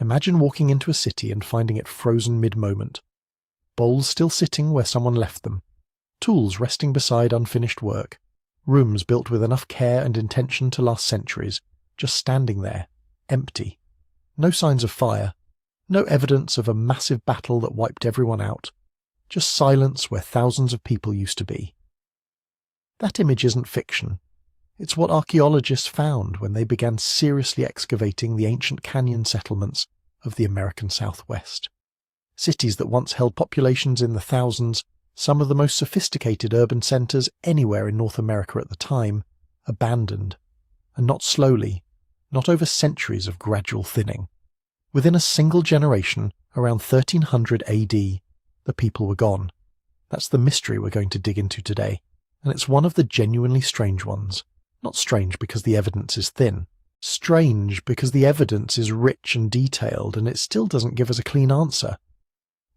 Imagine walking into a city and finding it frozen mid-moment. Bowls still sitting where someone left them. Tools resting beside unfinished work. Rooms built with enough care and intention to last centuries, just standing there, empty. No signs of fire. No evidence of a massive battle that wiped everyone out. Just silence where thousands of people used to be. That image isn't fiction. It's what archaeologists found when they began seriously excavating the ancient canyon settlements of the American Southwest. Cities that once held populations in the thousands, some of the most sophisticated urban centres anywhere in North America at the time, abandoned. And not slowly, not over centuries of gradual thinning. Within a single generation, around 1300 AD, the people were gone. That's the mystery we're going to dig into today, and it's one of the genuinely strange ones. Not strange because the evidence is thin. Strange because the evidence is rich and detailed, and it still doesn't give us a clean answer.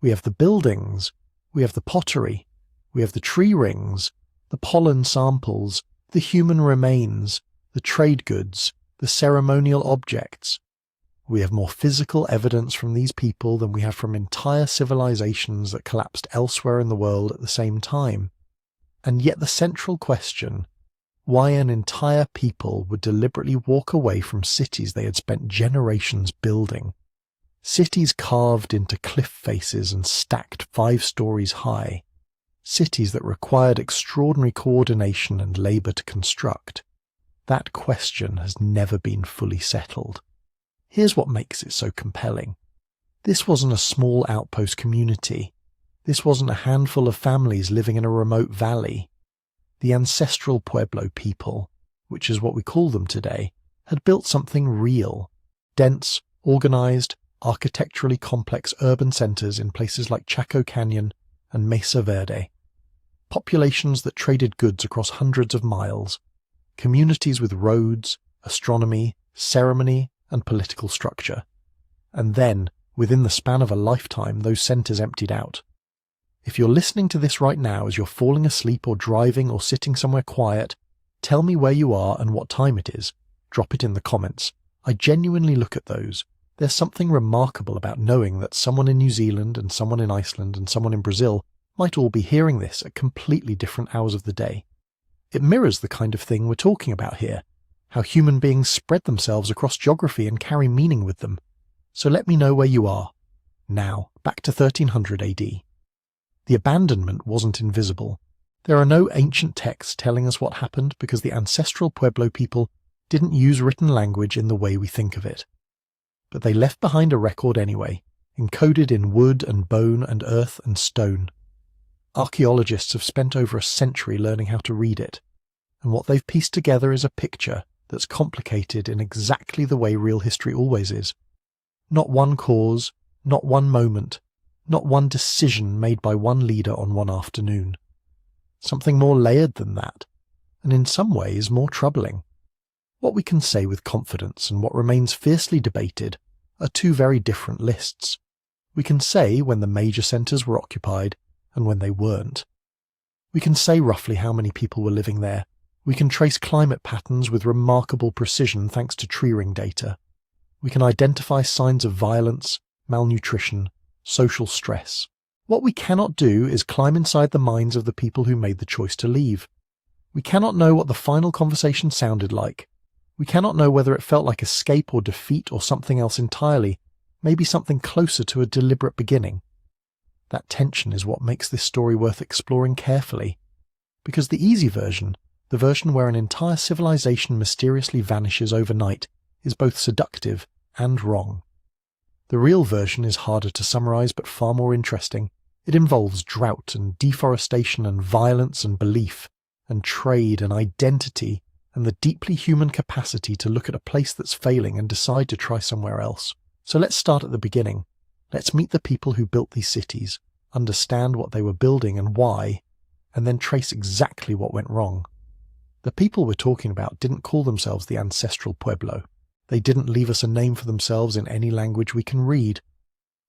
We have the buildings, we have the pottery, we have the tree rings, the pollen samples, the human remains, the trade goods, the ceremonial objects. We have more physical evidence from these people than we have from entire civilizations that collapsed elsewhere in the world at the same time. And yet the central question, why an entire people would deliberately walk away from cities they had spent generations building. Cities carved into cliff faces and stacked 5 stories high. Cities that required extraordinary coordination and labour to construct. That question has never been fully settled. Here's what makes it so compelling. This wasn't a small outpost community. This wasn't a handful of families living in a remote valley. The Ancestral Pueblo people, which is what we call them today, had built something real. Dense, organised, architecturally complex urban centres in places like Chaco Canyon and Mesa Verde. Populations that traded goods across hundreds of miles. Communities with roads, astronomy, ceremony, and political structure. And then, within the span of a lifetime, those centres emptied out. If you're listening to this right now as you're falling asleep or driving or sitting somewhere quiet, tell me where you are and what time it is. Drop it in the comments. I genuinely look at those. There's something remarkable about knowing that someone in New Zealand and someone in Iceland and someone in Brazil might all be hearing this at completely different hours of the day. It mirrors the kind of thing we're talking about here, how human beings spread themselves across geography and carry meaning with them. So let me know where you are. Now, back to 1300 AD. The abandonment wasn't invisible. There are no ancient texts telling us what happened because the Ancestral Pueblo people didn't use written language in the way we think of it. But they left behind a record anyway, encoded in wood and bone and earth and stone. Archaeologists have spent over a century learning how to read it, and what they've pieced together is a picture that's complicated in exactly the way real history always is. Not one cause, not one moment, not one decision made by one leader on one afternoon. Something more layered than that, and in some ways more troubling. What we can say with confidence and what remains fiercely debated are 2 very different lists. We can say when the major centres were occupied and when they weren't. We can say roughly how many people were living there. We can trace climate patterns with remarkable precision thanks to tree ring data. We can identify signs of violence, malnutrition, social stress. What we cannot do is climb inside the minds of the people who made the choice to leave. We cannot know what the final conversation sounded like. We cannot know whether it felt like escape or defeat or something else entirely, maybe something closer to a deliberate beginning. That tension is what makes this story worth exploring carefully. Because the easy version, the version where an entire civilization mysteriously vanishes overnight, is both seductive and wrong. The real version is harder to summarize but far more interesting. It involves drought and deforestation and violence and belief and trade and identity and the deeply human capacity to look at a place that's failing and decide to try somewhere else. So let's start at the beginning. Let's meet the people who built these cities, understand what they were building and why, and then trace exactly what went wrong. The people we're talking about didn't call themselves the Ancestral Pueblo. They didn't leave us a name for themselves in any language we can read.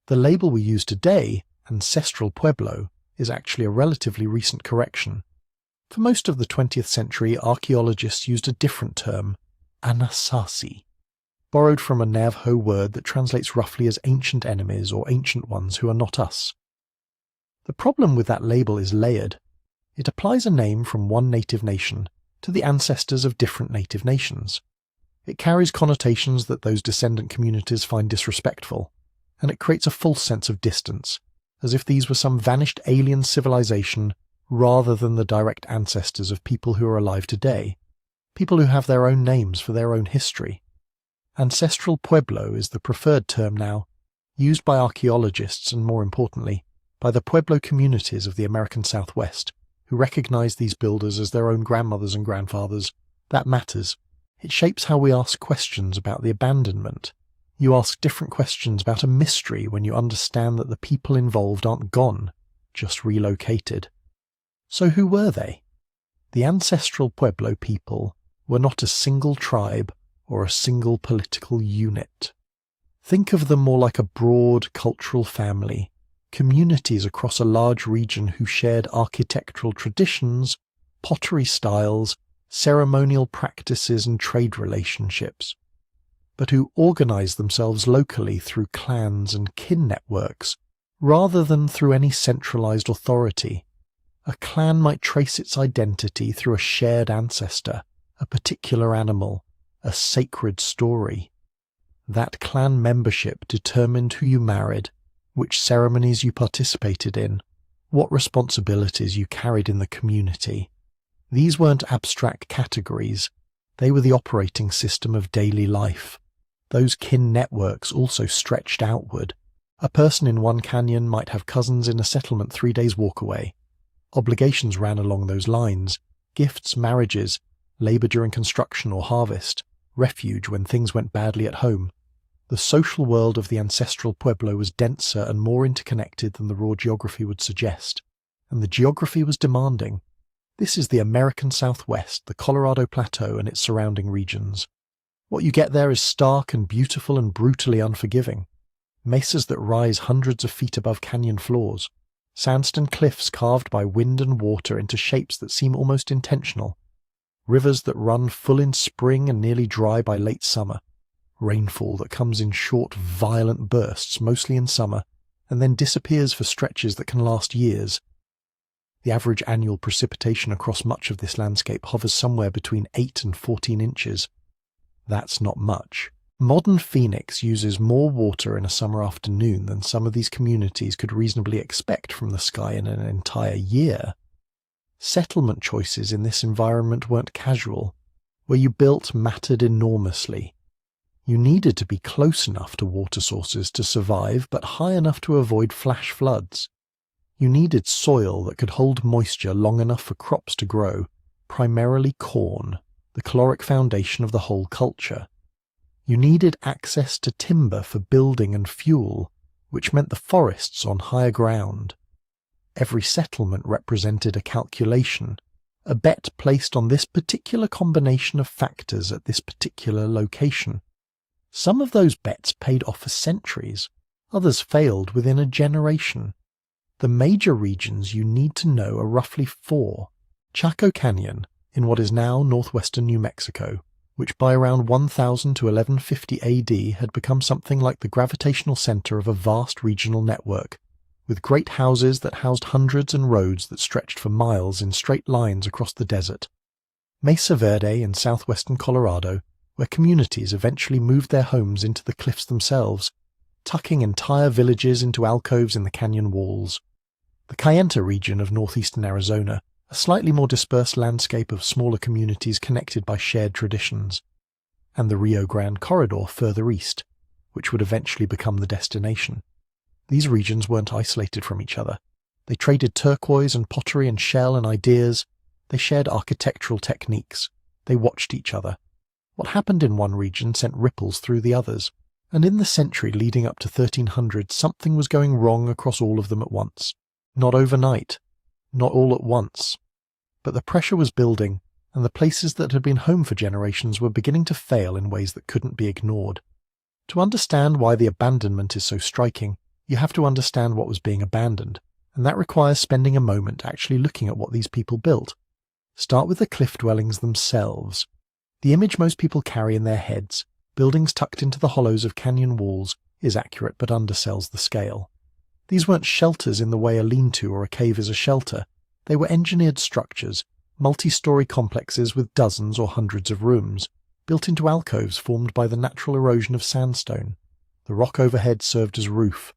The label we use today, Ancestral Pueblo, is actually a relatively recent correction. For most of the 20th century, archaeologists used a different term, Anasazi. borrowed from a Navajo word that translates roughly as ancient enemies or ancient ones who are not us. The problem with that label is layered. It applies a name from one native nation to the ancestors of different native nations. It carries connotations that those descendant communities find disrespectful, and it creates a false sense of distance, as if these were some vanished alien civilization rather than the direct ancestors of people who are alive today, people who have their own names for their own history. Ancestral Pueblo is the preferred term now, used by archaeologists and, more importantly, by the Pueblo communities of the American Southwest, who recognize these builders as their own grandmothers and grandfathers. That matters. It shapes how we ask questions about the abandonment. You ask different questions about a mystery when you understand that the people involved aren't gone, just relocated. So who were they? The Ancestral Pueblo people were not a single tribe or a single political unit. Think of them more like a broad cultural family, communities across a large region who shared architectural traditions, pottery styles, ceremonial practices and trade relationships, but who organized themselves locally through clans and kin networks, rather than through any centralized authority. A clan might trace its identity through a shared ancestor, a particular animal, a sacred story. That clan membership determined who you married, which ceremonies you participated in, what responsibilities you carried in the community. These weren't abstract categories, they were the operating system of daily life. Those kin networks also stretched outward. A person in one canyon might have cousins in a settlement 3 days' walk away. Obligations ran along those lines: gifts, marriages, labour during construction or harvest, refuge when things went badly at home. The social world of the Ancestral Pueblo was denser and more interconnected than the raw geography would suggest, and the geography was demanding. This is the American Southwest, the Colorado Plateau and its surrounding regions. What you get there is stark and beautiful and brutally unforgiving. Mesas that rise hundreds of feet above canyon floors, sandstone cliffs carved by wind and water into shapes that seem almost intentional, rivers that run full in spring and nearly dry by late summer, rainfall that comes in short, violent bursts, mostly in summer, and then disappears for stretches that can last years. The average annual precipitation across much of this landscape hovers somewhere between 8 and 14 inches. That's not much. Modern Phoenix uses more water in a summer afternoon than some of these communities could reasonably expect from the sky in an entire year. Settlement choices in this environment weren't casual. Where you built mattered enormously. You needed to be close enough to water sources to survive, but high enough to avoid flash floods. You needed soil that could hold moisture long enough for crops to grow, primarily corn, the caloric foundation of the whole culture. You needed access to timber for building and fuel, which meant the forests on higher ground. Every settlement represented a calculation, a bet placed on this particular combination of factors at this particular location. Some of those bets paid off for centuries, others failed within a generation. The major regions you need to know are roughly 4. Chaco Canyon, in what is now northwestern New Mexico, which by around 1000 to 1150 AD had become something like the gravitational center of a vast regional network, with great houses that housed hundreds and roads that stretched for miles in straight lines across the desert. Mesa Verde in southwestern Colorado, where communities eventually moved their homes into the cliffs themselves, tucking entire villages into alcoves in the canyon walls. The Kayenta region of northeastern Arizona, a slightly more dispersed landscape of smaller communities connected by shared traditions. And the Rio Grande corridor further east, which would eventually become the destination. These regions weren't isolated from each other. They traded turquoise and pottery and shell and ideas. They shared architectural techniques. They watched each other. What happened in one region sent ripples through the others. And in the century leading up to 1300, something was going wrong across all of them at once. Not overnight, not all at once. But the pressure was building, and the places that had been home for generations were beginning to fail in ways that couldn't be ignored. To understand why the abandonment is so striking, you have to understand what was being abandoned, and that requires spending a moment actually looking at what these people built. Start with the cliff dwellings themselves. The image most people carry in their heads, buildings tucked into the hollows of canyon walls, is accurate but undersells the scale. These weren't shelters in the way a lean-to or a cave is a shelter. They were engineered structures, multi-story complexes with dozens or hundreds of rooms, built into alcoves formed by the natural erosion of sandstone. The rock overhead served as roof.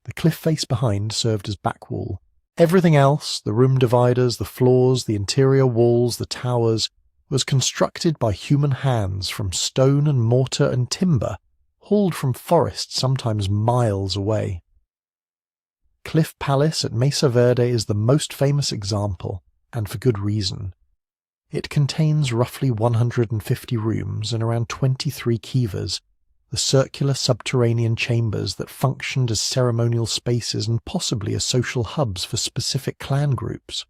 The cliff face behind served as back wall. Everything else, the room dividers, the floors, the interior walls, the towers, was constructed by human hands from stone and mortar and timber, hauled from forests sometimes miles away. Cliff Palace at Mesa Verde is the most famous example, and for good reason. It contains roughly 150 rooms and around 23 kivas, the circular subterranean chambers that functioned as ceremonial spaces and possibly as social hubs for specific clan groups.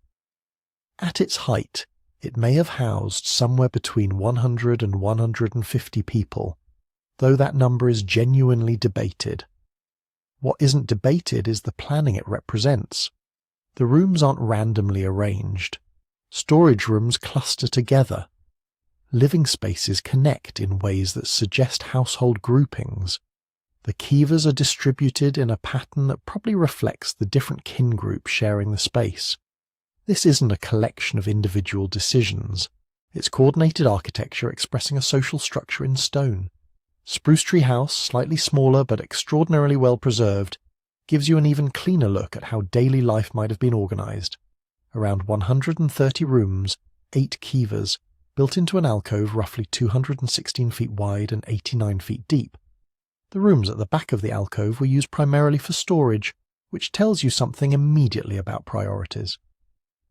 At its height, it may have housed somewhere between 100 and 150 people, though that number is genuinely debated. What isn't debated is the planning it represents. The rooms aren't randomly arranged. Storage rooms cluster together. Living spaces connect in ways that suggest household groupings. The kivas are distributed in a pattern that probably reflects the different kin groups sharing the space. This isn't a collection of individual decisions. It's coordinated architecture expressing a social structure in stone. Spruce Tree House, slightly smaller but extraordinarily well preserved, gives you an even cleaner look at how daily life might have been organized. Around 130 rooms, 8 kivas, built into an alcove roughly 216 feet wide and 89 feet deep. The rooms at the back of the alcove were used primarily for storage, which tells you something immediately about priorities.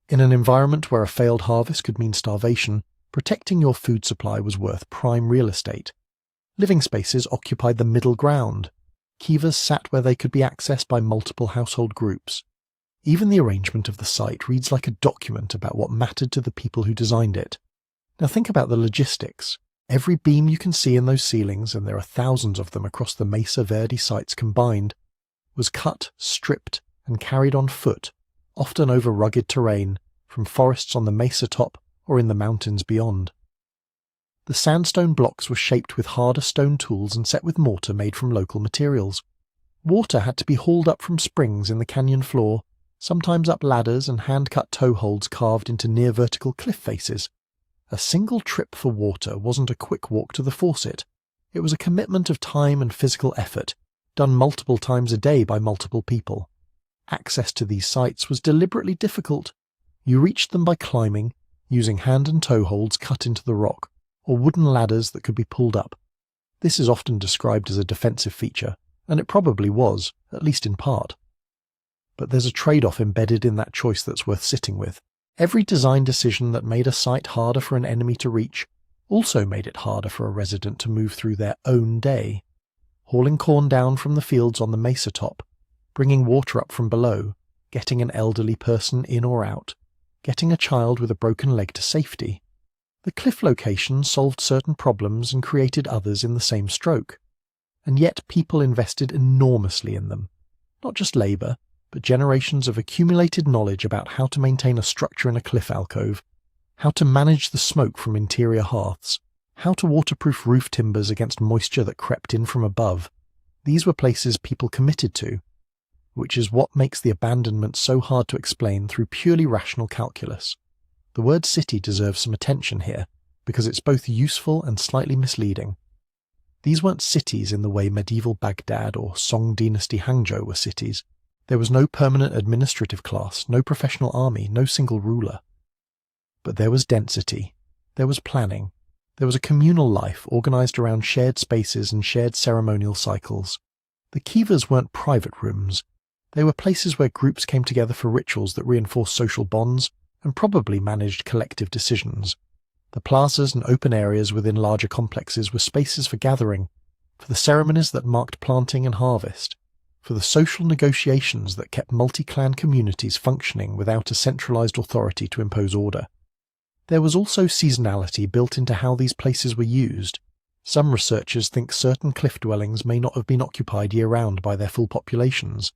In an environment where a failed harvest could mean starvation, protecting your food supply was worth prime real estate. Living spaces occupied the middle ground. Kivas sat where they could be accessed by multiple household groups. Even the arrangement of the site reads like a document about what mattered to the people who designed it. Now think about the logistics. Every beam you can see in those ceilings, and there are thousands of them across the Mesa Verde sites combined, was cut, stripped, and carried on foot, often over rugged terrain, from forests on the mesa top or in the mountains beyond. The sandstone blocks were shaped with harder stone tools and set with mortar made from local materials. Water had to be hauled up from springs in the canyon floor, sometimes up ladders and hand-cut toe holds carved into near-vertical cliff faces. A single trip for water wasn't a quick walk to the faucet. It was a commitment of time and physical effort, done multiple times a day by multiple people. Access to these sites was deliberately difficult. You reached them by climbing, using hand and toe holds cut into the rock, or wooden ladders that could be pulled up. This is often described as a defensive feature, and it probably was, at least in part. But there's a trade-off embedded in that choice that's worth sitting with. Every design decision that made a site harder for an enemy to reach also made it harder for a resident to move through their own day. Hauling corn down from the fields on the mesa top, bringing water up from below, getting an elderly person in or out, getting a child with a broken leg to safety. The cliff location solved certain problems and created others in the same stroke. And yet people invested enormously in them. Not just labour, but generations of accumulated knowledge about how to maintain a structure in a cliff alcove, how to manage the smoke from interior hearths, how to waterproof roof timbers against moisture that crept in from above. These were places people committed to, which is what makes the abandonment so hard to explain through purely rational calculus. The word city deserves some attention here, because it's both useful and slightly misleading. These weren't cities in the way medieval Baghdad or Song dynasty Hangzhou were cities. There was no permanent administrative class, no professional army, no single ruler. But there was density, there was planning, there was a communal life organised around shared spaces and shared ceremonial cycles. The kivas weren't private rooms. They were places where groups came together for rituals that reinforced social bonds and probably managed collective decisions. The plazas and open areas within larger complexes were spaces for gathering, for the ceremonies that marked planting and harvest, for the social negotiations that kept multi-clan communities functioning without a centralized authority to impose order. There was also seasonality built into how these places were used. Some researchers think certain cliff dwellings may not have been occupied year-round by their full populations.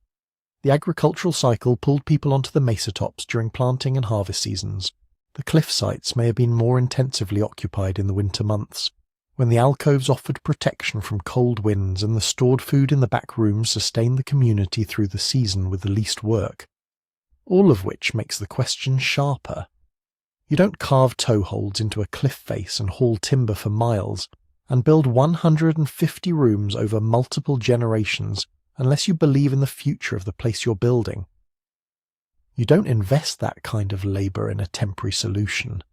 The agricultural cycle pulled people onto the mesa tops during planting and harvest seasons. The cliff sites may have been more intensively occupied in the winter months. when the alcoves offered protection from cold winds and the stored food in the back rooms sustained the community through the season with the least work. All of which makes the question sharper. You don't carve toe holds into a cliff face and haul timber for miles and build 150 rooms over multiple generations unless you believe in the future of the place you're building. You don't invest that kind of labour in a temporary solution.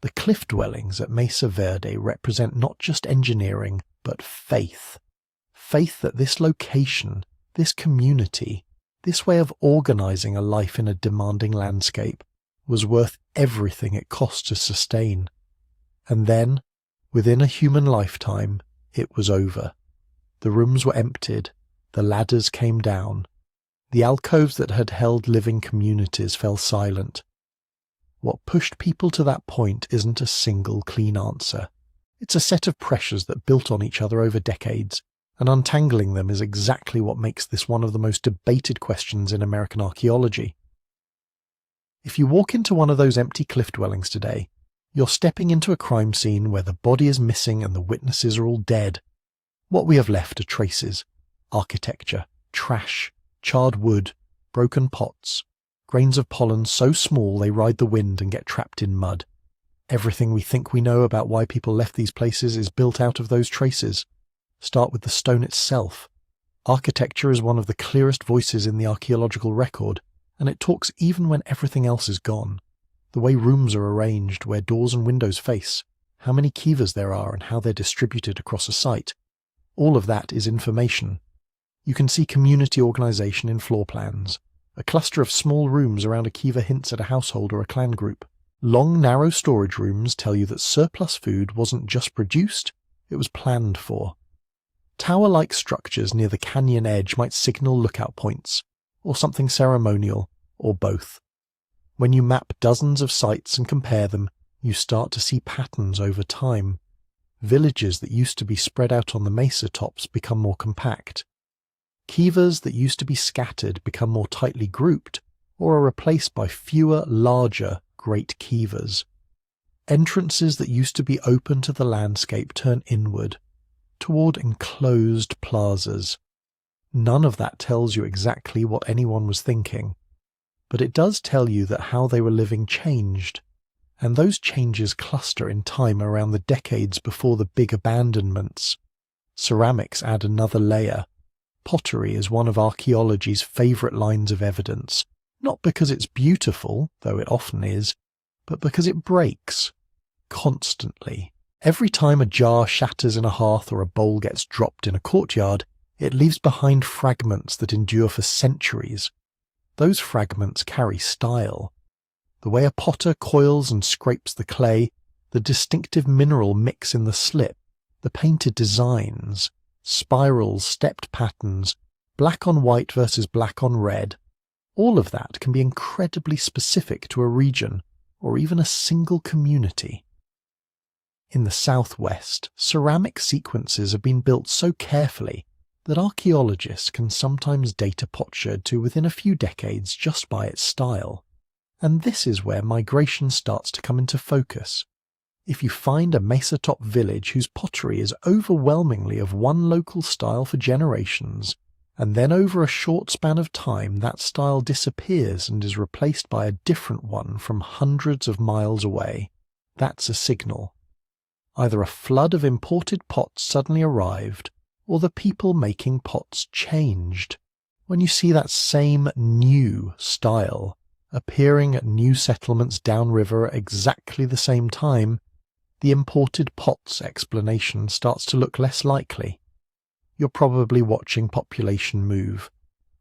The cliff dwellings at Mesa Verde represent not just engineering, but faith. Faith that this location, this community, this way of organising a life in a demanding landscape was worth everything it cost to sustain. And then, within a human lifetime, it was over. The rooms were emptied, the ladders came down. The alcoves that had held living communities fell silent. What pushed people to that point isn't a single clean answer. It's a set of pressures that built on each other over decades, and untangling them is exactly what makes this one of the most debated questions in American archaeology. If you walk into one of those empty cliff dwellings today, you're stepping into a crime scene where the body is missing and the witnesses are all dead. What we have left are traces, architecture, trash, charred wood, broken pots, grains of pollen so small they ride the wind and get trapped in mud. Everything we think we know about why people left these places is built out of those traces. Start with the stone itself. Architecture is one of the clearest voices in the archaeological record, and it talks even when everything else is gone. The way rooms are arranged, where doors and windows face, how many kivas there are and how they're distributed across a site. All of that is information. You can see community organisation in floor plans. A cluster of small rooms around a kiva hints at a household or a clan group. Long, narrow storage rooms tell you that surplus food wasn't just produced, it was planned for. Tower-like structures near the canyon edge might signal lookout points, or something ceremonial, or both. When you map dozens of sites and compare them, you start to see patterns over time. Villages that used to be spread out on the mesa tops become more compact. Kivas that used to be scattered become more tightly grouped, or are replaced by fewer, larger, great kivas. Entrances that used to be open to the landscape turn inward, toward enclosed plazas. None of that tells you exactly what anyone was thinking, but it does tell you that how they were living changed, and those changes cluster in time around the decades before the big abandonments. Ceramics add another layer. Pottery is one of archaeology's favourite lines of evidence, not because it's beautiful, though it often is, but because it breaks. Constantly. Every time a jar shatters in a hearth or a bowl gets dropped in a courtyard, it leaves behind fragments that endure for centuries. Those fragments carry style. The way a potter coils and scrapes the clay, the distinctive mineral mix in the slip, the painted designs, spirals, stepped patterns, black on white versus black on red, all of that can be incredibly specific to a region or even a single community. In the southwest, ceramic sequences have been built so carefully that archaeologists can sometimes date a potsherd to within a few decades just by its style. And this is where migration starts to come into focus. If you find a mesa-top village whose pottery is overwhelmingly of one local style for generations, and then over a short span of time that style disappears and is replaced by a different one from hundreds of miles away, that's a signal. Either a flood of imported pots suddenly arrived, or the people making pots changed. When you see that same new style appearing at new settlements downriver at exactly the same time, the imported pots explanation starts to look less likely. You're probably watching population move.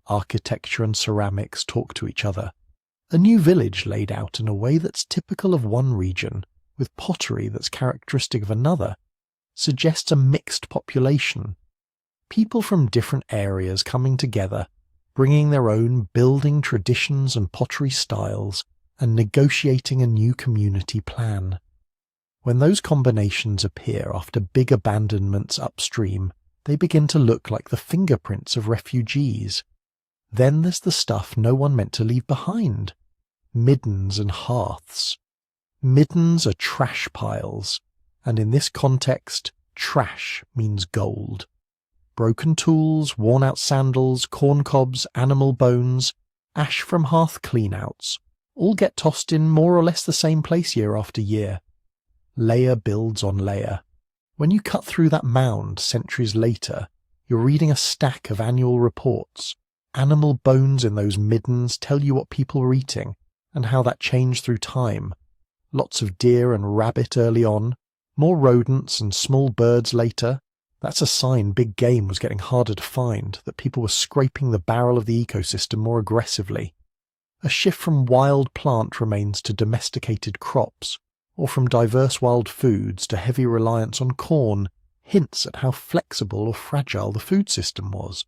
Architecture and ceramics talk to each other. A new village laid out in a way that's typical of one region, with pottery that's characteristic of another, suggests a mixed population. People from different areas coming together, bringing their own building traditions and pottery styles, and negotiating a new community plan. When those combinations appear after big abandonments upstream, they begin to look like the fingerprints of refugees. Then there's the stuff no one meant to leave behind. Middens and hearths. Middens are trash piles, and in this context, Trash means gold. Broken tools, worn-out sandals, corn cobs, animal bones, ash from hearth clean-outs, all get tossed in more or less the same place year after year. Layer builds on layer. When you cut through that mound centuries later, you're reading a stack of annual reports. Animal bones in those middens tell you what people were eating and how that changed through time. Lots of deer and rabbit early on, more rodents and small birds later. That's a sign big game was getting harder to find, that people were scraping the barrel of the ecosystem more aggressively. A shift from wild plant remains to domesticated crops, or from diverse wild foods to heavy reliance on corn, hints at how flexible or fragile the food system was.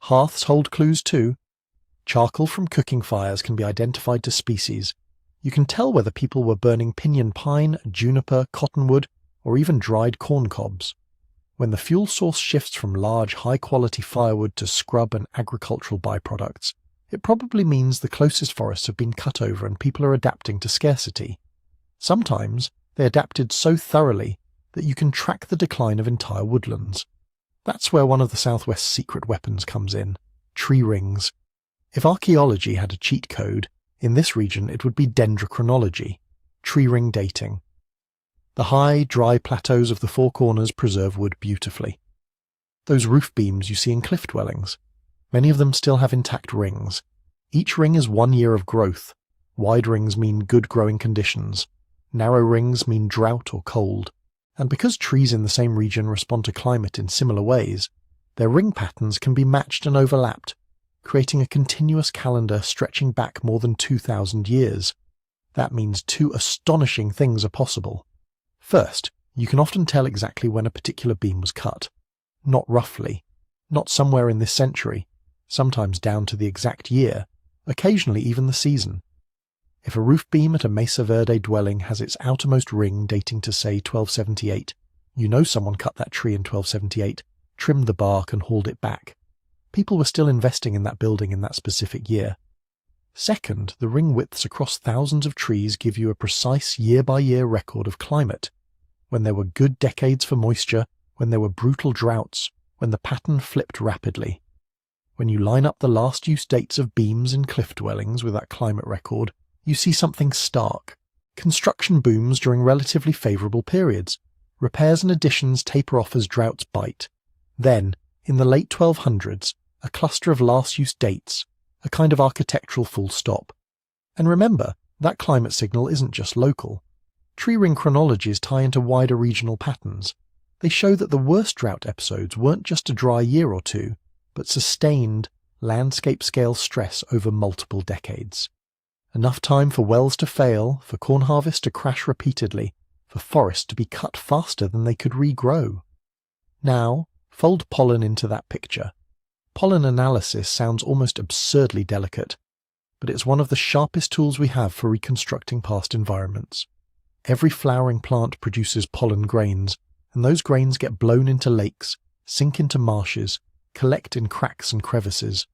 Hearths hold clues too. Charcoal from cooking fires can be identified to species. You can tell whether people were burning pinyon pine, juniper, cottonwood, or even dried corn cobs. When the fuel source shifts from large, high-quality firewood to scrub and agricultural byproducts, it probably means the closest forests have been cut over and people are adapting to scarcity. Sometimes they adapted so thoroughly that you can track the decline of entire woodlands. That's where one of the Southwest's secret weapons comes in: tree rings. If archaeology had a cheat code, in this region it would be dendrochronology, tree ring dating. The high, dry plateaus of the Four Corners preserve wood beautifully. Those roof beams you see in cliff dwellings, many of them still have intact rings. Each ring is 1 year of growth. Wide rings mean good growing conditions. Narrow rings mean drought or cold. And because trees in the same region respond to climate in similar ways, their ring patterns can be matched and overlapped, creating a continuous calendar stretching back more than 2,000 years. That means two astonishing things are possible. First, you can often tell exactly when a particular beam was cut. Not roughly, not somewhere in this century, sometimes down to the exact year, occasionally even the season. If a roof beam at a Mesa Verde dwelling has its outermost ring dating to, say, 1278, you know someone cut that tree in 1278, trimmed the bark and hauled it back. People were still investing in that building in that specific year. Second, the ring widths across thousands of trees give you a precise year-by-year record of climate. When there were good decades for moisture, when there were brutal droughts, when the pattern flipped rapidly. When you line up the last use dates of beams in cliff dwellings with that climate record, you see something stark. Construction booms during relatively favourable periods. Repairs and additions taper off as droughts bite. Then, in the late 1200s, a cluster of last use dates, a kind of architectural full stop. And remember, that climate signal isn't just local. Tree ring chronologies tie into wider regional patterns. They show that the worst drought episodes weren't just a dry year or two, but sustained, landscape-scale stress over multiple decades. Enough time for wells to fail, for corn harvest to crash repeatedly, for forests to be cut faster than they could regrow. Now, fold pollen into that picture. Pollen analysis sounds almost absurdly delicate, but it's one of the sharpest tools we have for reconstructing past environments. Every flowering plant produces pollen grains, and those grains get blown into lakes, sink into marshes, collect in cracks and crevices.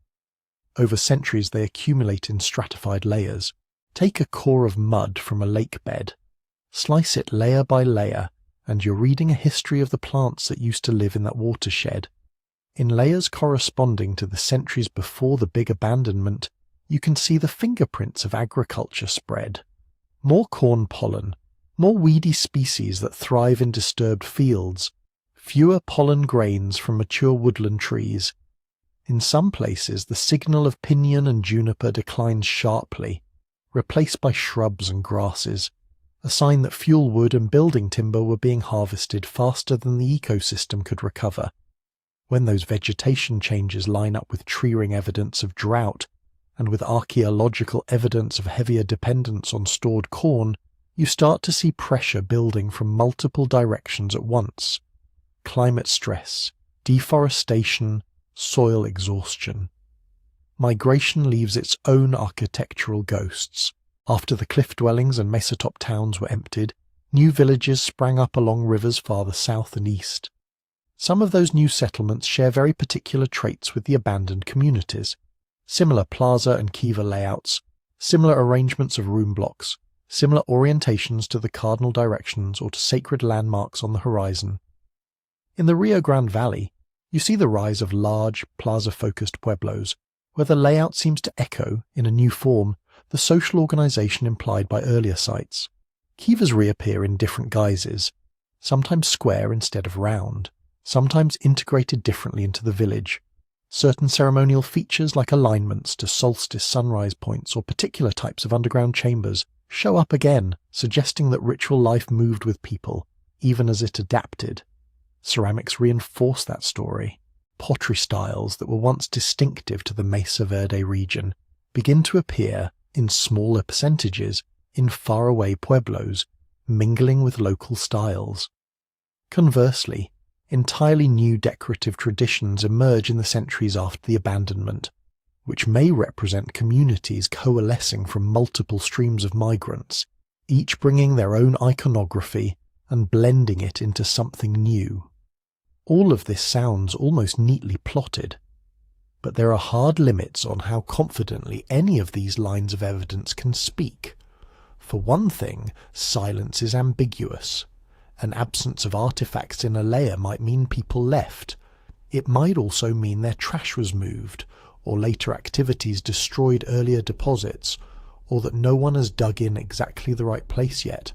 Over centuries they accumulate in stratified layers. Take a core of mud from a lake bed, slice it layer by layer, and you're reading a history of the plants that used to live in that watershed. In layers corresponding to the centuries before the big abandonment, you can see the fingerprints of agriculture spread. More corn pollen, more weedy species that thrive in disturbed fields, fewer pollen grains from mature woodland trees. In some places the signal of pinyon and juniper declines sharply, replaced by shrubs and grasses, a sign that fuel wood and building timber were being harvested faster than the ecosystem could recover. When those vegetation changes line up with tree ring evidence of drought, and with archaeological evidence of heavier dependence on stored corn, you start to see pressure building from multiple directions at once. Climate stress, deforestation, soil exhaustion. Migration leaves its own architectural ghosts. After the cliff dwellings and mesotop towns were emptied, new villages sprang up along rivers farther south and east. Some of those new settlements share very particular traits with the abandoned communities. Similar plaza and kiva layouts, similar arrangements of room blocks, similar orientations to the cardinal directions or to sacred landmarks on the horizon. In the Rio Grande Valley, you see the rise of large, plaza-focused pueblos, where the layout seems to echo, in a new form, the social organization implied by earlier sites. Kivas reappear in different guises, sometimes square instead of round, sometimes integrated differently into the village. Certain ceremonial features like alignments to solstice sunrise points or particular types of underground chambers show up again, suggesting that ritual life moved with people, even as it adapted. Ceramics reinforce that story. Pottery styles that were once distinctive to the Mesa Verde region begin to appear, in smaller percentages, in faraway pueblos, mingling with local styles. Conversely, entirely new decorative traditions emerge in the centuries after the abandonment, which may represent communities coalescing from multiple streams of migrants, each bringing their own iconography and blending it into something new. All of this sounds almost neatly plotted, but there are hard limits on how confidently any of these lines of evidence can speak. For one thing, silence is ambiguous. An absence of artifacts in a layer might mean people left. It might also mean their trash was moved, or later activities destroyed earlier deposits, or that no one has dug in exactly the right place yet.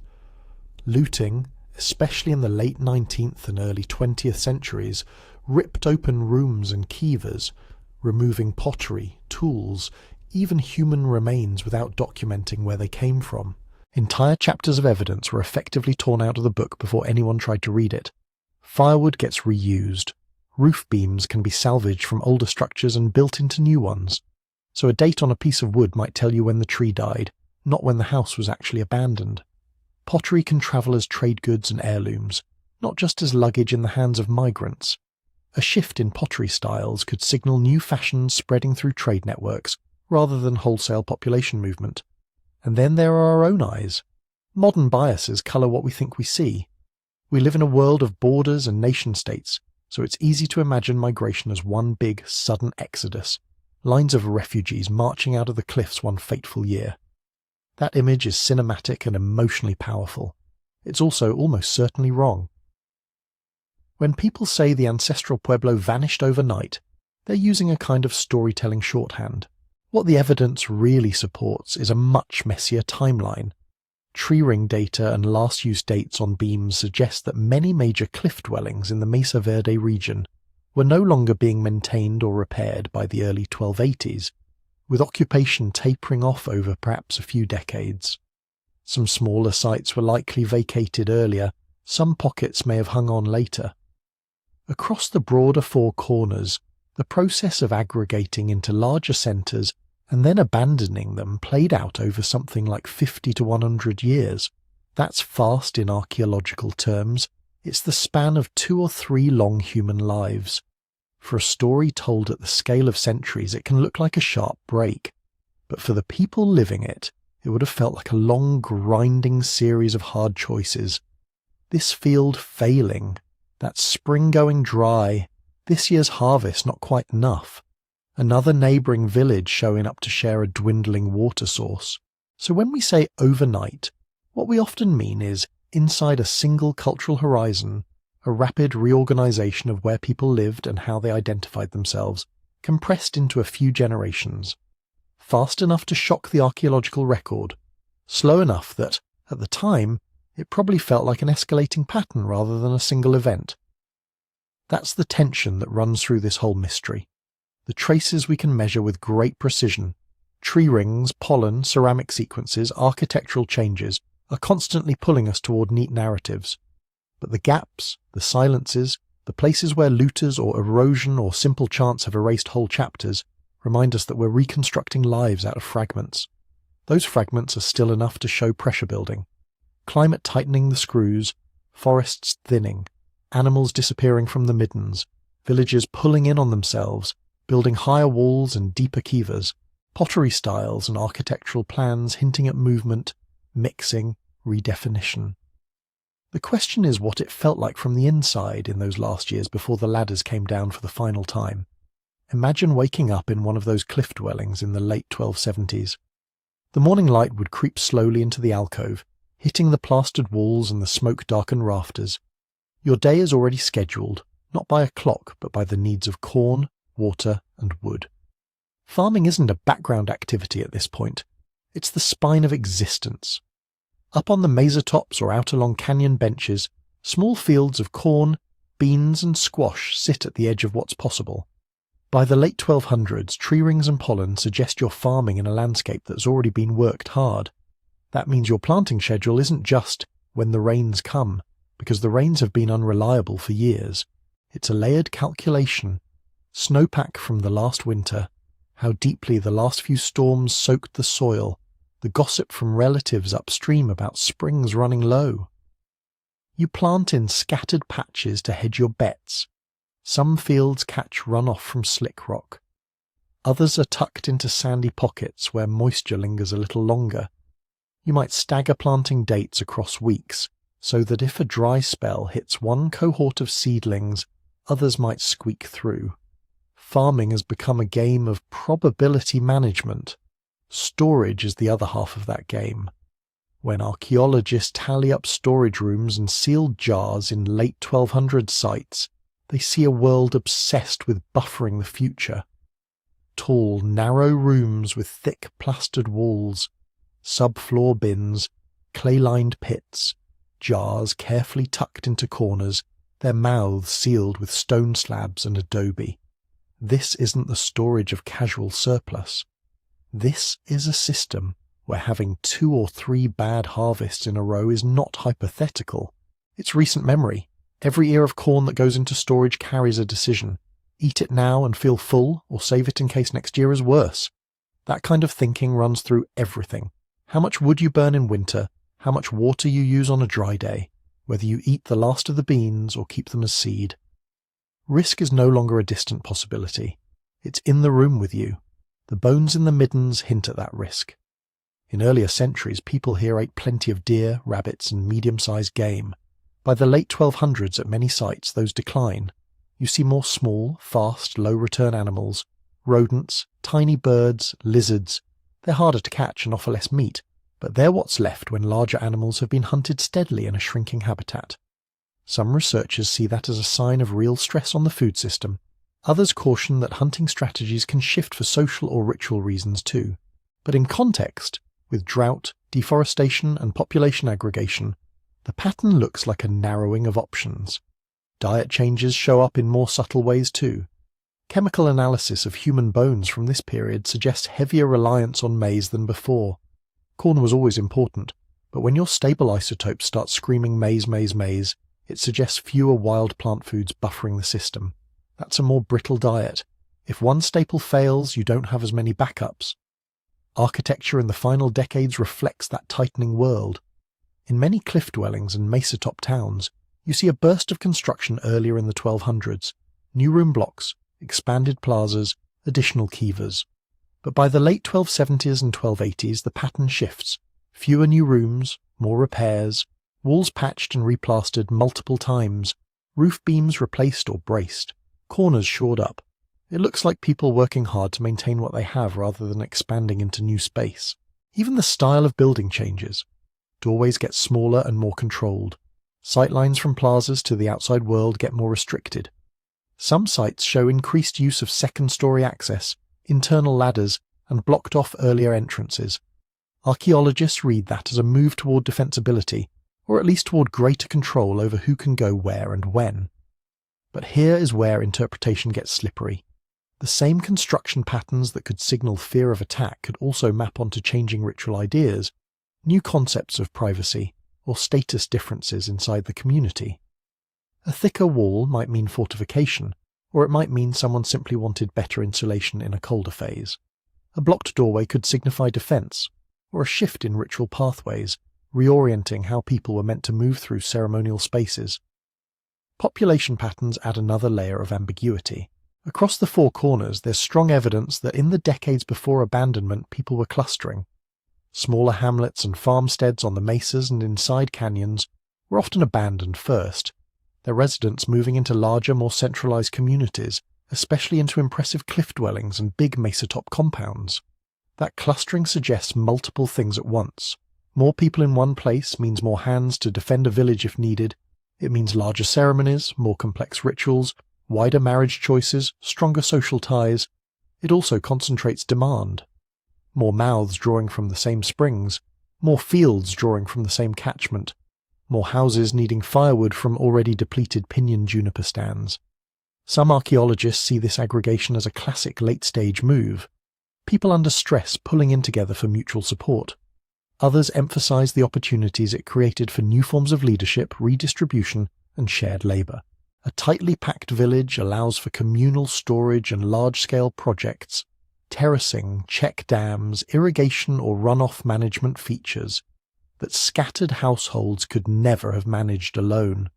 Looting, especially in the late 19th and early 20th centuries, ripped open rooms and kivas, removing pottery, tools, even human remains without documenting where they came from. Entire chapters of evidence were effectively torn out of the book before anyone tried to read it. Firewood gets reused. Roof beams can be salvaged from older structures and built into new ones. So a date on a piece of wood might tell you when the tree died, not when the house was actually abandoned. Pottery can travel as trade goods and heirlooms, not just as luggage in the hands of migrants. A shift in pottery styles could signal new fashions spreading through trade networks, rather than wholesale population movement. And then there are our own eyes. Modern biases colour what we think we see. We live in a world of borders and nation-states, so it's easy to imagine migration as one big, sudden exodus, lines of refugees marching out of the cliffs one fateful year. That image is cinematic and emotionally powerful. It's also almost certainly wrong. When people say the Ancestral Pueblo vanished overnight, they're using a kind of storytelling shorthand. What the evidence really supports is a much messier timeline. Tree ring data and last use dates on beams suggest that many major cliff dwellings in the Mesa Verde region were no longer being maintained or repaired by the early 1280s, with occupation tapering off over perhaps a few decades. Some smaller sites were likely vacated earlier, some pockets may have hung on later. Across the broader four corners, the process of aggregating into larger centres and then abandoning them played out over something like 50 to 100 years. That's fast in archaeological terms. It's the span of 2 or 3 long human lives. For a story told at the scale of centuries, it can look like a sharp break. But for the people living it, it would have felt like a long, grinding series of hard choices. This field failing, that spring going dry, this year's harvest not quite enough. Another neighbouring village showing up to share a dwindling water source. So when we say overnight, what we often mean is, inside a single cultural horizon, a rapid reorganisation of where people lived and how they identified themselves, compressed into a few generations. Fast enough to shock the archaeological record, slow enough that, at the time, it probably felt like an escalating pattern rather than a single event. That's the tension that runs through this whole mystery. The traces we can measure with great precision, tree rings, pollen, ceramic sequences, architectural changes, are constantly pulling us toward neat narratives. But the gaps, the silences, the places where looters or erosion or simple chance have erased whole chapters, remind us that we're reconstructing lives out of fragments. Those fragments are still enough to show pressure building. Climate tightening the screws, forests thinning, animals disappearing from the middens, villages pulling in on themselves, building higher walls and deeper kivas, pottery styles and architectural plans hinting at movement, mixing, redefinition. The question is what it felt like from the inside in those last years before the ladders came down for the final time. Imagine waking up in one of those cliff dwellings in the late 1270s. The morning light would creep slowly into the alcove, hitting the plastered walls and the smoke-darkened rafters. Your day is already scheduled, not by a clock but by the needs of corn, water, and wood. Farming isn't a background activity at this point. It's the spine of existence. Up on the mesa tops or out along canyon benches, small fields of corn, beans and squash sit at the edge of what's possible. By the late 1200s, tree rings and pollen suggest you're farming in a landscape that's already been worked hard. That means your planting schedule isn't just when the rains come, because the rains have been unreliable for years. It's a layered calculation. Snowpack from the last winter, how deeply the last few storms soaked the soil, the gossip from relatives upstream about springs running low. You plant in scattered patches to hedge your bets. Some fields catch runoff from slick rock. Others are tucked into sandy pockets where moisture lingers a little longer. You might stagger planting dates across weeks, so that if a dry spell hits one cohort of seedlings, others might squeak through. Farming has become a game of probability management. Storage is the other half of that game. When archaeologists tally up storage rooms and sealed jars in late 1200 sites, they see a world obsessed with buffering the future. Tall, narrow rooms with thick plastered walls, subfloor bins, clay-lined pits, jars carefully tucked into corners, their mouths sealed with stone slabs and adobe. This isn't the storage of casual surplus. This is a system where having 2 or 3 bad harvests in a row is not hypothetical. It's recent memory. Every ear of corn that goes into storage carries a decision. Eat it now and feel full, or save it in case next year is worse. That kind of thinking runs through everything. How much wood you burn in winter, how much water you use on a dry day, whether you eat the last of the beans or keep them as seed. Risk is no longer a distant possibility. It's in the room with you. The bones in the middens hint at that risk. In earlier centuries, people here ate plenty of deer, rabbits, and medium-sized game. By the late 1200s at many sites, those decline. You see more small, fast, low-return animals, rodents, tiny birds, lizards. They're harder to catch and offer less meat, but they're what's left when larger animals have been hunted steadily in a shrinking habitat. Some researchers see that as a sign of real stress on the food system. Others caution that hunting strategies can shift for social or ritual reasons too. But in context, with drought, deforestation, and population aggregation, the pattern looks like a narrowing of options. Diet changes show up in more subtle ways too. Chemical analysis of human bones from this period suggests heavier reliance on maize than before. Corn was always important, but when your stable isotopes start screaming maize, maize, maize, it suggests fewer wild plant foods buffering the system. That's a more brittle diet. If one staple fails, you don't have as many backups. Architecture in the final decades reflects that tightening world. In many cliff dwellings and mesa-top towns, you see a burst of construction earlier in the 1200s, new room blocks, expanded plazas, additional kivas. But by the late 1270s and 1280s, the pattern shifts. Fewer new rooms, more repairs, walls patched and replastered multiple times, roof beams replaced or braced, corners shored up. It looks like people working hard to maintain what they have rather than expanding into new space. Even the style of building changes. Doorways get smaller and more controlled. Sightlines from plazas to the outside world get more restricted. Some sites show increased use of second-story access, internal ladders, and blocked-off earlier entrances. Archaeologists read that as a move toward defensibility, or at least toward greater control over who can go where and when. But here is where interpretation gets slippery. The same construction patterns that could signal fear of attack could also map onto changing ritual ideas, new concepts of privacy, or status differences inside the community. A thicker wall might mean fortification, or it might mean someone simply wanted better insulation in a colder phase. A blocked doorway could signify defense, or a shift in ritual pathways, reorienting how people were meant to move through ceremonial spaces. Population patterns add another layer of ambiguity. Across the four corners, there's strong evidence that in the decades before abandonment, people were clustering. Smaller hamlets and farmsteads on the mesas and inside canyons were often abandoned first, their residents moving into larger, more centralized communities, especially into impressive cliff dwellings and big mesa-top compounds. That clustering suggests multiple things at once. More people in one place means more hands to defend a village if needed, It means larger ceremonies, more complex rituals, wider marriage choices, stronger social ties. It also concentrates demand. More mouths drawing from the same springs, more fields drawing from the same catchment, more houses needing firewood from already depleted pinyon juniper stands. Some archaeologists see this aggregation as a classic late-stage move, people under stress pulling in together for mutual support. Others emphasize the opportunities it created for new forms of leadership, redistribution, and shared labor. A tightly packed village allows for communal storage and large-scale projects, terracing, check dams, irrigation or runoff management features that scattered households could never have managed alone.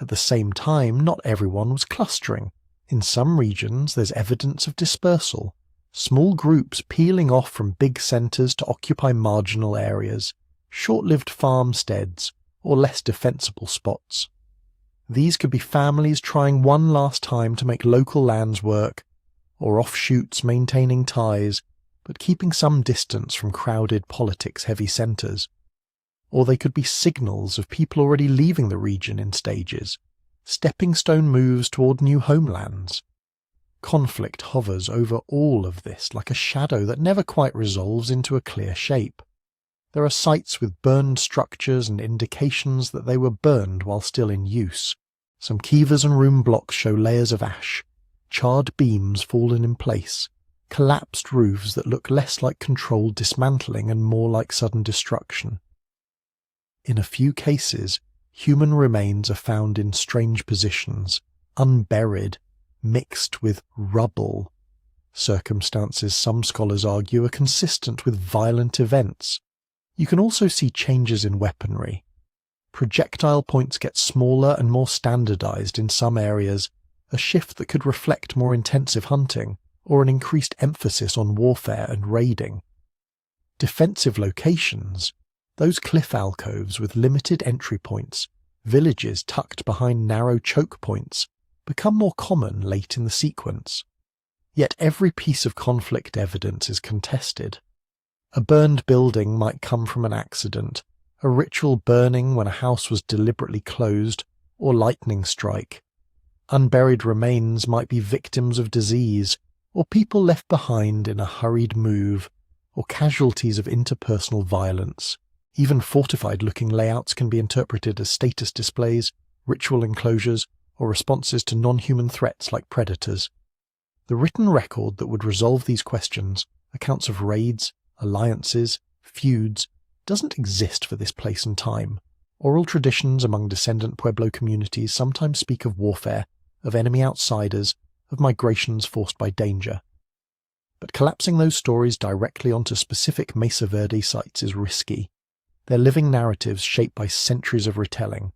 At the same time, not everyone was clustering. In some regions, there's evidence of dispersal, small groups peeling off from big centres to occupy marginal areas, short-lived farmsteads, or less defensible spots. These could be families trying one last time to make local lands work, or offshoots maintaining ties, but keeping some distance from crowded politics-heavy centres. Or they could be signals of people already leaving the region in stages, stepping-stone moves toward new homelands. Conflict hovers over all of this like a shadow that never quite resolves into a clear shape. There are sites with burned structures and indications that they were burned while still in use. Some kivas and room blocks show layers of ash, charred beams fallen in place, collapsed roofs that look less like controlled dismantling and more like sudden destruction. In a few cases, human remains are found in strange positions, unburied, mixed with rubble. Circumstances, some scholars argue, are consistent with violent events. You can also see changes in weaponry. Projectile points get smaller and more standardized in some areas, a shift that could reflect more intensive hunting or an increased emphasis on warfare and raiding. Defensive locations, those cliff alcoves with limited entry points, villages tucked behind narrow choke points, become more common late in the sequence. Yet every piece of conflict evidence is contested. A burned building might come from an accident, a ritual burning when a house was deliberately closed, or lightning strike. Unburied remains might be victims of disease, or people left behind in a hurried move, or casualties of interpersonal violence. Even fortified-looking layouts can be interpreted as status displays, ritual enclosures, or responses to non-human threats like predators. The written record that would resolve these questions, accounts of raids, alliances, feuds, doesn't exist for this place and time. Oral traditions among descendant Pueblo communities sometimes speak of warfare, of enemy outsiders, of migrations forced by danger. But collapsing those stories directly onto specific Mesa Verde sites is risky. They're living narratives shaped by centuries of retelling.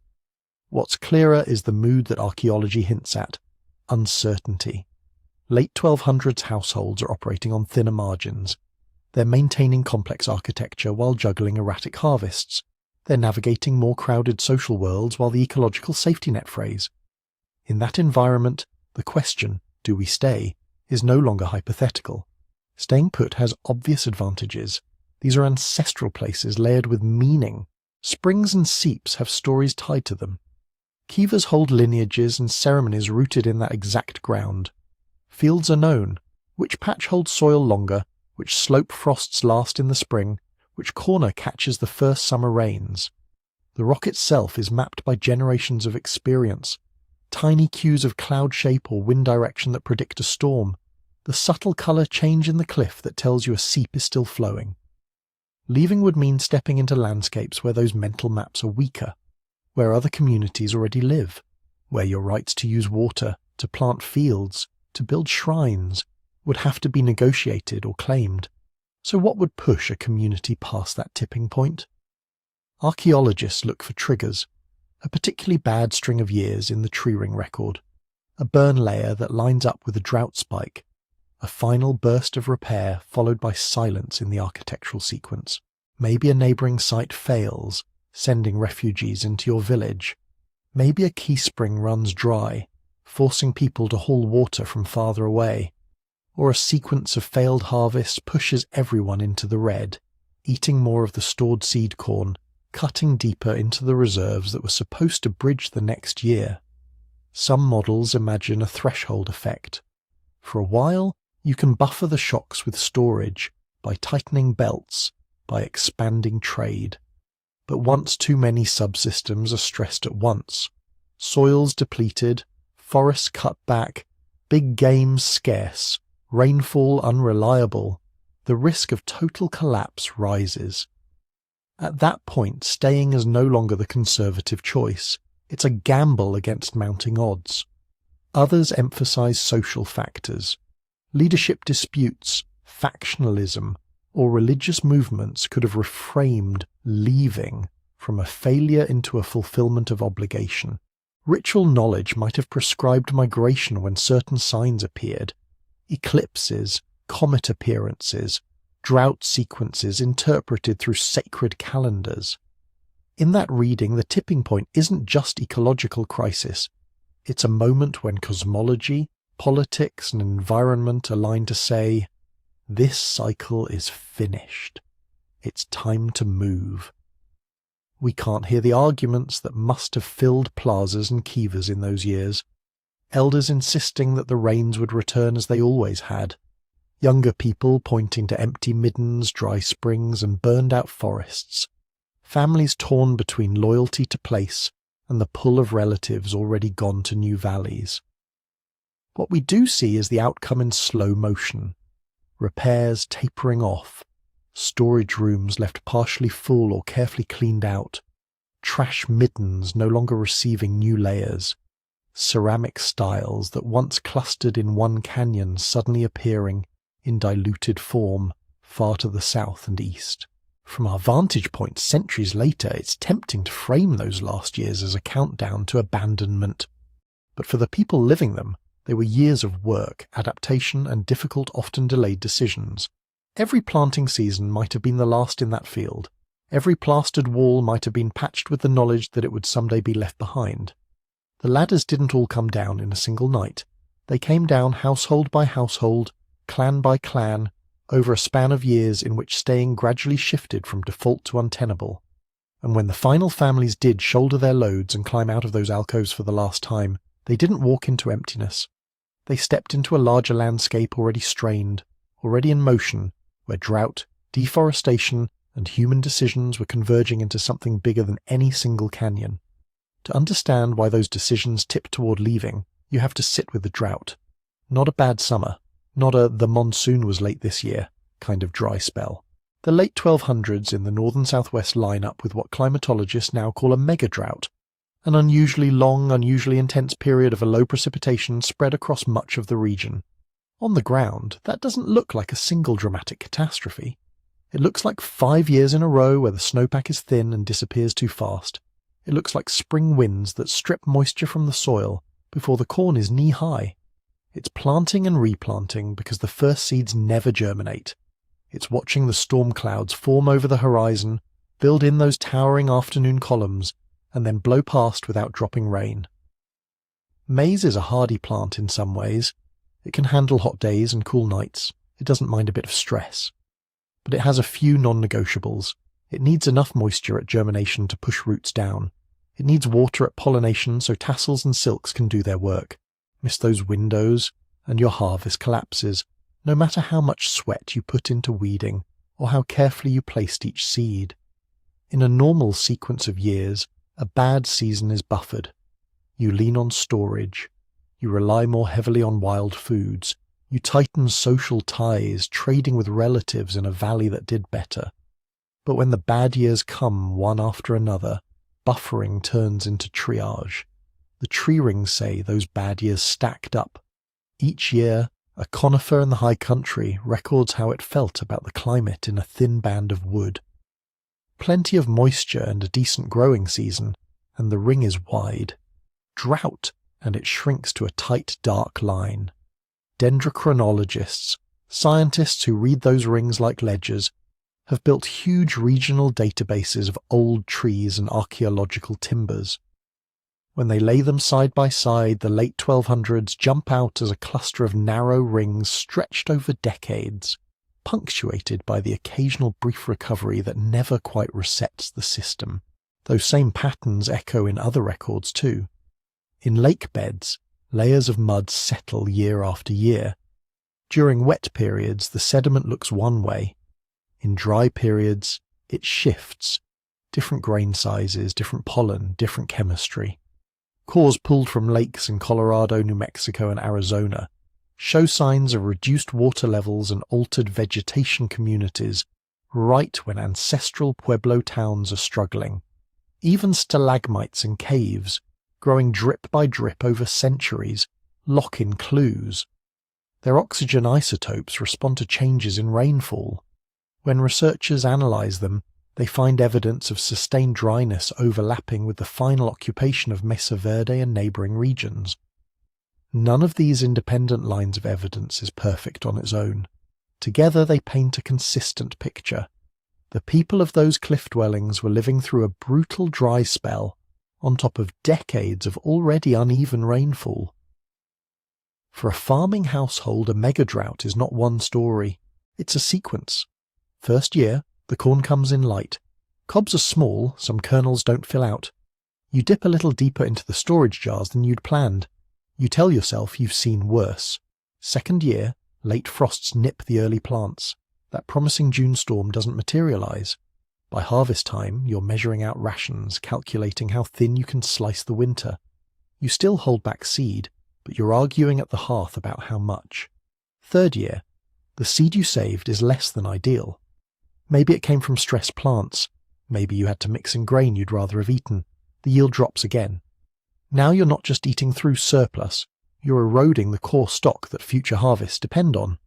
What's clearer is the mood that archaeology hints at: uncertainty. Late 1200s households are operating on thinner margins. They're maintaining complex architecture while juggling erratic harvests. They're navigating more crowded social worlds while the ecological safety net frays. In that environment, the question, do we stay, is no longer hypothetical. Staying put has obvious advantages. These are ancestral places layered with meaning. Springs and seeps have stories tied to them. Kivas hold lineages and ceremonies rooted in that exact ground. Fields are known. Which patch holds soil longer, which slope frosts last in the spring, which corner catches the first summer rains. The rock itself is mapped by generations of experience. Tiny cues of cloud shape or wind direction that predict a storm. The subtle colour change in the cliff that tells you a seep is still flowing. Leaving would mean stepping into landscapes where those mental maps are weaker, where other communities already live, where your rights to use water, to plant fields, to build shrines, would have to be negotiated or claimed. So what would push a community past that tipping point? Archaeologists look for triggers, a particularly bad string of years in the tree ring record, a burn layer that lines up with a drought spike, a final burst of repair followed by silence in the architectural sequence. Maybe a neighbouring site fails, sending refugees into your village. Maybe a key spring runs dry, forcing people to haul water from farther away. Or a sequence of failed harvests pushes everyone into the red, eating more of the stored seed corn, cutting deeper into the reserves that were supposed to bridge the next year. Some models imagine a threshold effect. For a while, you can buffer the shocks with storage, by tightening belts, by expanding trade. But once too many subsystems are stressed at once, soils depleted, forests cut back, big game scarce, rainfall unreliable, the risk of total collapse rises. At that point, staying is no longer the conservative choice. It's a gamble against mounting odds. Others emphasize social factors. Leadership disputes, factionalism, or religious movements could have reframed leaving from a failure into a fulfillment of obligation. Ritual knowledge might have prescribed migration when certain signs appeared. Eclipses, comet appearances, drought sequences interpreted through sacred calendars. In that reading, the tipping point isn't just ecological crisis. It's a moment when cosmology, politics, and environment align to say, this cycle is finished. It's time to move. We can't hear the arguments that must have filled plazas and kivas in those years. Elders insisting that the rains would return as they always had. Younger people pointing to empty middens, dry springs, and burned-out forests. Families torn between loyalty to place and the pull of relatives already gone to new valleys. What we do see is the outcome in slow motion. Repairs tapering off, storage rooms left partially full or carefully cleaned out, trash middens no longer receiving new layers, ceramic styles that once clustered in one canyon suddenly appearing in diluted form far to the south and east. From our vantage point centuries later, it's tempting to frame those last years as a countdown to abandonment. But for the people living them, they were years of work, adaptation, and difficult, often delayed decisions. Every planting season might have been the last in that field. Every plastered wall might have been patched with the knowledge that it would someday be left behind. The ladders didn't all come down in a single night. They came down household by household, clan by clan, over a span of years in which staying gradually shifted from default to untenable. And when the final families did shoulder their loads and climb out of those alcoves for the last time, they didn't walk into emptiness. They stepped into a larger landscape already strained, already in motion, where drought, deforestation, and human decisions were converging into something bigger than any single canyon. To understand why those decisions tipped toward leaving, you have to sit with the drought. Not a bad summer, not a "the monsoon was late this year" kind of dry spell. The late 1200s in the northern southwest line up with what climatologists now call a mega-drought, an unusually long, unusually intense period of a low precipitation spread across much of the region. On the ground, that doesn't look like a single dramatic catastrophe. It looks like 5 years in a row where the snowpack is thin and disappears too fast. It looks like spring winds that strip moisture from the soil before the corn is knee-high. It's planting and replanting because the first seeds never germinate. It's watching the storm clouds form over the horizon, build in those towering afternoon columns, and then blow past without dropping rain. Maize is a hardy plant in some ways. It can handle hot days and cool nights. It doesn't mind a bit of stress. But it has a few non-negotiables. It needs enough moisture at germination to push roots down. It needs water at pollination so tassels and silks can do their work. Miss those windows, and your harvest collapses, no matter how much sweat you put into weeding or how carefully you placed each seed. In a normal sequence of years, a bad season is buffered. You lean on storage. You rely more heavily on wild foods. You tighten social ties, trading with relatives in a valley that did better. But when the bad years come one after another, buffering turns into triage. The tree rings say those bad years stacked up. Each year, a conifer in the high country records how it felt about the climate in a thin band of wood. Plenty of moisture and a decent growing season, and the ring is wide. Drought, and it shrinks to a tight, dark line. Dendrochronologists, scientists who read those rings like ledgers, have built huge regional databases of old trees and archaeological timbers. When they lay them side by side, the late 1200s jump out as a cluster of narrow rings stretched over decades. punctuated by the occasional brief recovery that never quite resets the system. Those same patterns echo in other records too. In lake beds, layers of mud settle year after year. During wet periods, the sediment looks one way. In dry periods, it shifts. Different grain sizes, different pollen, different chemistry. Cores pulled from lakes in Colorado, New Mexico, and Arizona show signs of reduced water levels and altered vegetation communities right when ancestral Pueblo towns are struggling. Even stalagmites and caves, growing drip by drip over centuries, lock in clues. Their oxygen isotopes respond to changes in rainfall. When researchers analyze them, they find evidence of sustained dryness overlapping with the final occupation of Mesa Verde and neighboring regions. None of these independent lines of evidence is perfect on its own. Together they paint a consistent picture. The people of those cliff dwellings were living through a brutal dry spell, on top of decades of already uneven rainfall. For a farming household, a mega-drought is not one story. It's a sequence. First year, the corn comes in light. Cobs are small, some kernels don't fill out. You dip a little deeper into the storage jars than you'd planned. You tell yourself you've seen worse. Second year, late frosts nip the early plants. That promising June storm doesn't materialize. By harvest time, you're measuring out rations, calculating how thin you can slice the winter. You still hold back seed, but you're arguing at the hearth about how much. Third year, the seed you saved is less than ideal. Maybe it came from stressed plants. Maybe you had to mix in grain you'd rather have eaten. The yield drops again. Now you're not just eating through surplus, you're eroding the core stock that future harvests depend on.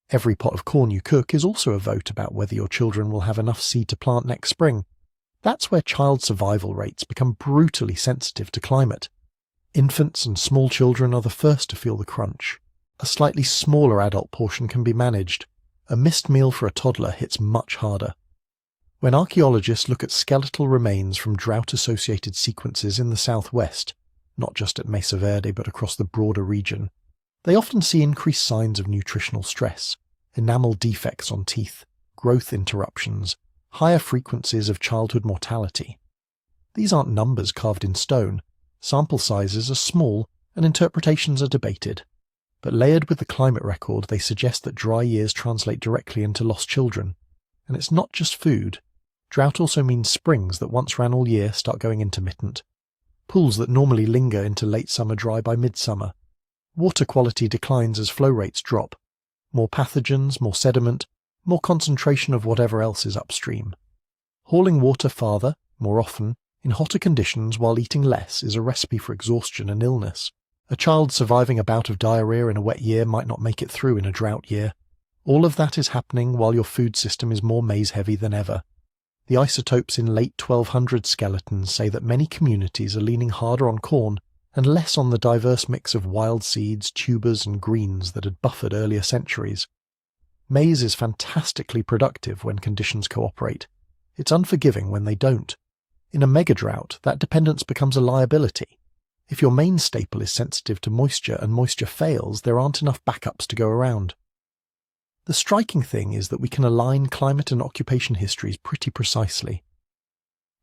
Every pot of corn you cook is also a vote about whether your children will have enough seed to plant next spring. That's where child survival rates become brutally sensitive to climate. Infants and small children are the first to feel the crunch. A slightly smaller adult portion can be managed. A missed meal for a toddler hits much harder. When archaeologists look at skeletal remains from drought-associated sequences in the southwest, not just at Mesa Verde but across the broader region, they often see increased signs of nutritional stress, enamel defects on teeth, growth interruptions, higher frequencies of childhood mortality. These aren't numbers carved in stone. Sample sizes are small and interpretations are debated. But layered with the climate record, they suggest that dry years translate directly into lost children. And it's not just food. Drought also means springs that once ran all year start going intermittent. Pools that normally linger into late summer dry by midsummer. Water quality declines as flow rates drop. More pathogens, more sediment, more concentration of whatever else is upstream. Hauling water farther, more often, in hotter conditions while eating less is a recipe for exhaustion and illness. A child surviving a bout of diarrhea in a wet year might not make it through in a drought year. All of that is happening while your food system is more maize-heavy than ever. The isotopes in late 1200 skeletons say that many communities are leaning harder on corn and less on the diverse mix of wild seeds, tubers and greens that had buffered earlier centuries. Maize is fantastically productive when conditions cooperate. It's unforgiving when they don't. In a mega-drought, that dependence becomes a liability. If your main staple is sensitive to moisture and moisture fails, there aren't enough backups to go around. The striking thing is that we can align climate and occupation histories pretty precisely.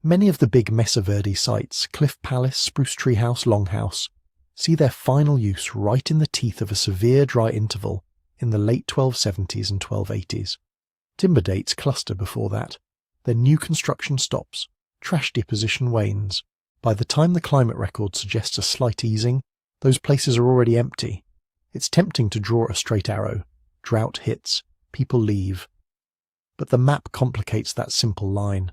Many of the big Mesa Verde sites, Cliff Palace, Spruce Tree House, Longhouse, see their final use right in the teeth of a severe dry interval in the late 1270s and 1280s. Timber dates cluster before that. Then new construction stops. Trash deposition wanes. By the time the climate record suggests a slight easing, those places are already empty. It's tempting to draw a straight arrow. Drought hits, people leave. But the map complicates that simple line.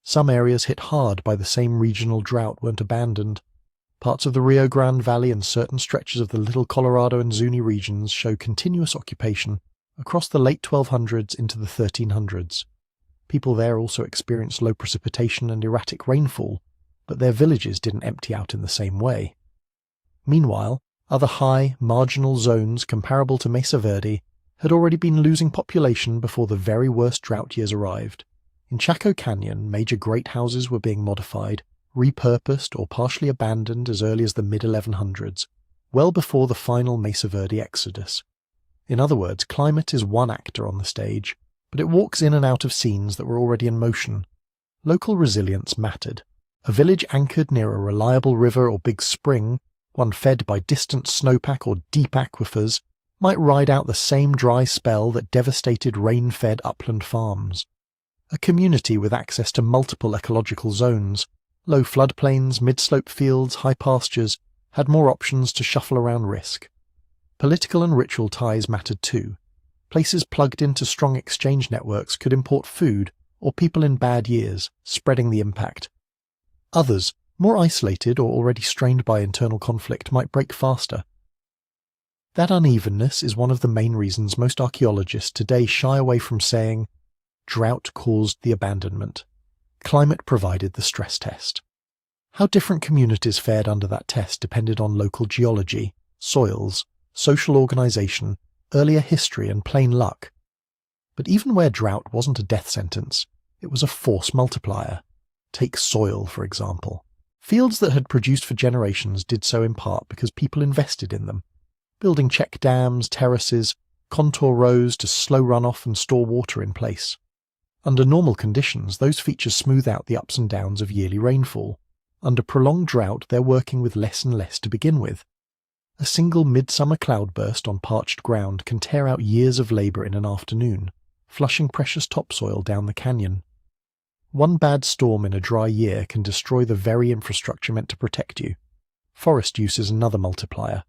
Some areas hit hard by the same regional drought weren't abandoned. Parts of the Rio Grande Valley and certain stretches of the Little Colorado and Zuni regions show continuous occupation across the late 1200s into the 1300s. People there also experienced low precipitation and erratic rainfall, but their villages didn't empty out in the same way. Meanwhile, other high, marginal zones comparable to Mesa Verde had already been losing population before the very worst drought years arrived. In Chaco Canyon, major great houses were being modified, repurposed or partially abandoned as early as the mid-1100s, well before the final Mesa Verde exodus. In other words, climate is one actor on the stage, but it walks in and out of scenes that were already in motion. Local resilience mattered. A village anchored near a reliable river or big spring, one fed by distant snowpack or deep aquifers, might ride out the same dry spell that devastated rain-fed upland farms. A community with access to multiple ecological zones, low floodplains, mid-slope fields, high pastures, had more options to shuffle around risk. Political and ritual ties mattered too. Places plugged into strong exchange networks could import food or people in bad years, spreading the impact. Others, more isolated or already strained by internal conflict, might break faster. That unevenness is one of the main reasons most archaeologists today shy away from saying, drought caused the abandonment. Climate provided the stress test. How different communities fared under that test depended on local geology, soils, social organisation, earlier history and plain luck. But even where drought wasn't a death sentence, it was a force multiplier. Take soil, for example. Fields that had produced for generations did so in part because people invested in them, building check dams, terraces, contour rows to slow runoff and store water in place. Under normal conditions, those features smooth out the ups and downs of yearly rainfall. Under prolonged drought, they're working with less and less to begin with. A single midsummer cloudburst on parched ground can tear out years of labour in an afternoon, flushing precious topsoil down the canyon. One bad storm in a dry year can destroy the very infrastructure meant to protect you. Forest use is another multiplier.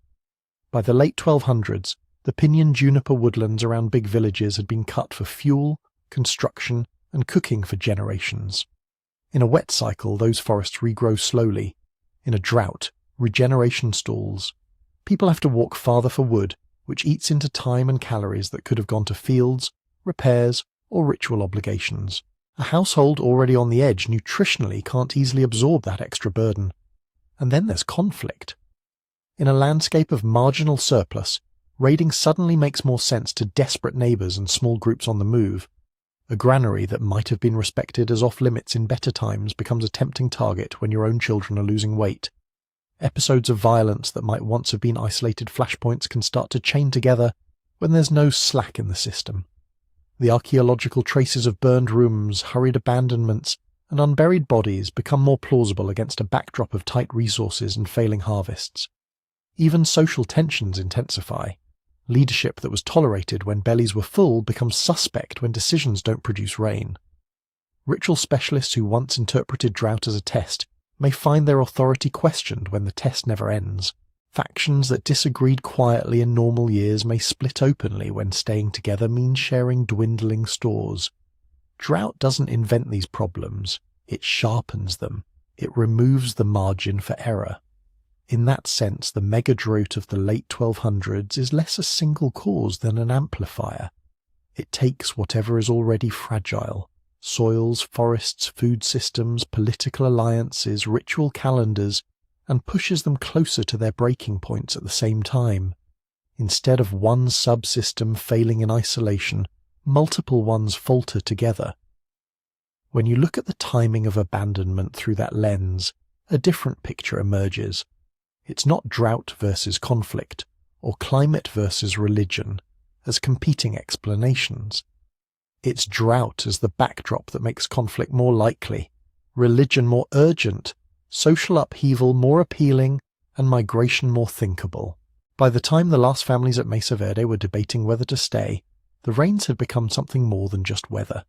By the late 1200s, the pinyon juniper woodlands around big villages had been cut for fuel, construction, and cooking for generations. In a wet cycle, those forests regrow slowly. In a drought, regeneration stalls. People have to walk farther for wood, which eats into time and calories that could have gone to fields, repairs, or ritual obligations. A household already on the edge nutritionally can't easily absorb that extra burden. And then there's conflict. In a landscape of marginal surplus, raiding suddenly makes more sense to desperate neighbours and small groups on the move. A granary that might have been respected as off-limits in better times becomes a tempting target when your own children are losing weight. Episodes of violence that might once have been isolated flashpoints can start to chain together when there's no slack in the system. The archaeological traces of burned rooms, hurried abandonments, and unburied bodies become more plausible against a backdrop of tight resources and failing harvests. Even social tensions intensify. Leadership that was tolerated when bellies were full becomes suspect when decisions don't produce rain. Ritual specialists who once interpreted drought as a test may find their authority questioned when the test never ends. Factions that disagreed quietly in normal years may split openly when staying together means sharing dwindling stores. Drought doesn't invent these problems, it sharpens them. It removes the margin for error. In that sense, the mega-drought of the late 1200s is less a single cause than an amplifier. It takes whatever is already fragile, soils, forests, food systems, political alliances, ritual calendars, and pushes them closer to their breaking points at the same time. Instead of one subsystem failing in isolation, multiple ones falter together. When you look at the timing of abandonment through that lens, a different picture emerges. It's not drought versus conflict, or climate versus religion, as competing explanations. It's drought as the backdrop that makes conflict more likely, religion more urgent, social upheaval more appealing, and migration more thinkable. By the time the last families at Mesa Verde were debating whether to stay, the rains had become something more than just weather.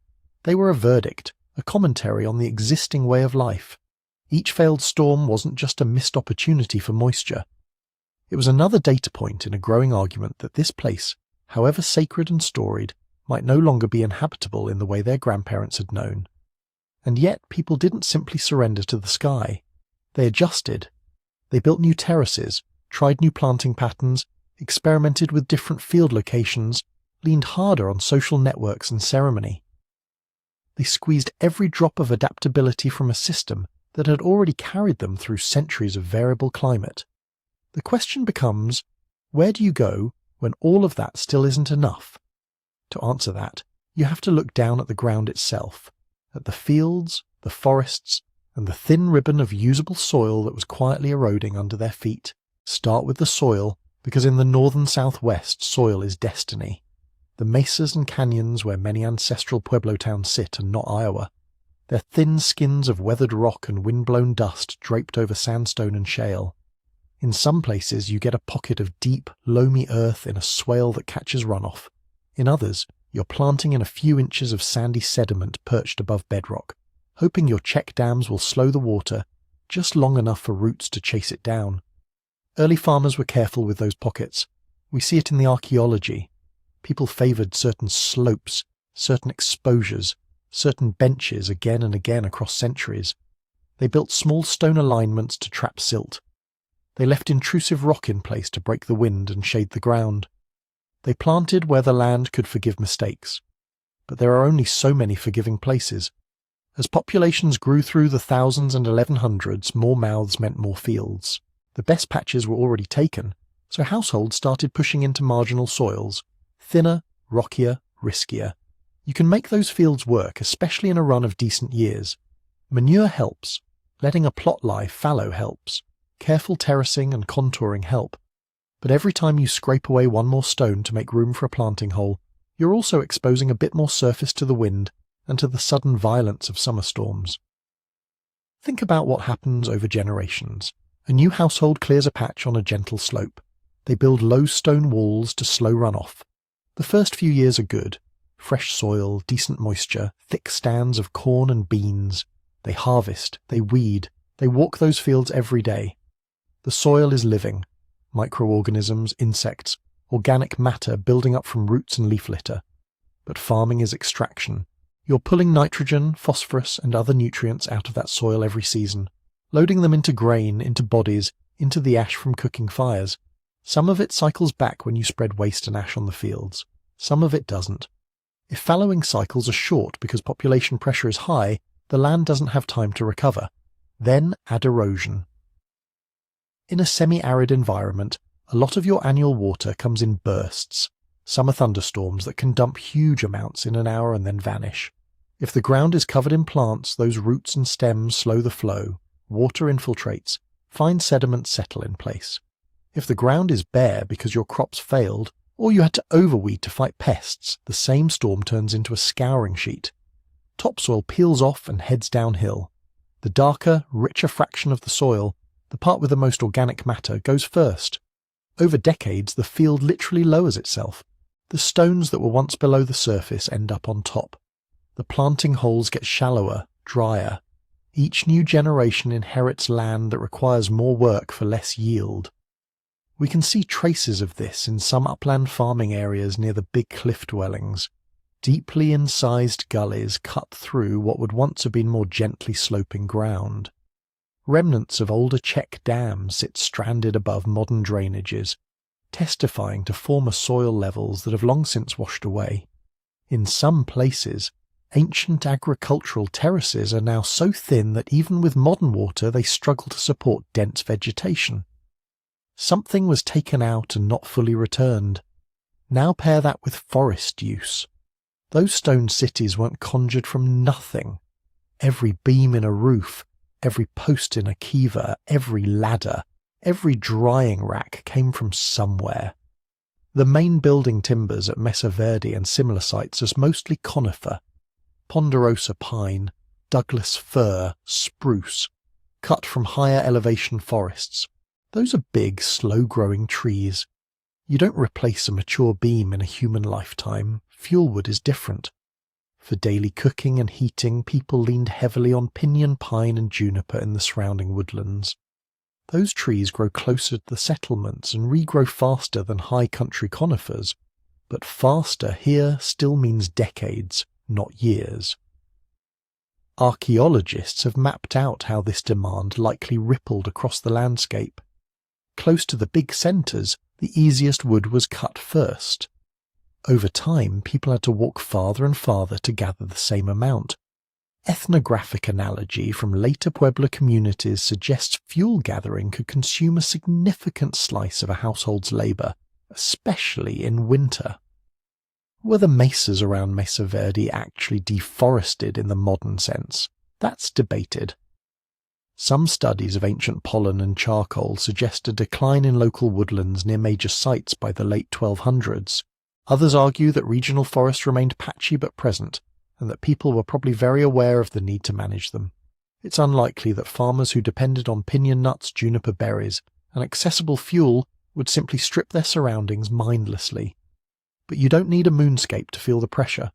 They were a verdict, a commentary on the existing way of life. Each failed storm wasn't just a missed opportunity for moisture. It was another data point in a growing argument that this place, however sacred and storied, might no longer be inhabitable in the way their grandparents had known. And yet people didn't simply surrender to the sky. They adjusted. They built new terraces, tried new planting patterns, experimented with different field locations, leaned harder on social networks and ceremony. They squeezed every drop of adaptability from a system that had already carried them through centuries of variable climate. The question becomes, where do you go when all of that still isn't enough? To answer that, you have to look down at the ground itself, at the fields, the forests, and the thin ribbon of usable soil that was quietly eroding under their feet. Start with the soil, because in the northern southwest soil is destiny. The mesas and canyons where many ancestral Pueblo towns sit are not Iowa. They're thin skins of weathered rock and wind-blown dust draped over sandstone and shale. In some places you get a pocket of deep, loamy earth in a swale that catches runoff. In others, you're planting in a few inches of sandy sediment perched above bedrock, hoping your check dams will slow the water just long enough for roots to chase it down. Early farmers were careful with those pockets. We see it in the archaeology. People favoured certain slopes, certain exposures, certain benches again and again across centuries. They built small stone alignments to trap silt. They left intrusive rock in place to break the wind and shade the ground. They planted where the land could forgive mistakes. But there are only so many forgiving places. As populations grew through the thousands and 1100s, more mouths meant more fields. The best patches were already taken, so households started pushing into marginal soils, thinner, rockier, riskier. You can make those fields work, especially in a run of decent years. Manure helps. Letting a plot lie fallow helps. Careful terracing and contouring help. But every time you scrape away one more stone to make room for a planting hole, you're also exposing a bit more surface to the wind and to the sudden violence of summer storms. Think about what happens over generations. A new household clears a patch on a gentle slope. They build low stone walls to slow runoff. The first few years are good. Fresh soil, decent moisture, thick stands of corn and beans. They harvest, they weed, they walk those fields every day. The soil is living. Microorganisms, insects, organic matter building up from roots and leaf litter. But farming is extraction. You're pulling nitrogen, phosphorus, and other nutrients out of that soil every season, loading them into grain, into bodies, into the ash from cooking fires. Some of it cycles back when you spread waste and ash on the fields. Some of it doesn't. If fallowing cycles are short because population pressure is high, the land doesn't have time to recover. Then add erosion. In a semi-arid environment, a lot of your annual water comes in bursts, summer thunderstorms that can dump huge amounts in an hour and then vanish. If the ground is covered in plants, those roots and stems slow the flow, water infiltrates, fine sediments settle in place. If the ground is bare because your crops failed, or you had to overweed to fight pests, the same storm turns into a scouring sheet. Topsoil peels off and heads downhill. The darker, richer fraction of the soil, the part with the most organic matter, goes first. Over decades, the field literally lowers itself. The stones that were once below the surface end up on top. The planting holes get shallower, drier. Each new generation inherits land that requires more work for less yield. We can see traces of this in some upland farming areas near the big cliff dwellings. Deeply incised gullies cut through what would once have been more gently sloping ground. Remnants of older check dams sit stranded above modern drainages, testifying to former soil levels that have long since washed away. In some places, ancient agricultural terraces are now so thin that even with modern water they struggle to support dense vegetation. Something was taken out and not fully returned. Now pair that with forest use. Those stone cities weren't conjured from nothing. Every beam in a roof, every post in a kiva, every ladder, every drying rack came from somewhere. The main building timbers at Mesa Verde and similar sites are mostly conifer, ponderosa pine, Douglas fir, spruce, cut from higher elevation forests. Those are big, slow-growing trees. You don't replace a mature beam in a human lifetime. Fuelwood is different. For daily cooking and heating, people leaned heavily on pinyon pine and juniper in the surrounding woodlands. Those trees grow closer to the settlements and regrow faster than high country conifers, but faster here still means decades, not years. Archaeologists have mapped out how this demand likely rippled across the landscape. Close to the big centres, the easiest wood was cut first. Over time, people had to walk farther and farther to gather the same amount. Ethnographic analogy from later Pueblo communities suggests fuel gathering could consume a significant slice of a household's labour, especially in winter. Were the mesas around Mesa Verde actually deforested in the modern sense? That's debated. Some studies of ancient pollen and charcoal suggest a decline in local woodlands near major sites by the late 1200s. Others argue that regional forests remained patchy but present, and that people were probably very aware of the need to manage them. It's unlikely that farmers who depended on pinyon nuts, juniper berries, and accessible fuel would simply strip their surroundings mindlessly. But you don't need a moonscape to feel the pressure.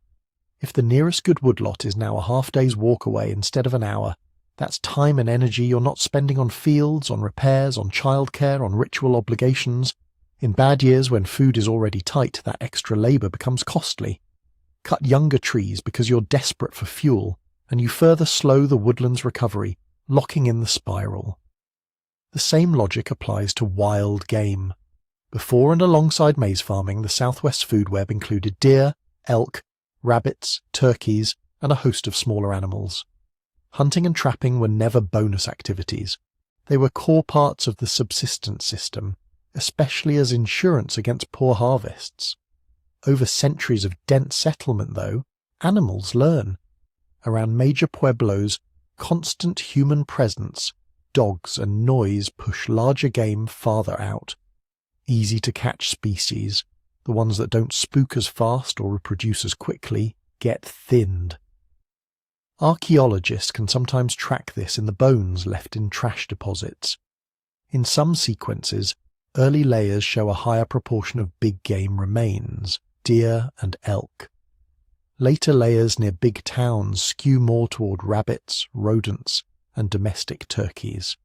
If the nearest good woodlot is now a half-day's walk away instead of an hour, that's time and energy you're not spending on fields, on repairs, on childcare, on ritual obligations. In bad years when food is already tight, that extra labour becomes costly. Cut younger trees because you're desperate for fuel, and you further slow the woodland's recovery, locking in the spiral. The same logic applies to wild game. Before and alongside maize farming, the Southwest food web included deer, elk, rabbits, turkeys, and a host of smaller animals. Hunting and trapping were never bonus activities. They were core parts of the subsistence system, especially as insurance against poor harvests. Over centuries of dense settlement, though, animals learn. Around major pueblos, constant human presence, dogs and noise push larger game farther out. Easy-to-catch species, the ones that don't spook as fast or reproduce as quickly, get thinned. Archaeologists can sometimes track this in the bones left in trash deposits. In some sequences, early layers show a higher proportion of big game remains, deer and elk. Later layers near big towns skew more toward rabbits, rodents, and domestic turkeys.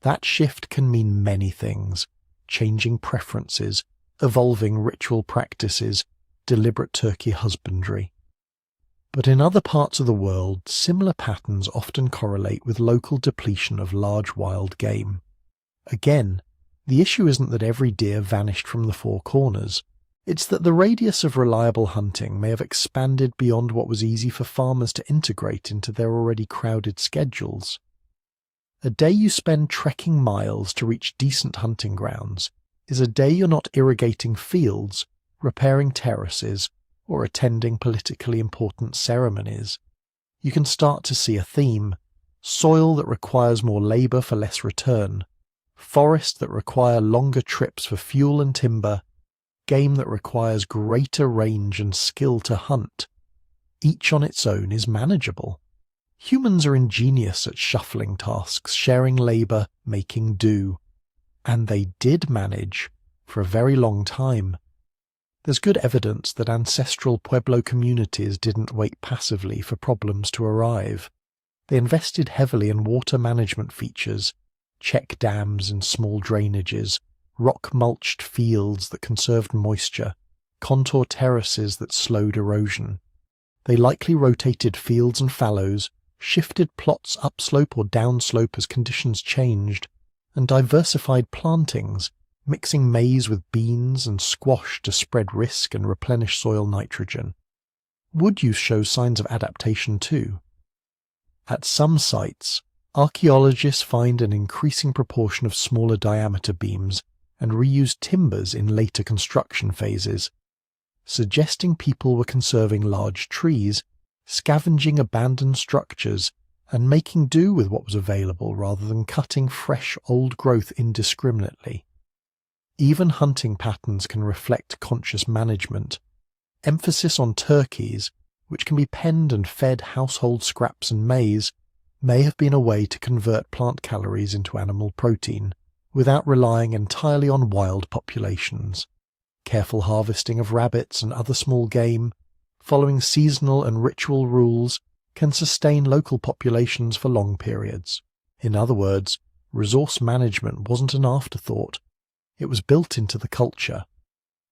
That shift can mean many things: changing preferences, evolving ritual practices, deliberate turkey husbandry. But in other parts of the world, similar patterns often correlate with local depletion of large wild game. Again, the issue isn't that every deer vanished from the four corners. It's that the radius of reliable hunting may have expanded beyond what was easy for farmers to integrate into their already crowded schedules. A day you spend trekking miles to reach decent hunting grounds is a day you're not irrigating fields, repairing terraces, or attending politically important ceremonies. You can start to see a theme: soil that requires more labour for less return, forests that require longer trips for fuel and timber, game that requires greater range and skill to hunt. Each on its own is manageable. Humans are ingenious at shuffling tasks, sharing labour, making do. And they did manage for a very long time. There's good evidence that ancestral Pueblo communities didn't wait passively for problems to arrive. They invested heavily in water management features, check dams and small drainages, rock-mulched fields that conserved moisture, contour terraces that slowed erosion. They likely rotated fields and fallows, shifted plots upslope or downslope as conditions changed, and diversified plantings, mixing maize with beans and squash to spread risk and replenish soil nitrogen. Wood use shows signs of adaptation too. At some sites, archaeologists find an increasing proportion of smaller diameter beams and reused timbers in later construction phases, suggesting people were conserving large trees, scavenging abandoned structures, and making do with what was available rather than cutting fresh old growth indiscriminately. Even hunting patterns can reflect conscious management. Emphasis on turkeys, which can be penned and fed household scraps and maize, may have been a way to convert plant calories into animal protein, without relying entirely on wild populations. Careful harvesting of rabbits and other small game, following seasonal and ritual rules, can sustain local populations for long periods. In other words, resource management wasn't an afterthought. It was built into the culture.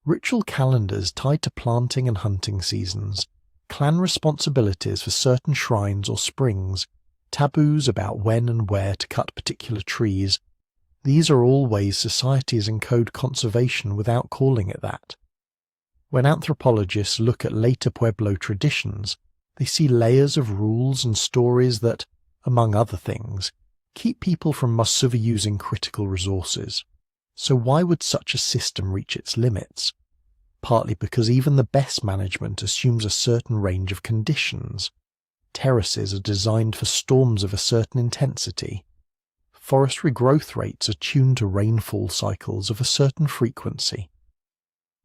Ritual calendars tied to planting and hunting seasons, clan responsibilities for certain shrines or springs, taboos about when and where to cut particular trees. These are all ways societies encode conservation without calling it that. When anthropologists look at later Pueblo traditions, they see layers of rules and stories that, among other things, keep people from using critical resources. So why would such a system reach its limits? Partly because even the best management assumes a certain range of conditions. Terraces are designed for storms of a certain intensity. forestry growth rates are tuned to rainfall cycles of a certain frequency.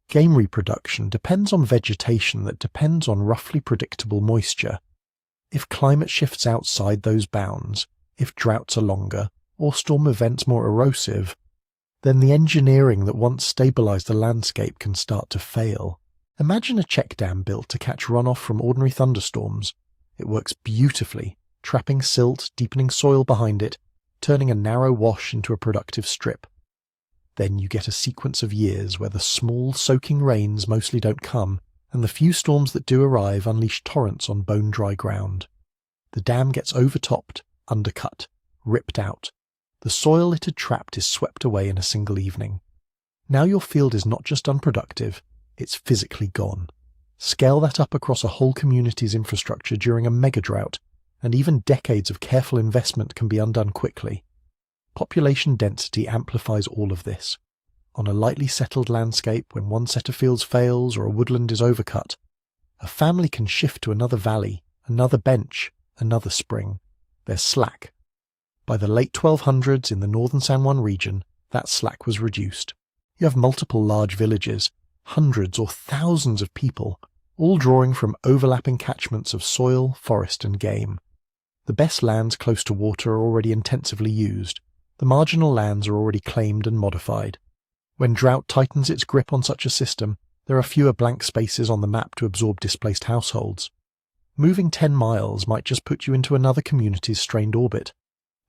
Game reproduction depends on vegetation that depends on roughly predictable moisture. If climate shifts outside those bounds, if droughts are longer, or storm events more erosive, then the engineering that once stabilized the landscape can start to fail. Imagine a check dam built to catch runoff from ordinary thunderstorms. It works beautifully, trapping silt, deepening soil behind it, turning a narrow wash into a productive strip. Then you get a sequence of years where the small, soaking rains mostly don't come, and the few storms that do arrive unleash torrents on bone-dry ground. The dam gets overtopped, undercut, ripped out. The soil it had trapped is swept away in a single evening. Now your field is not just unproductive, it's physically gone. Scale that up across a whole community's infrastructure during a mega-drought, and even decades of careful investment can be undone quickly. Population density amplifies all of this. On a lightly settled landscape, when one set of fields fails or a woodland is overcut, a family can shift to another valley, another bench, another spring. There's slack. By the late 1200s in the northern San Juan region, that slack was reduced. You have multiple large villages, hundreds or thousands of people, all drawing from overlapping catchments of soil, forest and game. The best lands close to water are already intensively used. The marginal lands are already claimed and modified. When drought tightens its grip on such a system, there are fewer blank spaces on the map to absorb displaced households. Moving 10 miles might just put you into another community's strained orbit.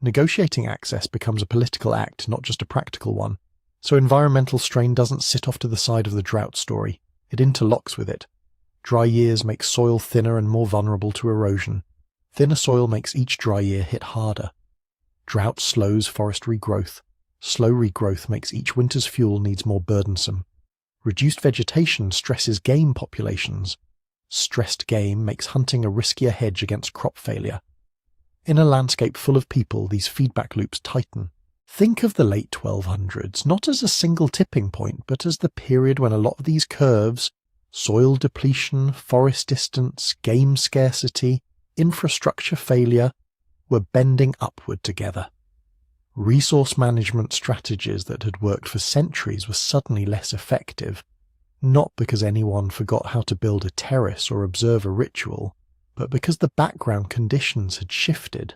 Negotiating access becomes a political act, not just a practical one. So environmental strain doesn't sit off to the side of the drought story. It interlocks with it. Dry years make soil thinner and more vulnerable to erosion. Thinner soil makes each dry year hit harder. Drought slows forest regrowth. Slow regrowth makes each winter's fuel needs more burdensome. Reduced vegetation stresses game populations. Stressed game makes hunting a riskier hedge against crop failure. In a landscape full of people, these feedback loops tighten. Think of the late 1200s not as a single tipping point, but as the period when a lot of these curves, soil depletion, forest distance, game scarcity, infrastructure failure, were bending upward together. Resource management strategies that had worked for centuries were suddenly less effective, not because anyone forgot how to build a terrace or observe a ritual, but because the background conditions had shifted.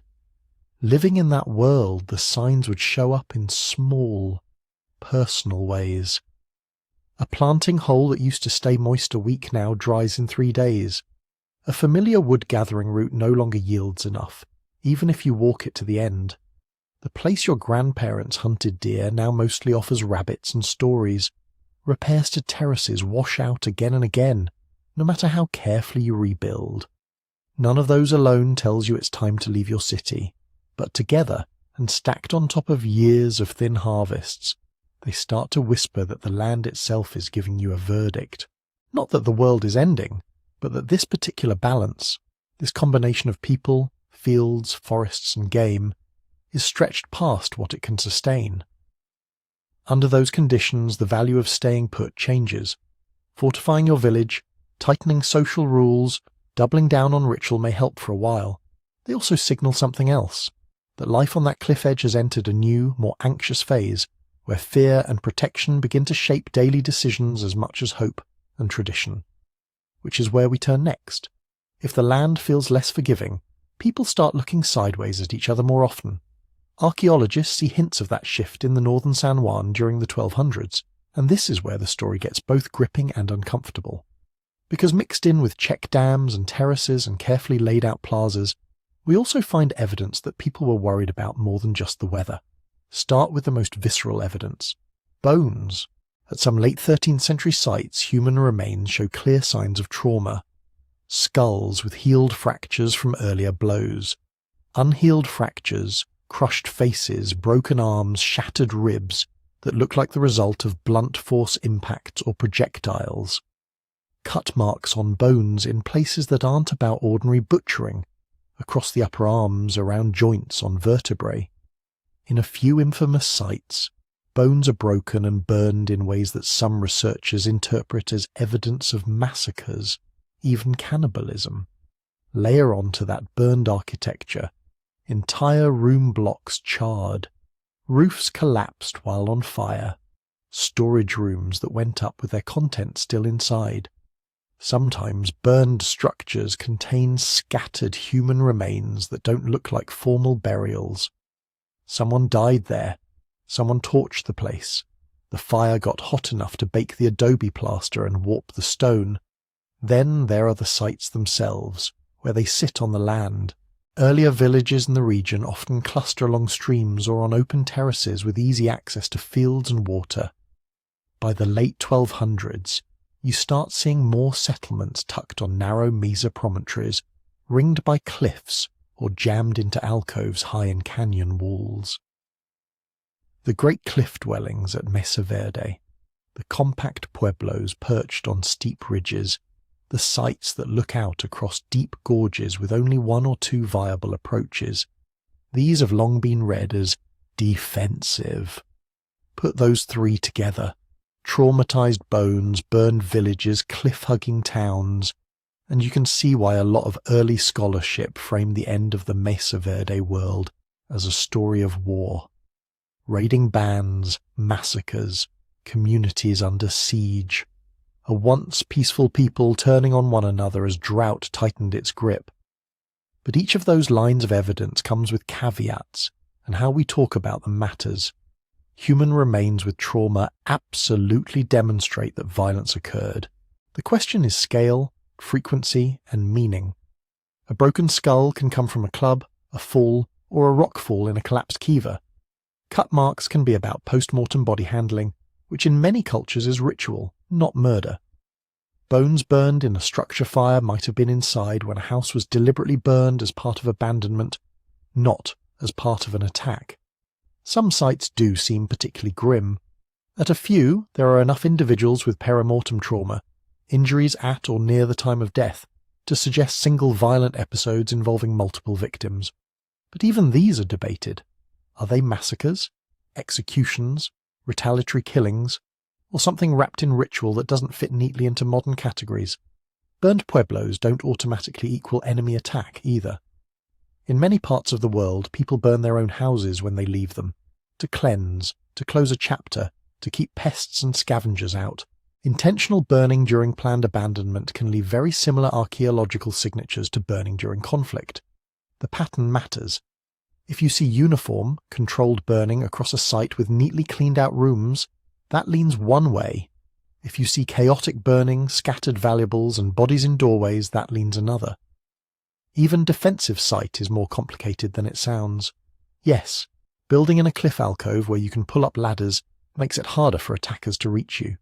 Living in that world, the signs would show up in small, personal ways. A planting hole that used to stay moist a week now dries in 3 days. A familiar wood-gathering route no longer yields enough, even if you walk it to the end. The place your grandparents hunted deer now mostly offers rabbits and stories. Repairs to terraces wash out again and again, no matter how carefully you rebuild. None of those alone tells you it's time to leave your city, but together, and stacked on top of years of thin harvests, they start to whisper that the land itself is giving you a verdict. Not that the world is ending, but that this particular balance, this combination of people, fields, forests and game, is stretched past what it can sustain. Under those conditions, the value of staying put changes. Fortifying your village, tightening social rules, doubling down on ritual may help for a while. They also signal something else, that life on that cliff edge has entered a new, more anxious phase, where fear and protection begin to shape daily decisions as much as hope and tradition. Which is where we turn next. If the land feels less forgiving, people start looking sideways at each other more often. Archaeologists see hints of that shift in the northern San Juan during the 1200s, and this is where the story gets both gripping and uncomfortable. Because mixed in with check dams and terraces and carefully laid out plazas, we also find evidence that people were worried about more than just the weather. Start with the most visceral evidence. Bones. At some late 13th century sites, human remains show clear signs of trauma. Skulls with healed fractures from earlier blows. Unhealed fractures, crushed faces, broken arms, shattered ribs that look like the result of blunt force impacts or projectiles. Cut marks on bones in places that aren't about ordinary butchering, across the upper arms, around joints, on vertebrae. In a few infamous sites, bones are broken and burned in ways that some researchers interpret as evidence of massacres, even cannibalism. Layer onto that burned architecture, entire room blocks charred, Roofs collapsed while on fire, storage rooms that went up with their contents still inside. Sometimes burned structures contain scattered human remains that don't look like formal burials. Someone died there. Someone torched the place. The fire got hot enough to bake the adobe plaster and warp the stone. Then there are the sites themselves, where they sit on the land. Earlier villages in the region often cluster along streams or on open terraces with easy access to fields and water. By the late 1200s, you start seeing more settlements tucked on narrow mesa promontories, ringed by cliffs or jammed into alcoves high in canyon walls. The great cliff dwellings at Mesa Verde, the compact pueblos perched on steep ridges, the sites that look out across deep gorges with only one or two viable approaches, these have long been read as defensive. Put those three together, traumatized bones, burned villages, cliff-hugging towns, and you can see why a lot of early scholarship framed the end of the Mesa Verde world as a story of war. Raiding bands, massacres, communities under siege, a once peaceful people turning on one another as drought tightened its grip. But each of those lines of evidence comes with caveats, and how we talk about them matters. Human remains with trauma absolutely demonstrate that violence occurred. The question is scale, frequency, and meaning. A broken skull can come from a club, a fall, or a rock fall in a collapsed kiva. Cut marks can be about post-mortem body handling, which in many cultures is ritual, not murder. Bones burned in a structure fire might have been inside when a house was deliberately burned as part of abandonment, not as part of an attack. Some sites do seem particularly grim. At a few, there are enough individuals with perimortem trauma, injuries at or near the time of death, to suggest single violent episodes involving multiple victims. But even these are debated. Are they massacres, executions, retaliatory killings, or something wrapped in ritual that doesn't fit neatly into modern categories? Burned pueblos don't automatically equal enemy attack either. In many parts of the world, people burn their own houses when they leave them, to cleanse, to close a chapter, to keep pests and scavengers out. Intentional burning during planned abandonment can leave very similar archaeological signatures to burning during conflict. The pattern matters. If you see uniform, controlled burning across a site with neatly cleaned out rooms, that leans one way. If you see chaotic burning, scattered valuables, and bodies in doorways, that leans another. Even defensive site is more complicated than it sounds. Yes, building in a cliff alcove where you can pull up ladders makes it harder for attackers to reach you.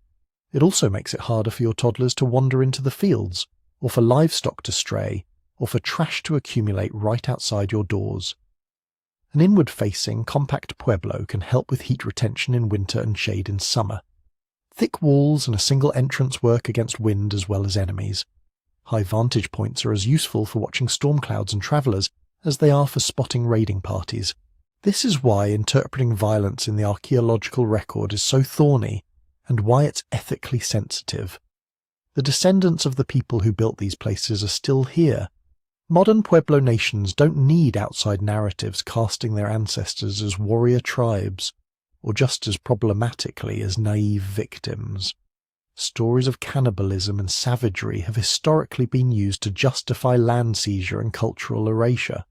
It also makes it harder for your toddlers to wander into the fields, or for livestock to stray, or for trash to accumulate right outside your doors. An inward-facing, compact pueblo can help with heat retention in winter and shade in summer. Thick walls and a single entrance work against wind as well as enemies. High vantage points are as useful for watching storm clouds and travellers as they are for spotting raiding parties. This is why interpreting violence in the archaeological record is so thorny, and why it's ethically sensitive. The descendants of the people who built these places are still here. Modern Pueblo nations don't need outside narratives casting their ancestors as warrior tribes, or just as problematically as naive victims. Stories of cannibalism and savagery have historically been used to justify land seizure and cultural erasure.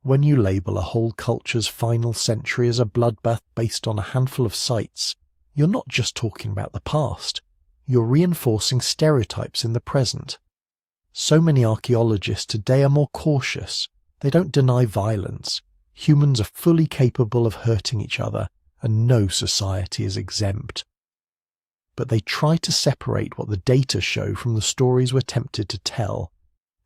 When you label a whole culture's final century as a bloodbath based on a handful of sites, you're not just talking about the past, you're reinforcing stereotypes in the present. So many archaeologists today are more cautious. They don't deny violence. Humans are fully capable of hurting each other, and no society is exempt. But they try to separate what the data show from the stories we're tempted to tell.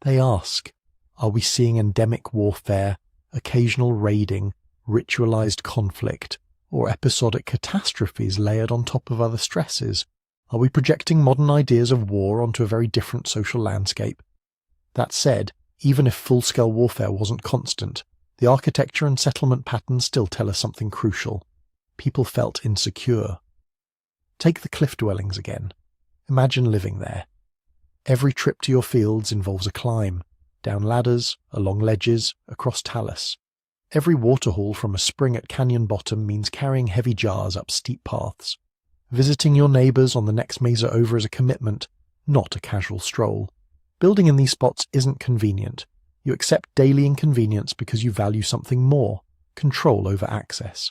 They ask, are we seeing endemic warfare, occasional raiding, ritualized conflict, or episodic catastrophes layered on top of other stresses? Are we projecting modern ideas of war onto a very different social landscape? That said, even if full-scale warfare wasn't constant, the architecture and settlement patterns still tell us something crucial. People felt insecure. Take the cliff dwellings again. Imagine living there. Every trip to your fields involves a climb, down ladders, along ledges, across talus. Every waterhaul from a spring at canyon bottom means carrying heavy jars up steep paths. Visiting your neighbours on the next mesa over is a commitment, not a casual stroll. Building in these spots isn't convenient. You accept daily inconvenience because you value something more: control over access.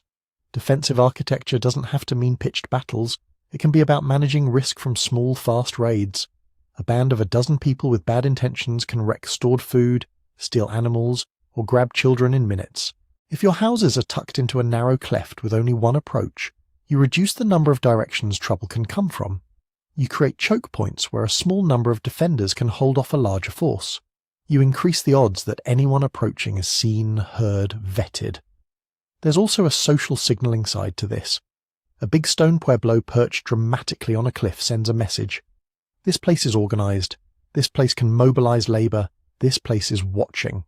Defensive architecture doesn't have to mean pitched battles. It can be about managing risk from small, fast raids. A band of a dozen people with bad intentions can wreck stored food, steal animals, or grab children in minutes. If your houses are tucked into a narrow cleft with only one approach, you reduce the number of directions trouble can come from. You create choke points where a small number of defenders can hold off a larger force. You increase the odds that anyone approaching is seen, heard, vetted. There's also a social signalling side to this. A big stone pueblo perched dramatically on a cliff sends a message. This place is organised. This place can mobilise labour. This place is watching.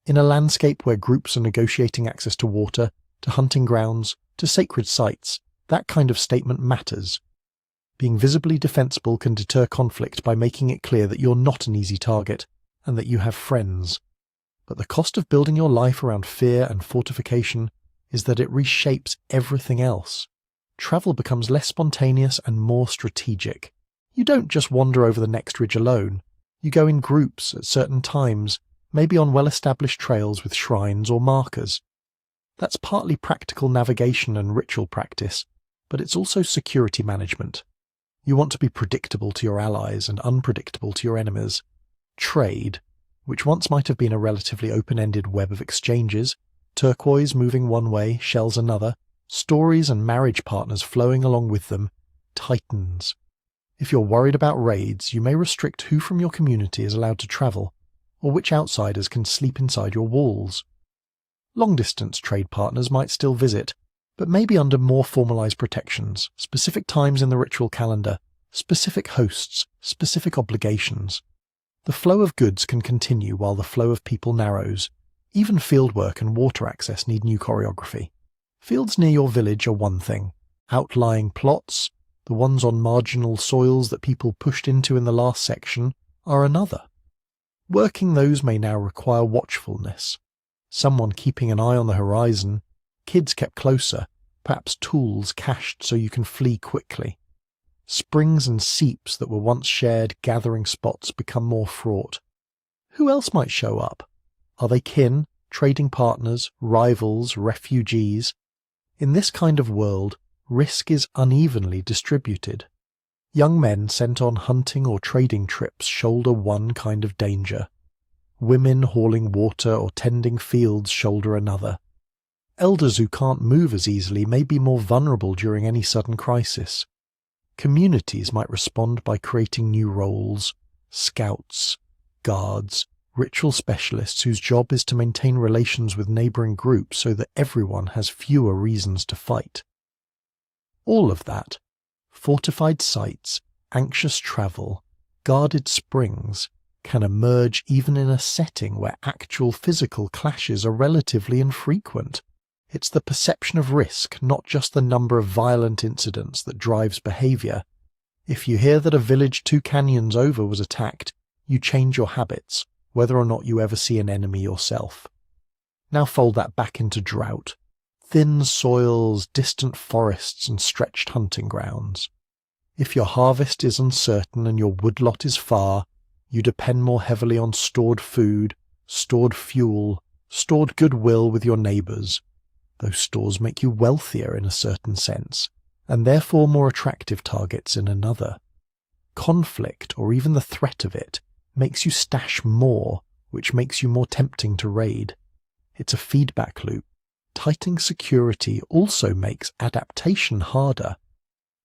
In a landscape where groups are negotiating access to water, to hunting grounds, to sacred sites, that kind of statement matters. Being visibly defensible can deter conflict by making it clear that you're not an easy target, and that you have friends. But the cost of building your life around fear and fortification is that it reshapes everything else. Travel becomes less spontaneous and more strategic. You don't just wander over the next ridge alone. You go in groups at certain times, maybe on well-established trails with shrines or markers. That's partly practical navigation and ritual practice, but it's also security management. You want to be predictable to your allies and unpredictable to your enemies. Trade, which once might have been a relatively open-ended web of exchanges, turquoise moving one way, shells another, stories and marriage partners flowing along with them, tightens. If you're worried about raids, you may restrict who from your community is allowed to travel, or which outsiders can sleep inside your walls. Long-distance trade partners might still visit, but maybe under more formalised protections, specific times in the ritual calendar, specific hosts, specific obligations. The flow of goods can continue while the flow of people narrows. Even fieldwork and water access need new choreography. Fields near your village are one thing. Outlying plots, the ones on marginal soils that people pushed into in the last section, are another. Working those may now require watchfulness. Someone keeping an eye on the horizon, kids kept closer, perhaps tools cached so you can flee quickly. Springs and seeps that were once shared gathering spots become more fraught. Who else might show up? Are they kin, trading partners, rivals, refugees? In this kind of world, risk is unevenly distributed. Young men sent on hunting or trading trips shoulder one kind of danger. Women hauling water or tending fields shoulder another. Elders who can't move as easily may be more vulnerable during any sudden crisis. Communities might respond by creating new roles: scouts, guards, ritual specialists whose job is to maintain relations with neighbouring groups so that everyone has fewer reasons to fight. All of that, fortified sites, anxious travel, guarded springs, can emerge even in a setting where actual physical clashes are relatively infrequent. It's the perception of risk, not just the number of violent incidents, that drives behaviour. If you hear that a village 2 canyons over was attacked, you change your habits, whether or not you ever see an enemy yourself. Now fold that back into Drought. Thin soils, distant forests and stretched hunting grounds. If your harvest is uncertain and your woodlot is far, you depend more heavily on stored food, stored fuel, stored goodwill with your neighbours. Those stores make you wealthier in a certain sense, and therefore more attractive targets in another. Conflict, or even the threat of it, makes you stash more, which makes you more tempting to raid. It's a feedback loop. Tightening security also makes adaptation harder.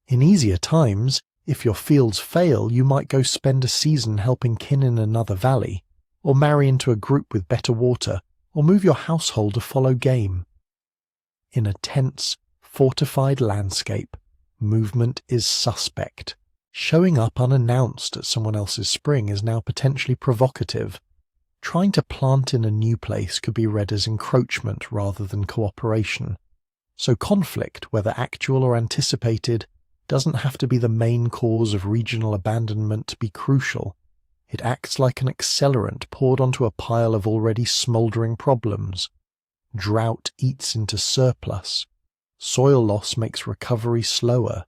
In easier times, if your fields fail, you might go spend a season helping kin in another valley, or marry into a group with better water, or move your household to follow game. In a tense, fortified landscape, movement is suspect. Showing up unannounced at someone else's spring is now potentially provocative. Trying to plant in a new place could be read as encroachment rather than cooperation. So conflict, whether actual or anticipated, doesn't have to be the main cause of regional abandonment to be crucial. It acts like an accelerant poured onto a pile of already smouldering problems. Drought eats into surplus. Soil loss makes recovery slower.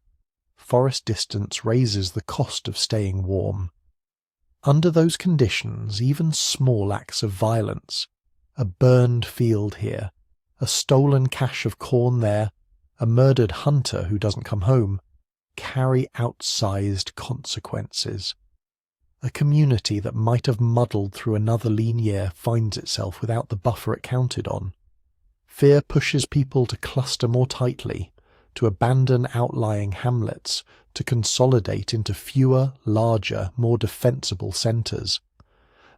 Forest distance raises the cost of staying warm. Under those conditions, even small acts of violence, a burned field here, a stolen cache of corn there, a murdered hunter who doesn't come home, carry outsized consequences. A community that might have muddled through another lean year finds itself without the buffer it counted on. Fear pushes people to cluster more tightly, to abandon outlying hamlets, to consolidate into fewer, larger, more defensible centres.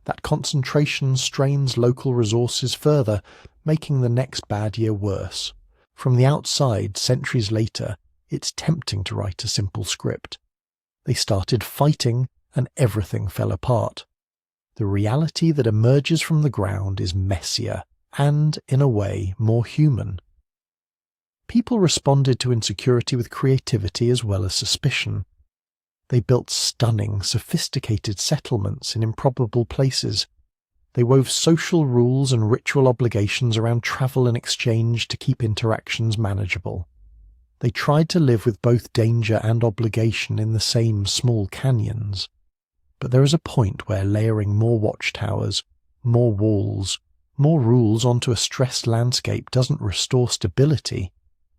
That concentration strains local resources further, making the next bad year worse. From the outside, centuries later, it's tempting to write a simple script. They started fighting, and everything fell apart. The reality that emerges from the ground is messier, and, in a way, more human. People responded to insecurity with creativity as well as suspicion. They built stunning, sophisticated settlements in improbable places. They wove social rules and ritual obligations around travel and exchange to keep interactions manageable. They tried to live with both danger and obligation in the same small canyons. But there is a point where layering more watchtowers, more walls, more rules onto a stressed landscape doesn't restore stability.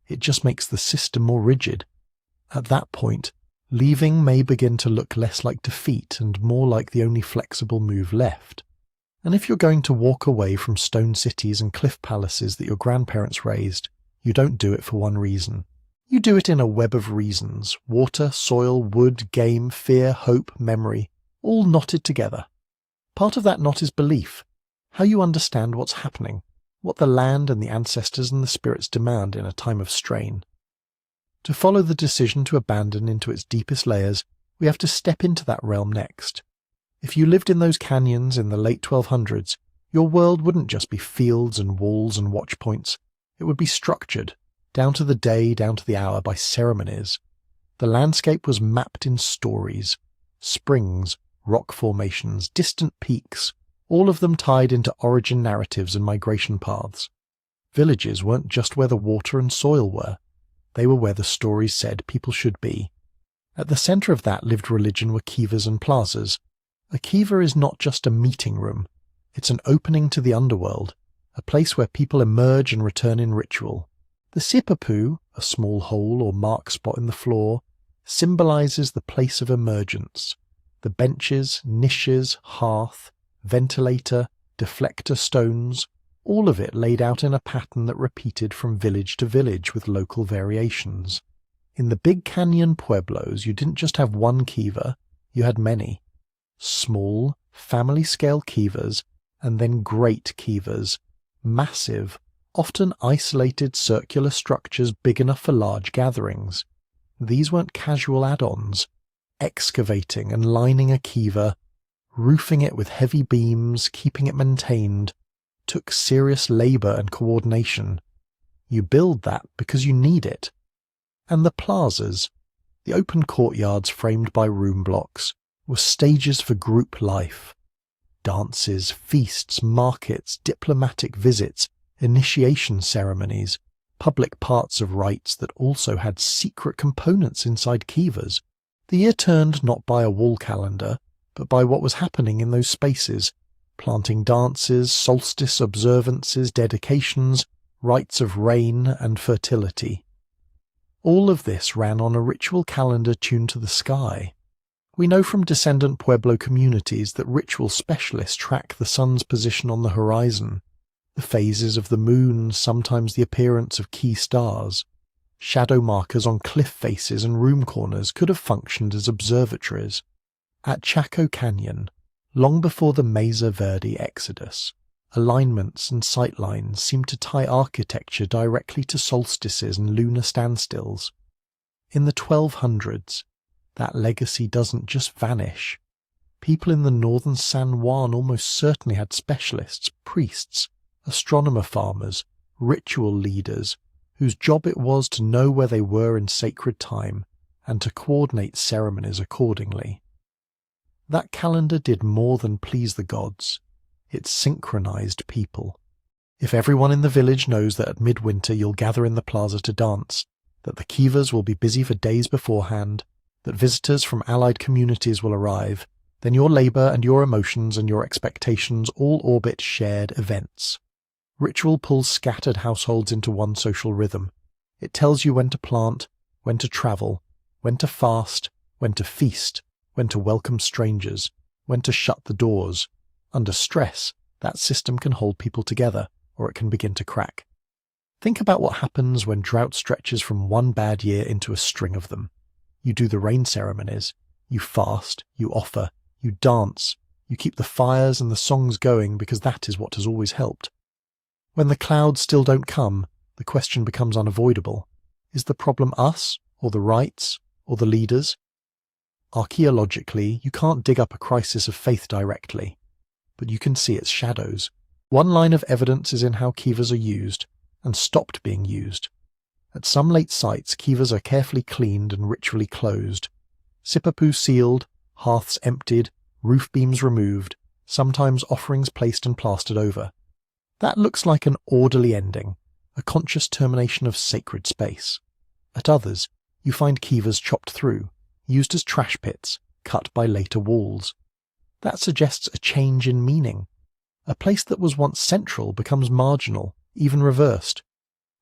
It just makes the system more rigid. At that point, leaving may begin to look less like defeat and more like the only flexible move left. And if you're going to walk away from stone cities and cliff palaces that your grandparents raised, you don't do it for one reason. You do it in a web of reasons: water, soil, wood, game, fear, hope, memory, all knotted together. Part of that knot is belief, how you understand what's happening, what the land and the ancestors and the spirits demand in a time of strain. To follow the decision to abandon into its deepest layers, we have to step into that realm next. If you lived in those canyons in the late 1200s, your world wouldn't just be fields and walls and watch points. It would be structured, down to the day, down to the hour, by ceremonies. The landscape was mapped in stories: springs, rock formations, distant peaks, all of them tied into origin narratives and migration paths. Villages weren't just where the water and soil were. They were where the stories said people should be. At the centre of that lived religion were kivas and plazas. A kiva is not just a meeting room. It's an opening to the underworld, a place where people emerge and return in ritual. The sipapu, a small hole or mark spot in the floor, symbolises the place of emergence. The benches, niches, hearth, ventilator, deflector stones, all of it laid out in a pattern that repeated from village to village with local variations. In the big canyon pueblos, you didn't just have one kiva, you had many. Small, family-scale kivas, and then great kivas, massive, often isolated circular structures big enough for large gatherings. These weren't casual add-ons. Excavating and lining a kiva, roofing it with heavy beams, keeping it maintained, took serious labour and coordination. You build that because you need it. And the plazas, the open courtyards framed by room blocks, were stages for group life. Dances, feasts, markets, diplomatic visits, initiation ceremonies, public parts of rites that also had secret components inside kivas. The year turned not by a wall calendar, but by what was happening in those spaces: planting dances, solstice observances, dedications, rites of rain and fertility. All of this ran on a ritual calendar tuned to the sky. We know from descendant Pueblo communities that ritual specialists track the sun's position on the horizon, the phases of the moon, sometimes the appearance of key stars. Shadow markers on cliff faces and room corners could have functioned as observatories. At Chaco Canyon, long before the Mesa Verde exodus, alignments and sightlines seemed to tie architecture directly to solstices and lunar standstills. In the 1200s, that legacy doesn't just vanish. People in the northern San Juan almost certainly had specialists, priests, astronomer farmers, ritual leaders, whose job it was to know where they were in sacred time and to coordinate ceremonies accordingly. That calendar did more than please the gods. It synchronized people. If everyone in the village knows that at midwinter you'll gather in the plaza to dance, that the kivas will be busy for days beforehand, that visitors from allied communities will arrive, then your labour and your emotions and your expectations all orbit shared events. Ritual pulls scattered households into one social rhythm. It tells you when to plant, when to travel, when to fast, when to feast, when to welcome strangers, when to shut the doors. Under stress, that system can hold people together, or it can begin to crack. Think about what happens when drought stretches from one bad year into a string of them. You do the rain ceremonies, you fast, you offer, you dance, you keep the fires and the songs going because that is what has always helped. When the clouds still don't come, the question becomes unavoidable. Is the problem us, or the rites, or the leaders? Archaeologically, you can't dig up a crisis of faith directly, but you can see its shadows. One line of evidence is in how kivas are used, and stopped being used. At some late sites, kivas are carefully cleaned and ritually closed. Sipapu sealed, hearths emptied, roof beams removed, sometimes offerings placed and plastered over. That looks like an orderly ending, a conscious termination of sacred space. At others, you find kivas chopped through, used as trash pits, cut by later walls. That suggests a change in meaning. A place that was once central becomes marginal, even reversed.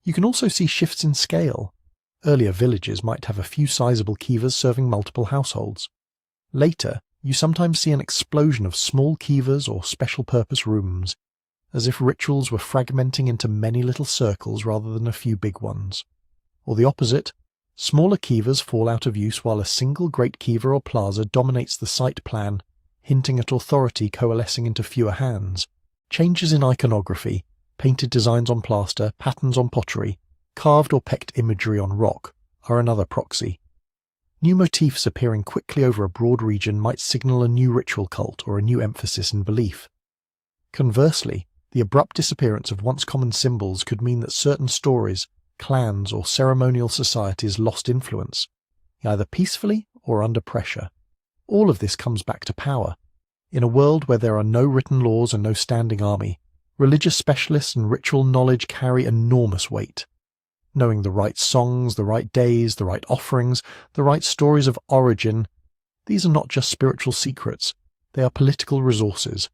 You can also see shifts in scale. Earlier villages might have a few sizable kivas serving multiple households. Later, you sometimes see an explosion of small kivas or special-purpose rooms, as if rituals were fragmenting into many little circles rather than a few big ones. Or the opposite, smaller kivas fall out of use while a single great kiva or plaza dominates the site plan, hinting at authority coalescing into fewer hands. Changes in iconography, painted designs on plaster, patterns on pottery, carved or pecked imagery on rock, are another proxy. New motifs appearing quickly over a broad region might signal a new ritual cult or a new emphasis in belief. Conversely, the abrupt disappearance of once common symbols could mean that certain stories, clans or ceremonial societies lost influence, either peacefully or under pressure. All of this comes back to power. In a world where there are no written laws and no standing army, religious specialists and ritual knowledge carry enormous weight. Knowing the right songs, the right days, the right offerings, the right stories of origin, these are not just spiritual secrets, they are political resources.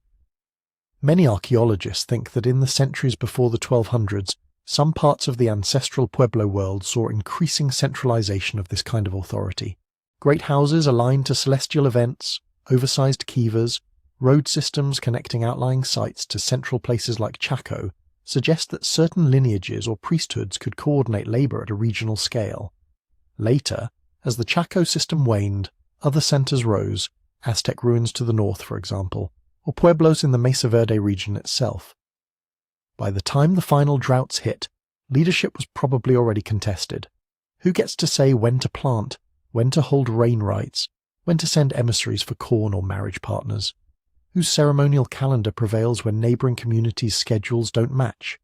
Many archaeologists think that in the centuries before the 1200s, some parts of the Ancestral Pueblo world saw increasing centralization of this kind of authority. Great houses aligned to celestial events, oversized kivas, road systems connecting outlying sites to central places like Chaco suggest that certain lineages or priesthoods could coordinate labor at a regional scale. Later, as the Chaco system waned, other centers rose, Aztec ruins to the north, for example, or pueblos in the Mesa Verde region itself. By the time the final droughts hit, leadership was probably already contested. Who gets to say when to plant, when to hold rain rites, when to send emissaries for corn or marriage partners? Whose ceremonial calendar prevails when neighbouring communities' schedules don't match?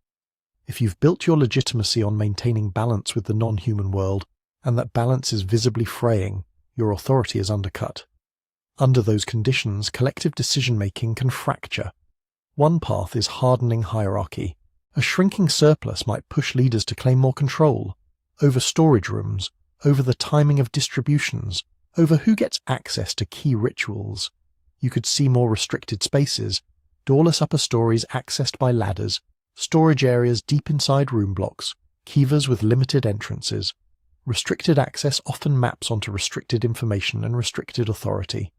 If you've built your legitimacy on maintaining balance with the non-human world, and that balance is visibly fraying, your authority is undercut. Under those conditions, collective decision-making can fracture. One path is hardening hierarchy. A shrinking surplus might push leaders to claim more control, over storage rooms, over the timing of distributions, over who gets access to key rituals. You could see more restricted spaces, doorless upper stories accessed by ladders, storage areas deep inside room blocks, kivas with limited entrances. Restricted access often maps onto restricted information and restricted authority.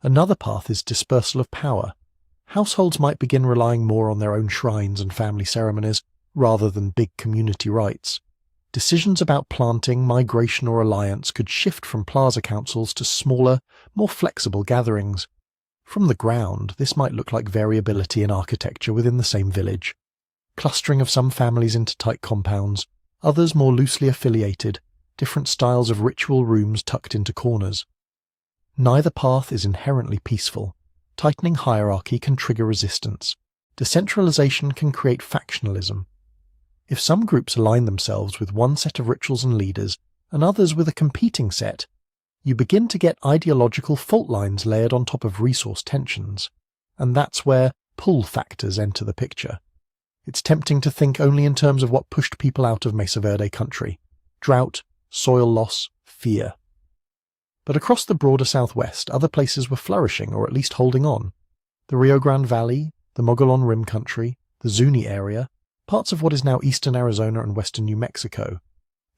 Another path is dispersal of power. Households might begin relying more on their own shrines and family ceremonies, rather than big community rites. Decisions about planting, migration or alliance could shift from plaza councils to smaller, more flexible gatherings. From the ground, this might look like variability in architecture within the same village. Clustering of some families into tight compounds, others more loosely affiliated, different styles of ritual rooms tucked into corners. Neither path is inherently peaceful. Tightening hierarchy can trigger resistance. Decentralization can create factionalism. If some groups align themselves with one set of rituals and leaders, and others with a competing set, you begin to get ideological fault lines layered on top of resource tensions. And that's where pull factors enter the picture. It's tempting to think only in terms of what pushed people out of Mesa Verde country: drought, soil loss, fear. But across the broader southwest, other places were flourishing, or at least holding on. The Rio Grande Valley, the Mogollon Rim country, the Zuni area, parts of what is now eastern Arizona and western New Mexico.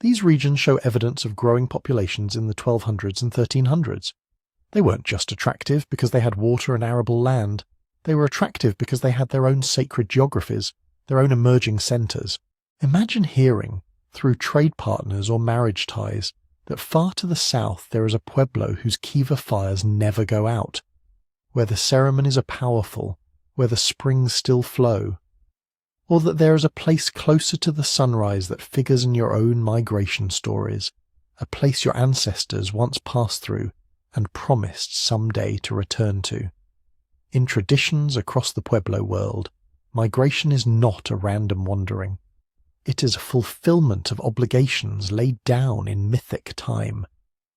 These regions show evidence of growing populations in the 1200s and 1300s. They weren't just attractive because they had water and arable land. They were attractive because they had their own sacred geographies, their own emerging centers. Imagine hearing, through trade partners or marriage ties, that far to the south there is a pueblo whose kiva fires never go out, where the ceremonies are powerful, where the springs still flow, or that there is a place closer to the sunrise that figures in your own migration stories, a place your ancestors once passed through and promised someday to return to. In traditions across the Pueblo world, migration is not a random wandering. It is a fulfillment of obligations laid down in mythic time.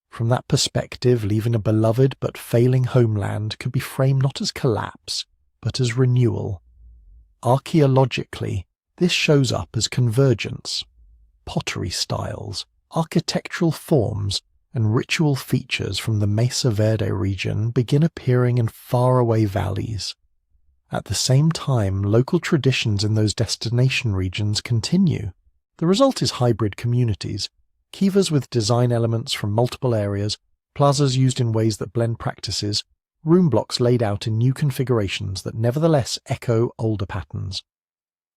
From that perspective, leaving a beloved but failing homeland could be framed not as collapse, but as renewal. Archaeologically, this shows up as convergence. Pottery styles, architectural forms, and ritual features from the Mesa Verde region begin appearing in faraway valleys. At the same time, local traditions in those destination regions continue. The result is hybrid communities, kivas with design elements from multiple areas, plazas used in ways that blend practices, room blocks laid out in new configurations that nevertheless echo older patterns.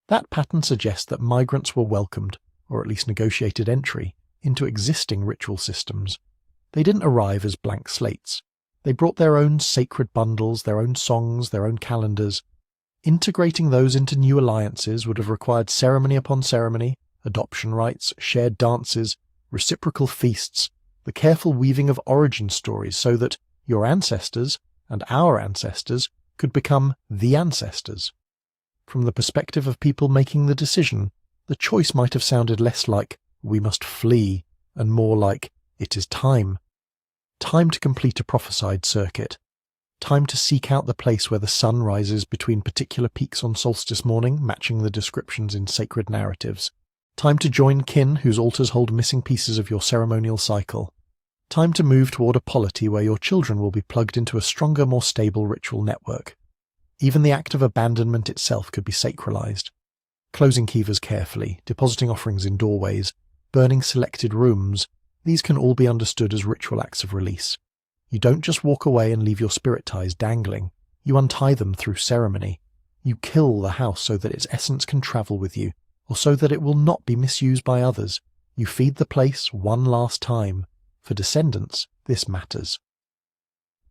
That pattern suggests that migrants were welcomed, or at least negotiated entry, into existing ritual systems. They didn't arrive as blank slates. They brought their own sacred bundles, their own songs, their own calendars. Integrating those into new alliances would have required ceremony upon ceremony, adoption rites, shared dances, reciprocal feasts, the careful weaving of origin stories so that your ancestors and our ancestors could become the ancestors. From the perspective of people making the decision, the choice might have sounded less like, we must flee, and more like, it is time. Time to complete a prophesied circuit. Time to seek out the place where the sun rises between particular peaks on solstice morning, matching the descriptions in sacred narratives. Time to join kin whose altars hold missing pieces of your ceremonial cycle. Time to move toward a polity where your children will be plugged into a stronger, more stable ritual network. Even the act of abandonment itself could be sacralized. Closing kivas carefully, depositing offerings in doorways, burning selected rooms, these can all be understood as ritual acts of release. You don't just walk away and leave your spirit ties dangling. You untie them through ceremony. You kill the house so that its essence can travel with you, or so that it will not be misused by others. You feed the place one last time. For descendants, this matters.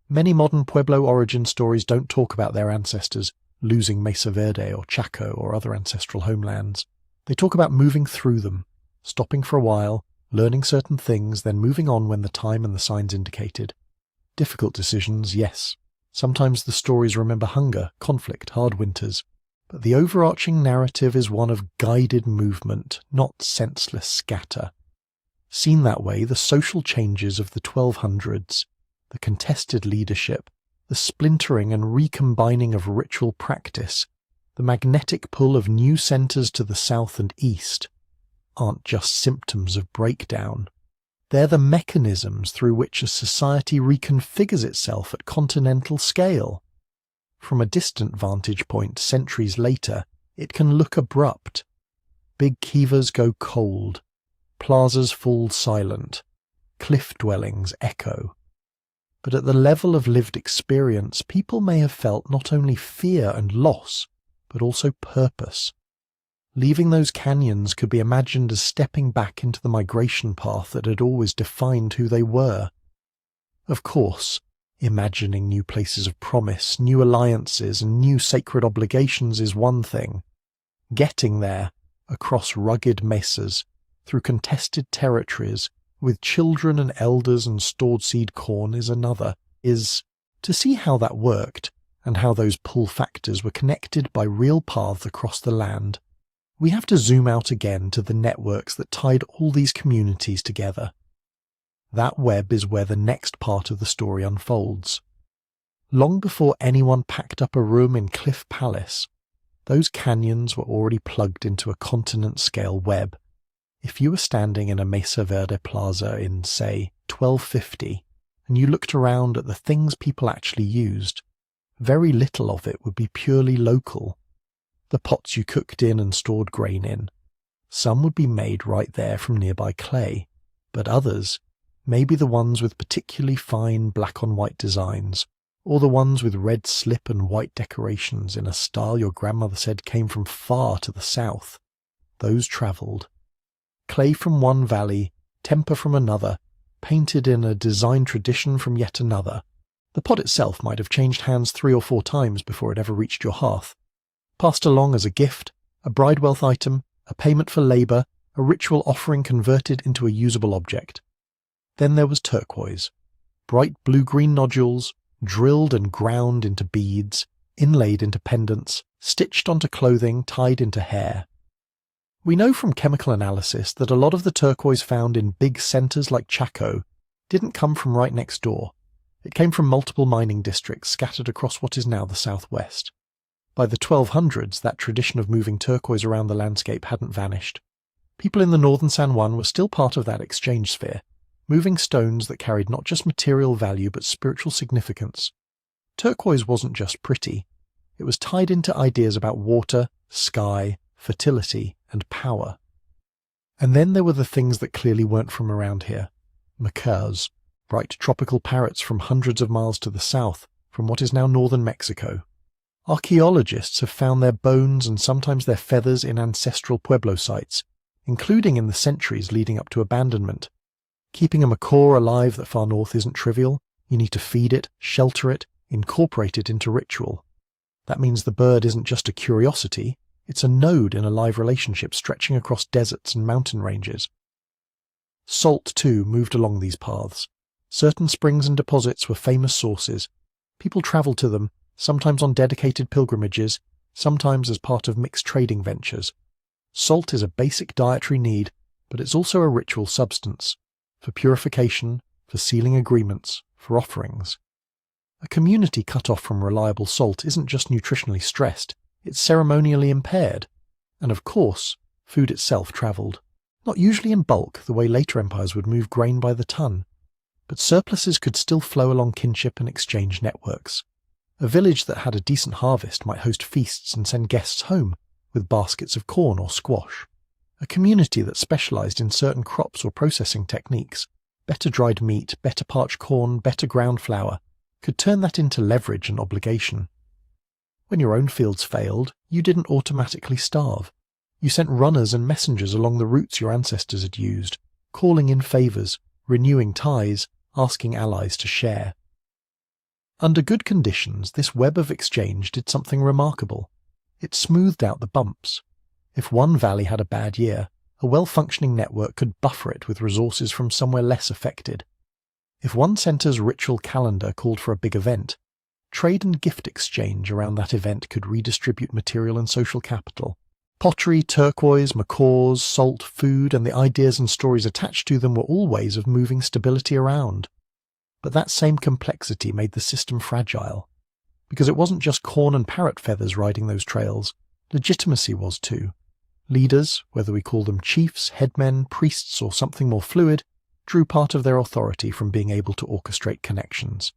Many modern Pueblo origin stories don't talk about their ancestors losing Mesa Verde or Chaco or other ancestral homelands. They talk about moving through them, stopping for a while, learning certain things, then moving on when the time and the signs indicated. Difficult decisions, yes. Sometimes the stories remember hunger, conflict, hard winters. But the overarching narrative is one of guided movement, not senseless scatter. Seen that way, the social changes of the 1200s, the contested leadership, the splintering and recombining of ritual practice, the magnetic pull of new centers to the south and east, aren't just symptoms of breakdown. They're the mechanisms through which a society reconfigures itself at continental scale. From a distant vantage point centuries later, it can look abrupt. Big kivas go cold. Plazas fall silent. Cliff dwellings echo. But at the level of lived experience, people may have felt not only fear and loss, but also purpose. Leaving those canyons could be imagined as stepping back into the migration path that had always defined who they were. Of course, imagining new places of promise, new alliances, and new sacred obligations is one thing. Getting there, across rugged mesas, through contested territories, with children and elders and stored seed corn is another. To see how that worked, and how those pull factors were connected by real paths across the land, we have to zoom out again to the networks that tied all these communities together. That web is where the next part of the story unfolds. Long before anyone packed up a room in Cliff Palace, Those canyons were already plugged into a continent-scale web. If you were standing in a Mesa Verde plaza in, say, 1250, and you looked around at the things people actually used, very little of it would be purely local. The pots you cooked in and stored grain in. Some would be made right there from nearby clay, but others, maybe the ones with particularly fine black-on-white designs, or the ones with red slip and white decorations in a style your grandmother said came from far to the south, those travelled. Clay from one valley, temper from another, painted in a design tradition from yet another. The pot itself might have changed hands 3 or 4 times before it ever reached your hearth. Passed along as a gift, a bride wealth item, a payment for labour, a ritual offering converted into a usable object. Then there was turquoise. Bright blue-green nodules, drilled and ground into beads, inlaid into pendants, stitched onto clothing, tied into hair. We know from chemical analysis that a lot of the turquoise found in big centres like Chaco didn't come from right next door. It came from multiple mining districts scattered across what is now the southwest. By the 1200s, that tradition of moving turquoise around the landscape hadn't vanished. People in the northern San Juan were still part of that exchange sphere, moving stones that carried not just material value but spiritual significance. Turquoise wasn't just pretty. It was tied into ideas about water, sky, fertility, and power. And then there were the things that clearly weren't from around here. Macaws, bright tropical parrots from hundreds of miles to the south, from what is now northern Mexico. Archaeologists have found their bones and sometimes their feathers in Ancestral Pueblo sites, including in the centuries leading up to abandonment. Keeping a macaw alive that far north isn't trivial. You need to feed it, shelter it, incorporate it into ritual. That means the bird isn't just a curiosity, it's a node in a live relationship stretching across deserts and mountain ranges. Salt, too, moved along these paths. Certain springs and deposits were famous sources. People travelled to them, sometimes on dedicated pilgrimages, sometimes as part of mixed trading ventures. Salt is a basic dietary need, but it's also a ritual substance, for purification, for sealing agreements, for offerings. A community cut off from reliable salt isn't just nutritionally stressed, it's ceremonially impaired. And of course, food itself travelled. Not usually in bulk, the way later empires would move grain by the ton, but surpluses could still flow along kinship and exchange networks. A village that had a decent harvest might host feasts and send guests home with baskets of corn or squash. A community that specialised in certain crops or processing techniques, better dried meat, better parched corn, better ground flour, could turn that into leverage and obligation. When your own fields failed, you didn't automatically starve. You sent runners and messengers along the routes your ancestors had used, calling in favours, renewing ties, asking allies to share. Under good conditions, this web of exchange did something remarkable. It smoothed out the bumps. If one valley had a bad year, a well-functioning network could buffer it with resources from somewhere less affected. If one centre's ritual calendar called for a big event, trade and gift exchange around that event could redistribute material and social capital. Pottery, turquoise, macaws, salt, food, and the ideas and stories attached to them were all ways of moving stability around. But that same complexity made the system fragile. Because it wasn't just corn and parrot feathers riding those trails, legitimacy was too. Leaders, whether we call them chiefs, headmen, priests, or something more fluid, drew part of their authority from being able to orchestrate connections.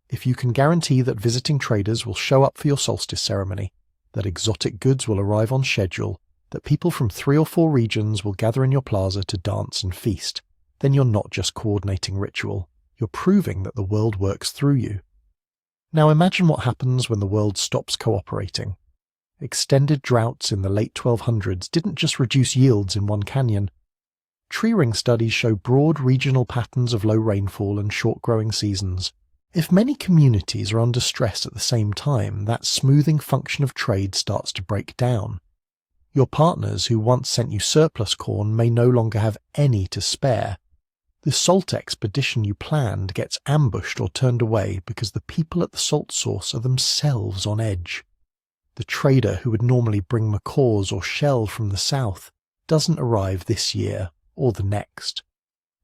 If you can guarantee that visiting traders will show up for your solstice ceremony, that exotic goods will arrive on schedule, that people from 3 or 4 regions will gather in your plaza to dance and feast, then you're not just coordinating ritual, you're proving that the world works through you. Now imagine what happens when the world stops cooperating. Extended droughts in the late 1200s didn't just reduce yields in one canyon. Tree ring studies show broad regional patterns of low rainfall and short growing seasons. If many communities are under stress at the same time, that smoothing function of trade starts to break down. Your partners who once sent you surplus corn may no longer have any to spare. The salt expedition you planned gets ambushed or turned away because the people at the salt source are themselves on edge. The trader who would normally bring macaws or shell from the south doesn't arrive this year or the next.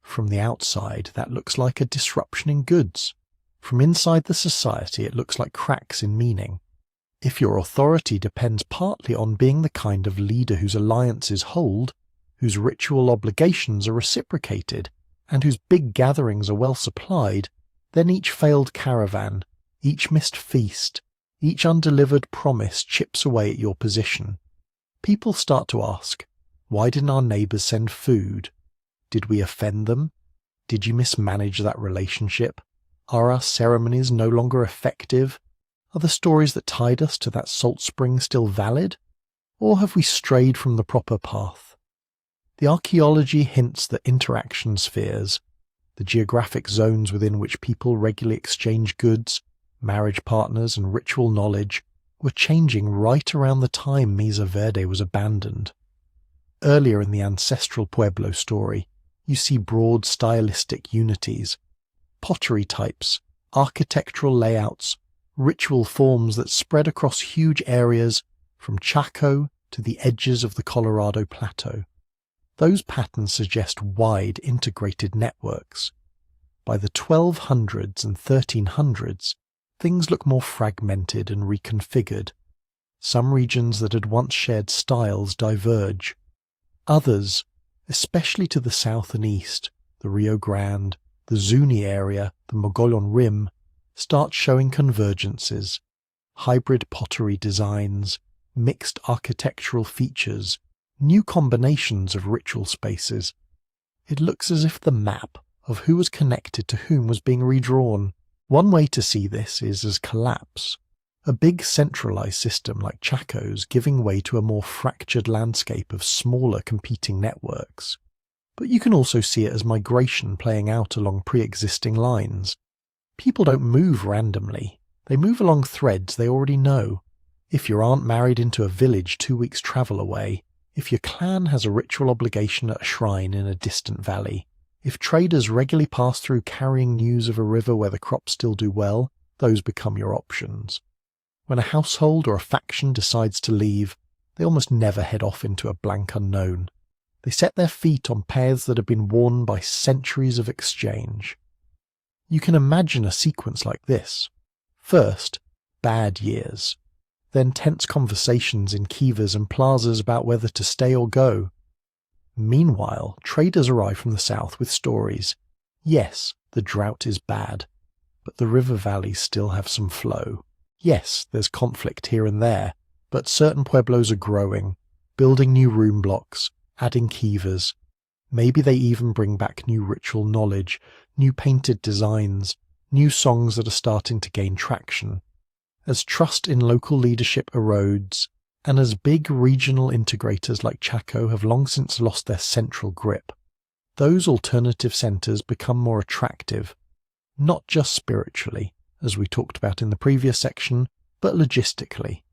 From the outside, that looks like a disruption in goods. From inside the society, it looks like cracks in meaning. If your authority depends partly on being the kind of leader whose alliances hold, whose ritual obligations are reciprocated, and whose big gatherings are well supplied, then each failed caravan, each missed feast, each undelivered promise chips away at your position. People start to ask, why didn't our neighbours send food? Did we offend them? Did you mismanage that relationship? Are our ceremonies no longer effective? Are the stories that tied us to that salt spring still valid? Or have we strayed from the proper path? The archaeology hints that interaction spheres, the geographic zones within which people regularly exchange goods, marriage partners and ritual knowledge, were changing right around the time Mesa Verde was abandoned. Earlier in the Ancestral Pueblo story, you see broad stylistic unities, pottery types, architectural layouts, ritual forms that spread across huge areas from Chaco to the edges of the Colorado Plateau. Those patterns suggest wide integrated networks. By the 1200s and 1300s, things look more fragmented and reconfigured. Some regions that had once shared styles diverge. Others, especially to the south and east, the Rio Grande, the Zuni area, the Mogollon Rim, start showing convergences, hybrid pottery designs, mixed architectural features, new combinations of ritual spaces. It looks as if the map of who was connected to whom was being redrawn. One way to see this is as collapse, a big centralized system like Chaco's giving way to a more fractured landscape of smaller competing networks. But you can also see it as migration playing out along pre-existing lines. People don't move randomly. They move along threads they already know. If your aunt married into a village 2 weeks' travel away, if your clan has a ritual obligation at a shrine in a distant valley, if traders regularly pass through carrying news of a river where the crops still do well, those become your options. When a household or a faction decides to leave, they almost never head off into a blank unknown. They set their feet on paths that have been worn by centuries of exchange. You can imagine a sequence like this. First, bad years. Then tense conversations in kivas and plazas about whether to stay or go. Meanwhile, traders arrive from the south with stories. Yes, the drought is bad, but the river valleys still have some flow. Yes, there's conflict here and there, but certain pueblos are growing, building new room blocks, adding kivas. Maybe they even bring back new ritual knowledge, new painted designs, new songs that are starting to gain traction. As trust in local leadership erodes, and as big regional integrators like Chaco have long since lost their central grip, those alternative centres become more attractive, not just spiritually, as we talked about in the previous section, but logistically.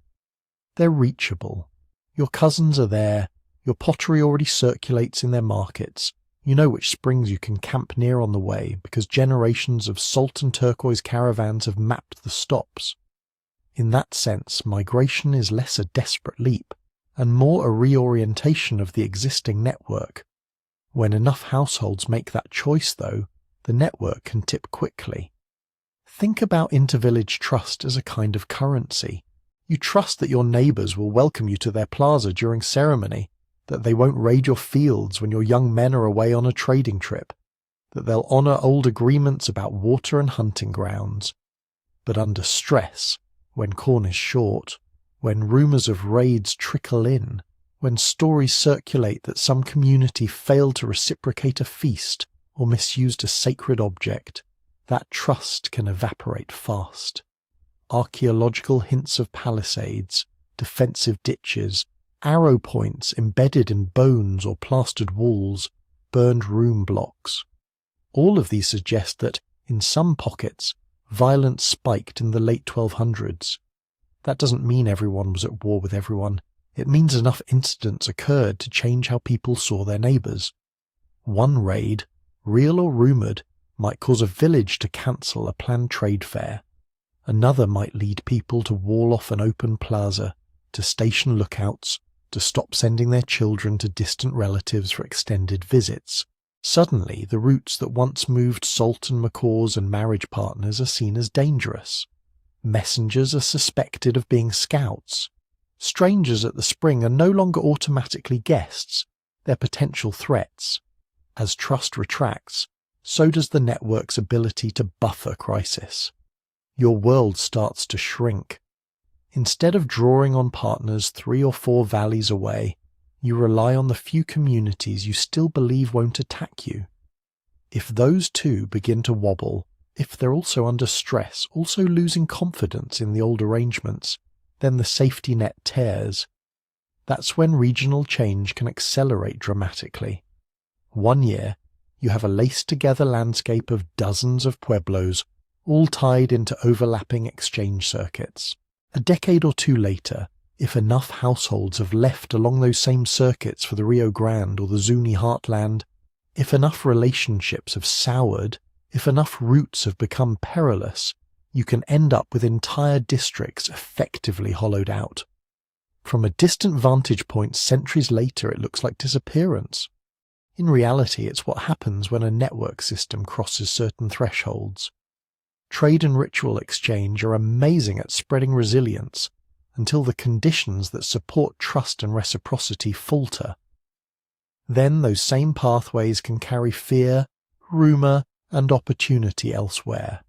They're reachable. Your cousins are there, your pottery already circulates in their markets, you know which springs you can camp near on the way because generations of salt and turquoise caravans have mapped the stops. In that sense, migration is less a desperate leap, and more a reorientation of the existing network. When enough households make that choice, though, the network can tip quickly. Think about intervillage trust as a kind of currency. You trust that your neighbours will welcome you to their plaza during ceremony, that they won't raid your fields when your young men are away on a trading trip, that they'll honour old agreements about water and hunting grounds. But under stress, when corn is short, when rumours of raids trickle in, when stories circulate that some community failed to reciprocate a feast or misused a sacred object, that trust can evaporate fast. Archaeological hints of palisades, defensive ditches, arrow points embedded in bones or plastered walls, burned room blocks. All of these suggest that, in some pockets, violence spiked in the late 1200s. That doesn't mean everyone was at war with everyone. It means enough incidents occurred to change how people saw their neighbours. One raid, real or rumoured, might cause a village to cancel a planned trade fair. Another might lead people to wall off an open plaza, to station lookouts, to stop sending their children to distant relatives for extended visits. Suddenly, the routes that once moved salt and macaws and marriage partners are seen as dangerous. Messengers are suspected of being scouts. Strangers at the spring are no longer automatically guests, they're potential threats. As trust retracts, so does the network's ability to buffer crisis. Your world starts to shrink. Instead of drawing on partners 3 or 4 valleys away, you rely on the few communities you still believe won't attack you. If those too begin to wobble, if they're also under stress, also losing confidence in the old arrangements, then the safety net tears. That's when regional change can accelerate dramatically. One year, you have a laced-together landscape of dozens of pueblos, all tied into overlapping exchange circuits. A decade or two later, if enough households have left along those same circuits for the Rio Grande or the Zuni heartland, if enough relationships have soured, if enough routes have become perilous, you can end up with entire districts effectively hollowed out. From a distant vantage point centuries later, it looks like disappearance. In reality, it's what happens when a network system crosses certain thresholds. Trade and ritual exchange are amazing at spreading resilience until the conditions that support trust and reciprocity falter. Then those same pathways can carry fear, rumour, and opportunity elsewhere.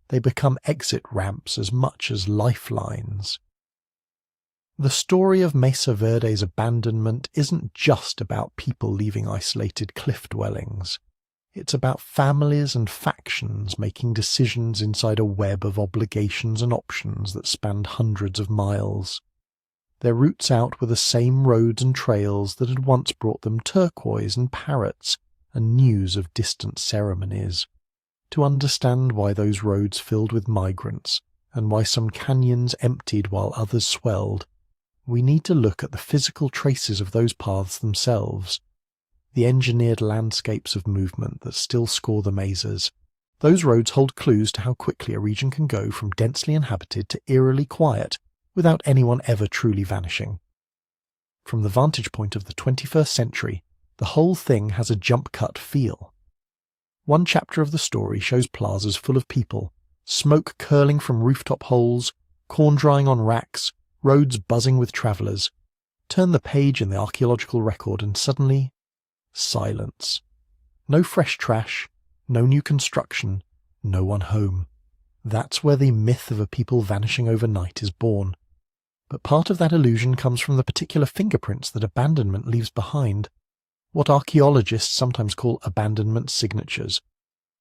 They become exit ramps as much as lifelines. The story of Mesa Verde's abandonment isn't just about people leaving isolated cliff dwellings. It's about families and factions making decisions inside a web of obligations and options that spanned hundreds of miles. Their routes out were the same roads and trails that had once brought them turquoise and parrots and news of distant ceremonies. To understand why those roads filled with migrants and why some canyons emptied while others swelled, we need to look at the physical traces of those paths themselves, the engineered landscapes of movement that still score the mesas. Those roads hold clues to how quickly a region can go from densely inhabited to eerily quiet without anyone ever truly vanishing. From the vantage point of the 21st century, the whole thing has a jump-cut feel. One chapter of the story shows plazas full of people, smoke curling from rooftop holes, corn drying on racks, roads buzzing with travellers. Turn the page in the archaeological record and suddenly, silence. No fresh trash, no new construction, no one home. That's where the myth of a people vanishing overnight is born. But part of that illusion comes from the particular fingerprints that abandonment leaves behind, what archaeologists sometimes call abandonment signatures.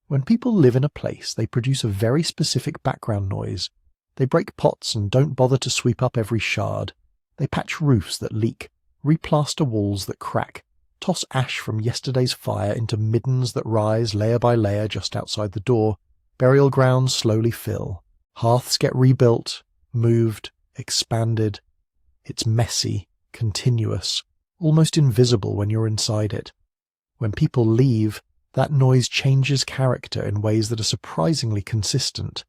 When people live in a place, they produce a very specific background noise. They break pots and don't bother to sweep up every shard. They patch roofs that leak, replaster walls that crack, toss ash from yesterday's fire into middens that rise layer by layer just outside the door. Burial grounds slowly fill. Hearths get rebuilt, moved, expanded. It's messy, continuous, almost invisible when you're inside it. When people leave, that noise changes character in ways that are surprisingly consistent.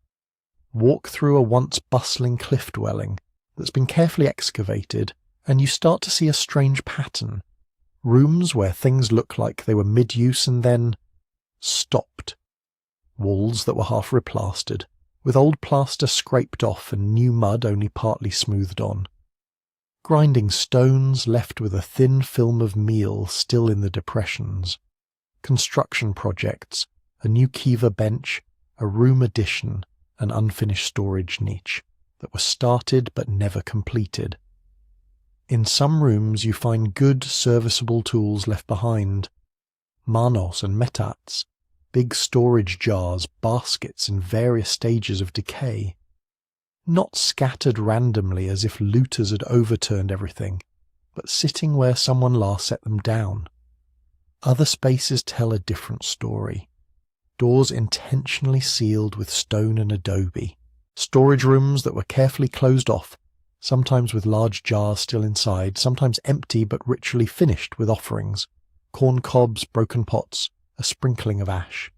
Walk through a once bustling cliff dwelling that's been carefully excavated, and you start to see a strange pattern. Rooms where things look like they were mid-use and then stopped. Walls that were half replastered, with old plaster scraped off and new mud only partly smoothed on. Grinding stones left with a thin film of meal still in the depressions. Construction projects, a new kiva bench, a room addition, an unfinished storage niche that were started but never completed. In some rooms you find good, serviceable tools left behind. Manos and metats, big storage jars, baskets in various stages of decay. Not scattered randomly as if looters had overturned everything, but sitting where someone last set them down. Other spaces tell a different story. Doors intentionally sealed with stone and adobe. Storage rooms that were carefully closed off, sometimes with large jars still inside, sometimes empty but ritually finished with offerings. Corn cobs, broken pots, a sprinkling of ash.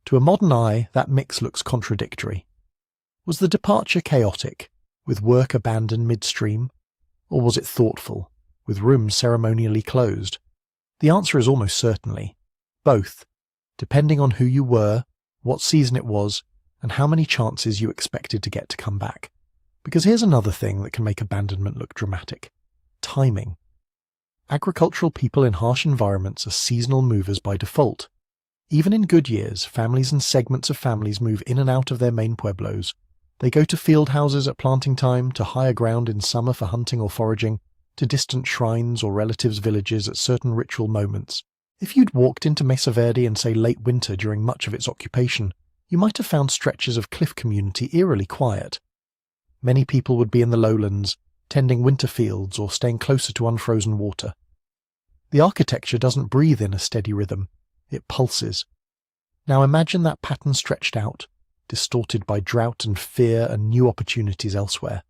To a modern eye, that mix looks contradictory. Was the departure chaotic, with work abandoned midstream? Or was it thoughtful, with rooms ceremonially closed? The answer is almost certainly both, depending on who you were, what season it was, and how many chances you expected to get to come back. Because here's another thing that can make abandonment look dramatic. Timing. Agricultural people in harsh environments are seasonal movers by default. Even in good years, families and segments of families move in and out of their main pueblos. They go to field houses at planting time, to higher ground in summer for hunting or foraging, to distant shrines or relatives' villages at certain ritual moments. If you'd walked into Mesa Verde in, say, late winter during much of its occupation, you might have found stretches of cliff community eerily quiet. Many people would be in the lowlands, tending winter fields or staying closer to unfrozen water. The architecture doesn't breathe in a steady rhythm, it pulses. Now imagine that pattern stretched out, distorted by drought and fear and new opportunities elsewhere.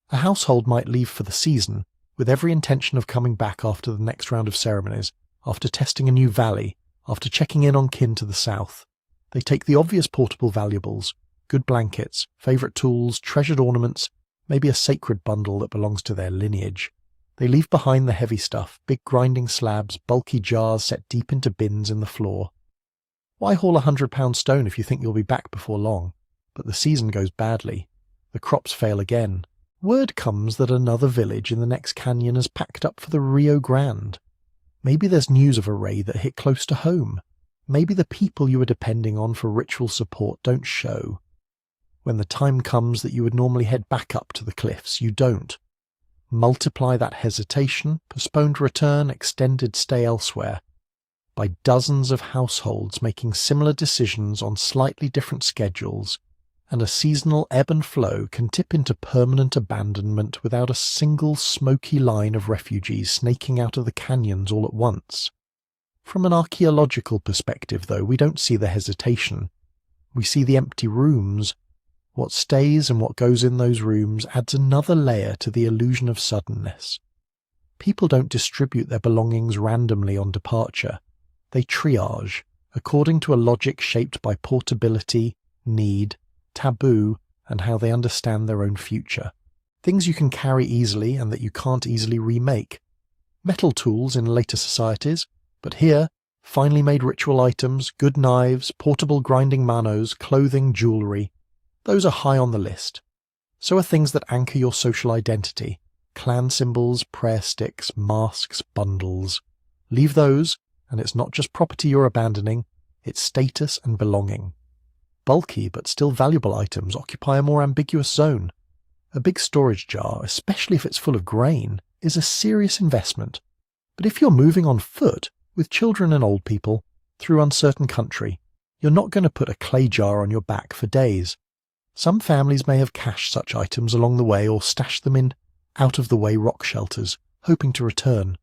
A household might leave for the season, with every intention of coming back after the next round of ceremonies, after testing a new valley, after checking in on kin to the south. They take the obvious portable valuables, good blankets, favourite tools, treasured ornaments, maybe a sacred bundle that belongs to their lineage. They leave behind the heavy stuff, big grinding slabs, bulky jars set deep into bins in the floor. Why haul £100 stone if you think you'll be back before long? But the season goes badly. The crops fail again. Word comes that another village in the next canyon has packed up for the Rio Grande. Maybe there's news of a raid that hit close to home. Maybe the people you were depending on for ritual support don't show. When the time comes that you would normally head back up to the cliffs, you don't. Multiply that hesitation, postponed return, extended stay elsewhere, by dozens of households making similar decisions on slightly different schedules, and a seasonal ebb and flow can tip into permanent abandonment without a single smoky line of refugees snaking out of the canyons all at once. From an archaeological perspective, though, we don't see the hesitation. We see the empty rooms. What stays and what goes in those rooms adds another layer to the illusion of suddenness. People don't distribute their belongings randomly on departure. They triage, according to a logic shaped by portability, need, taboo, and how they understand their own future. Things you can carry easily and that you can't easily remake. Metal tools in later societies, but here, finely made ritual items, good knives, portable grinding manos, clothing, jewellery. Those are high on the list. So are things that anchor your social identity. Clan symbols, prayer sticks, masks, bundles. Leave those, and it's not just property you're abandoning, it's status and belonging. Bulky but still valuable items occupy a more ambiguous zone. A big storage jar, especially if it's full of grain, is a serious investment. But if you're moving on foot, with children and old people, through uncertain country, you're not going to put a clay jar on your back for days. Some families may have cached such items along the way or stashed them in out-of-the-way rock shelters, hoping to return.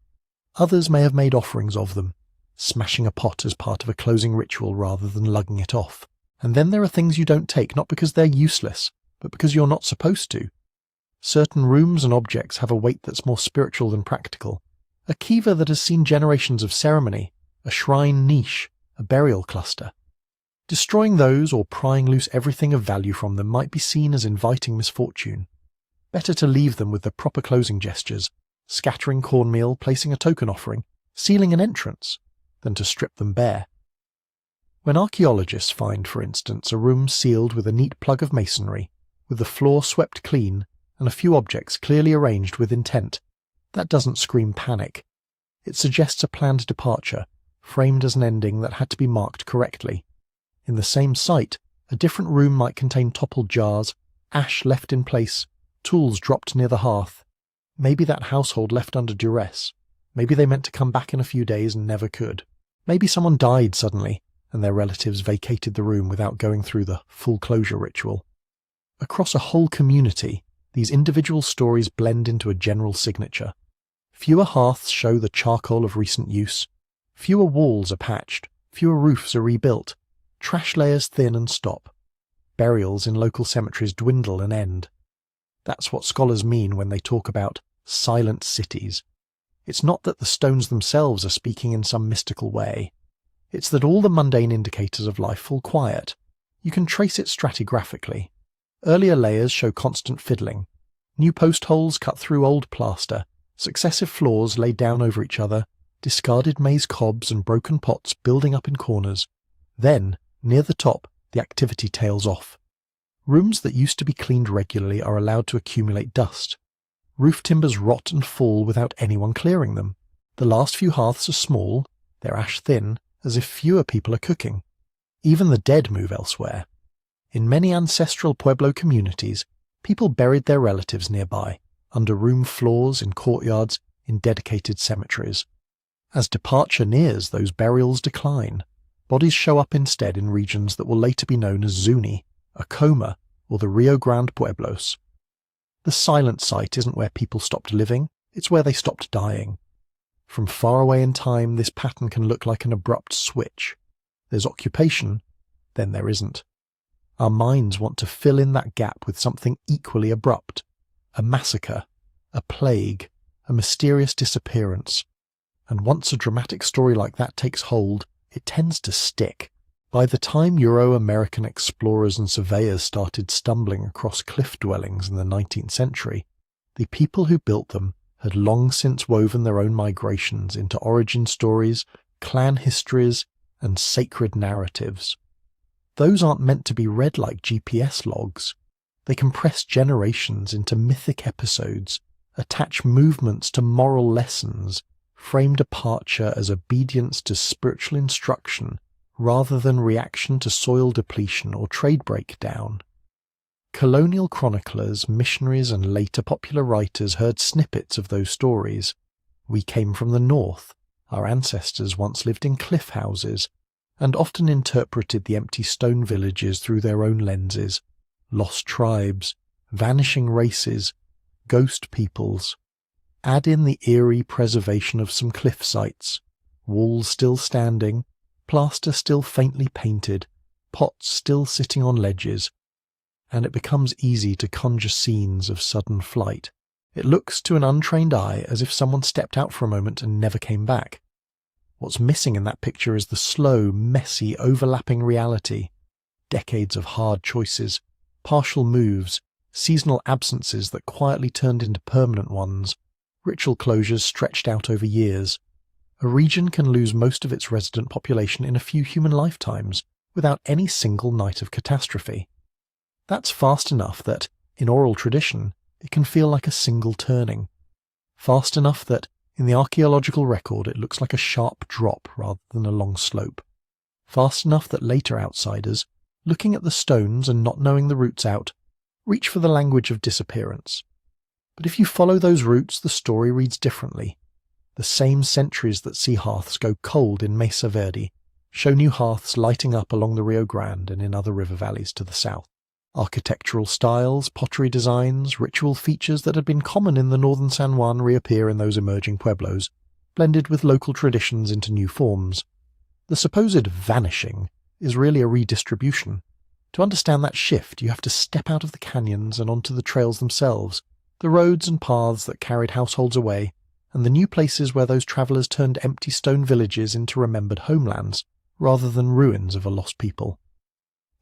Others may have made offerings of them, smashing a pot as part of a closing ritual rather than lugging it off. And then there are things you don't take, not because they're useless, but because you're not supposed to. Certain rooms and objects have a weight that's more spiritual than practical. A kiva that has seen generations of ceremony, a shrine niche, a burial cluster. Destroying those or prying loose everything of value from them might be seen as inviting misfortune. Better to leave them with the proper closing gestures, scattering cornmeal, placing a token offering, sealing an entrance, than to strip them bare. When archaeologists find, for instance, a room sealed with a neat plug of masonry, with the floor swept clean, and a few objects clearly arranged with intent, that doesn't scream panic. It suggests a planned departure, framed as an ending that had to be marked correctly. In the same site, a different room might contain toppled jars, ash left in place, tools dropped near the hearth. Maybe that household left under duress. Maybe they meant to come back in a few days and never could. Maybe someone died suddenly, and their relatives vacated the room without going through the full closure ritual. Across a whole community, these individual stories blend into a general signature. Fewer hearths show the charcoal of recent use. Fewer walls are patched. Fewer roofs are rebuilt. Trash layers thin and stop. Burials in local cemeteries dwindle and end. That's what scholars mean when they talk about silent cities. It's not that the stones themselves are speaking in some mystical way. It's that all the mundane indicators of life fall quiet. You can trace it stratigraphically. Earlier layers show constant fiddling. New post holes cut through old plaster, successive floors laid down over each other, discarded maize cobs and broken pots building up in corners. Then, near the top, the activity tails off. Rooms that used to be cleaned regularly are allowed to accumulate dust. Roof timbers rot and fall without anyone clearing them. The last few hearths are small, they're ash-thin, as if fewer people are cooking. Even the dead move elsewhere. In many Ancestral Pueblo communities, people buried their relatives nearby, under room floors, in courtyards, in dedicated cemeteries. As departure nears, those burials decline. Bodies show up instead in regions that will later be known as Zuni, Acoma, or the Rio Grande Pueblos. The silent site isn't where people stopped living, it's where they stopped dying. From far away in time, this pattern can look like an abrupt switch. There's occupation, then there isn't. Our minds want to fill in that gap with something equally abrupt. A massacre, a plague, a mysterious disappearance. And once a dramatic story like that takes hold, it tends to stick. By the time Euro-American explorers and surveyors started stumbling across cliff dwellings in the 19th century, the people who built them had long since woven their own migrations into origin stories, clan histories, and sacred narratives. Those aren't meant to be read like GPS logs. They compress generations into mythic episodes, attach movements to moral lessons, frame departure as obedience to spiritual instruction rather than reaction to soil depletion or trade breakdown. Colonial chroniclers, missionaries, and later popular writers heard snippets of those stories. We came from the north. Our ancestors once lived in cliff houses, and often interpreted the empty stone villages through their own lenses. Lost tribes, vanishing races, ghost peoples. Add in the eerie preservation of some cliff sites, walls still standing, plaster still faintly painted, pots still sitting on ledges, and it becomes easy to conjure scenes of sudden flight. It looks to an untrained eye as if someone stepped out for a moment and never came back. What's missing in that picture is the slow, messy, overlapping reality. Decades of hard choices, partial moves, seasonal absences that quietly turned into permanent ones, ritual closures stretched out over years. A region can lose most of its resident population in a few human lifetimes, without any single night of catastrophe. That's fast enough that, in oral tradition, it can feel like a single turning. Fast enough that, in the archaeological record, it looks like a sharp drop rather than a long slope. Fast enough that later outsiders, looking at the stones and not knowing the routes out, reach for the language of disappearance. But if you follow those routes, the story reads differently. The same centuries that see hearths go cold in Mesa Verde show new hearths lighting up along the Rio Grande and in other river valleys to the south. Architectural styles, pottery designs, ritual features that had been common in the northern San Juan reappear in those emerging pueblos, blended with local traditions into new forms. The supposed vanishing is really a redistribution. To understand that shift, you have to step out of the canyons and onto the trails themselves, the roads and paths that carried households away, and the new places where those travellers turned empty stone villages into remembered homelands, rather than ruins of a lost people.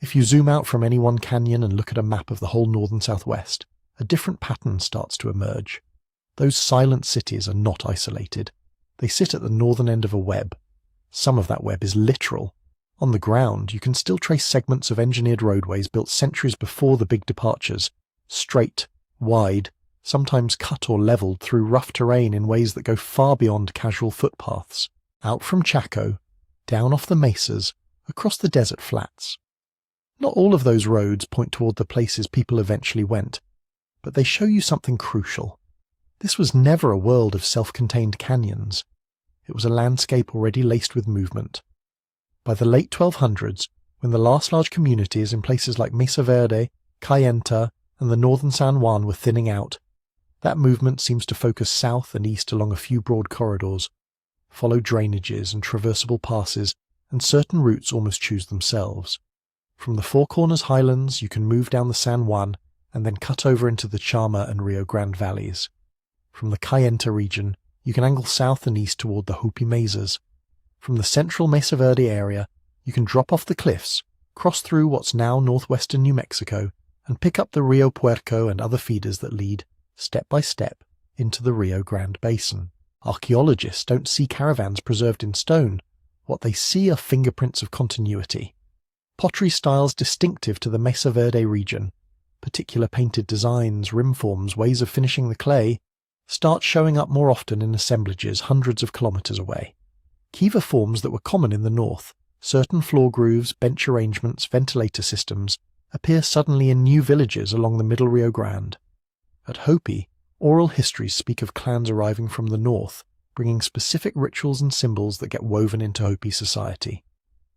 If you zoom out from any one canyon and look at a map of the whole northern southwest, a different pattern starts to emerge. Those silent cities are not isolated. They sit at the northern end of a web. Some of that web is literal. On the ground, you can still trace segments of engineered roadways built centuries before the big departures, straight, wide, sometimes cut or levelled through rough terrain in ways that go far beyond casual footpaths, out from Chaco, down off the mesas, across the desert flats. Not all of those roads point toward the places people eventually went, but they show you something crucial. This was never a world of self-contained canyons. It was a landscape already laced with movement. By the late 1200s, when the last large communities in places like Mesa Verde, Cayenta, and the northern San Juan were thinning out, that movement seems to focus south and east along a few broad corridors, follow drainages and traversable passes, and certain routes almost choose themselves. From the Four Corners highlands, you can move down the San Juan and then cut over into the Chama and Rio Grande valleys. From the Cayenta region, you can angle south and east toward the Hopi Mesas. From the central Mesa Verde area, you can drop off the cliffs, cross through what's now northwestern New Mexico, and pick up the Rio Puerco and other feeders that lead, step by step, into the Rio Grande Basin. Archaeologists don't see caravans preserved in stone. What they see are fingerprints of continuity. Pottery styles distinctive to the Mesa Verde region, particular painted designs, rim forms, ways of finishing the clay, start showing up more often in assemblages hundreds of kilometers away. Kiva forms that were common in the north, certain floor grooves, bench arrangements, ventilator systems, appear suddenly in new villages along the middle Rio Grande. At Hopi, oral histories speak of clans arriving from the north, bringing specific rituals and symbols that get woven into Hopi society.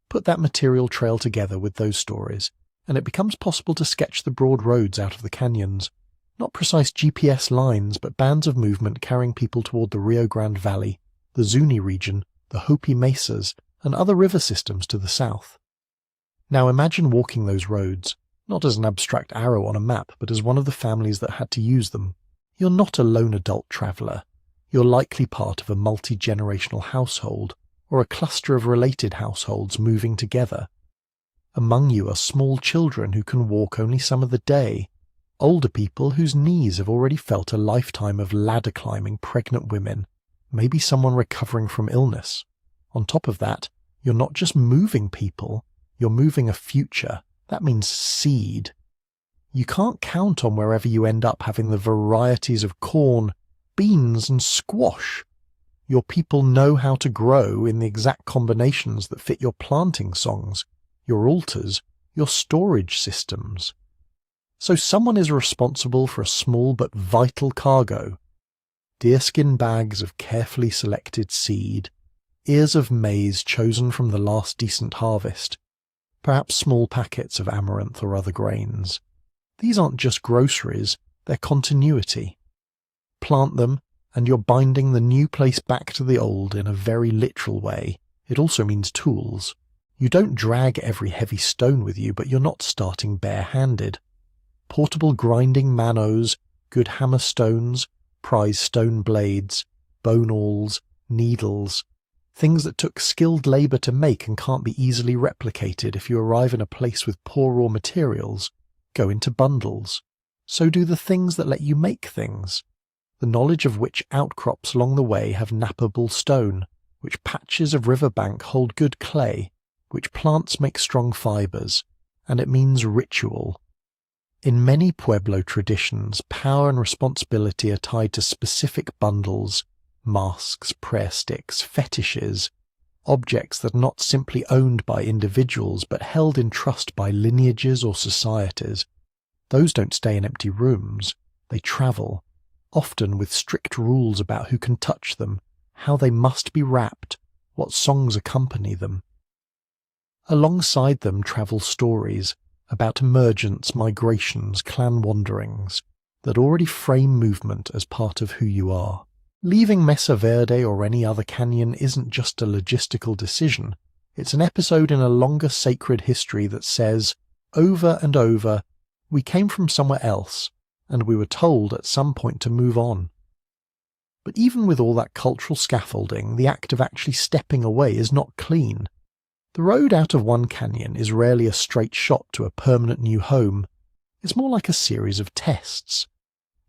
Put that material trail together with those stories, and it becomes possible to sketch the broad roads out of the canyons. Not precise GPS lines, but bands of movement carrying people toward the Rio Grande Valley, the Zuni region, the Hopi Mesas, and other river systems to the south. Now imagine walking those roads, not as an abstract arrow on a map, but as one of the families that had to use them. You're not a lone adult traveller. You're likely part of a multi-generational household, or a cluster of related households moving together. Among you are small children who can walk only some of the day, older people whose knees have already felt a lifetime of ladder-climbing pregnant women, maybe someone recovering from illness. On top of that, you're not just moving people, you're moving a future. That means seed. You can't count on wherever you end up having the varieties of corn, beans, and squash. Your people know how to grow in the exact combinations that fit your planting songs, your altars, your storage systems. So someone is responsible for a small but vital cargo. Deerskin bags of carefully selected seed, ears of maize chosen from the last decent harvest, perhaps small packets of amaranth or other grains. These aren't just groceries, they're continuity. Plant them, and you're binding the new place back to the old in a very literal way. It also means tools. You don't drag every heavy stone with you, but you're not starting bare-handed. Portable grinding manos, good hammer stones, prize stone blades, bone awls, needles, things that took skilled labour to make and can't be easily replicated if you arrive in a place with poor raw materials, go into bundles. So do the things that let you make things, the knowledge of which outcrops along the way have nappable stone, which patches of riverbank hold good clay, which plants make strong fibres, and it means ritual. In many Pueblo traditions, power and responsibility are tied to specific bundles, masks, prayer sticks, fetishes, objects that are not simply owned by individuals but held in trust by lineages or societies. Those don't stay in empty rooms, they travel, often with strict rules about who can touch them, how they must be wrapped, what songs accompany them. Alongside them travel stories about emergence, migrations, clan wanderings, that already frame movement as part of who you are. Leaving Mesa Verde or any other canyon isn't just a logistical decision, it's an episode in a longer sacred history that says, over and over, we came from somewhere else, and we were told at some point to move on. But even with all that cultural scaffolding, the act of actually stepping away is not clean. The road out of one canyon is rarely a straight shot to a permanent new home. It's more like a series of tests.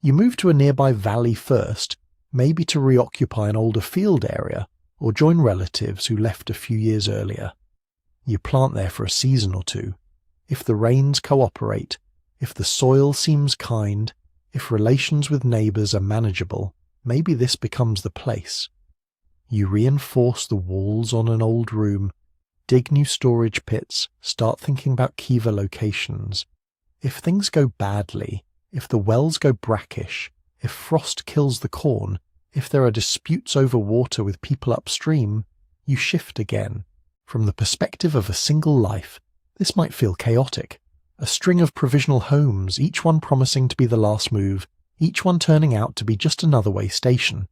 You move to a nearby valley first, maybe to reoccupy an older field area, or join relatives who left a few years earlier. You plant there for a season or two. If the rains cooperate, if the soil seems kind, if relations with neighbours are manageable, maybe this becomes the place. You reinforce the walls on an old room, dig new storage pits, start thinking about Kiva locations. If things go badly, if the wells go brackish, if frost kills the corn, if there are disputes over water with people upstream, you shift again. From the perspective of a single life, this might feel chaotic. A string of provisional homes, each one promising to be the last move, each one turning out to be just another way station.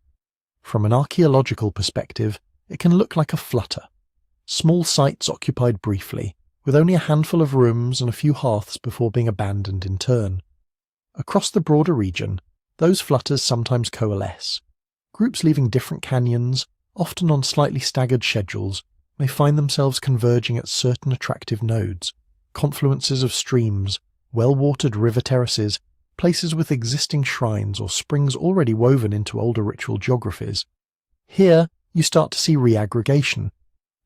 From an archaeological perspective, it can look like a flutter. Small sites occupied briefly, with only a handful of rooms and a few hearths before being abandoned in turn. Across the broader region, those flutters sometimes coalesce. Groups leaving different canyons, often on slightly staggered schedules, may find themselves converging at certain attractive nodes, confluences of streams, well-watered river terraces, places with existing shrines or springs already woven into older ritual geographies. Here, you start to see reaggregation.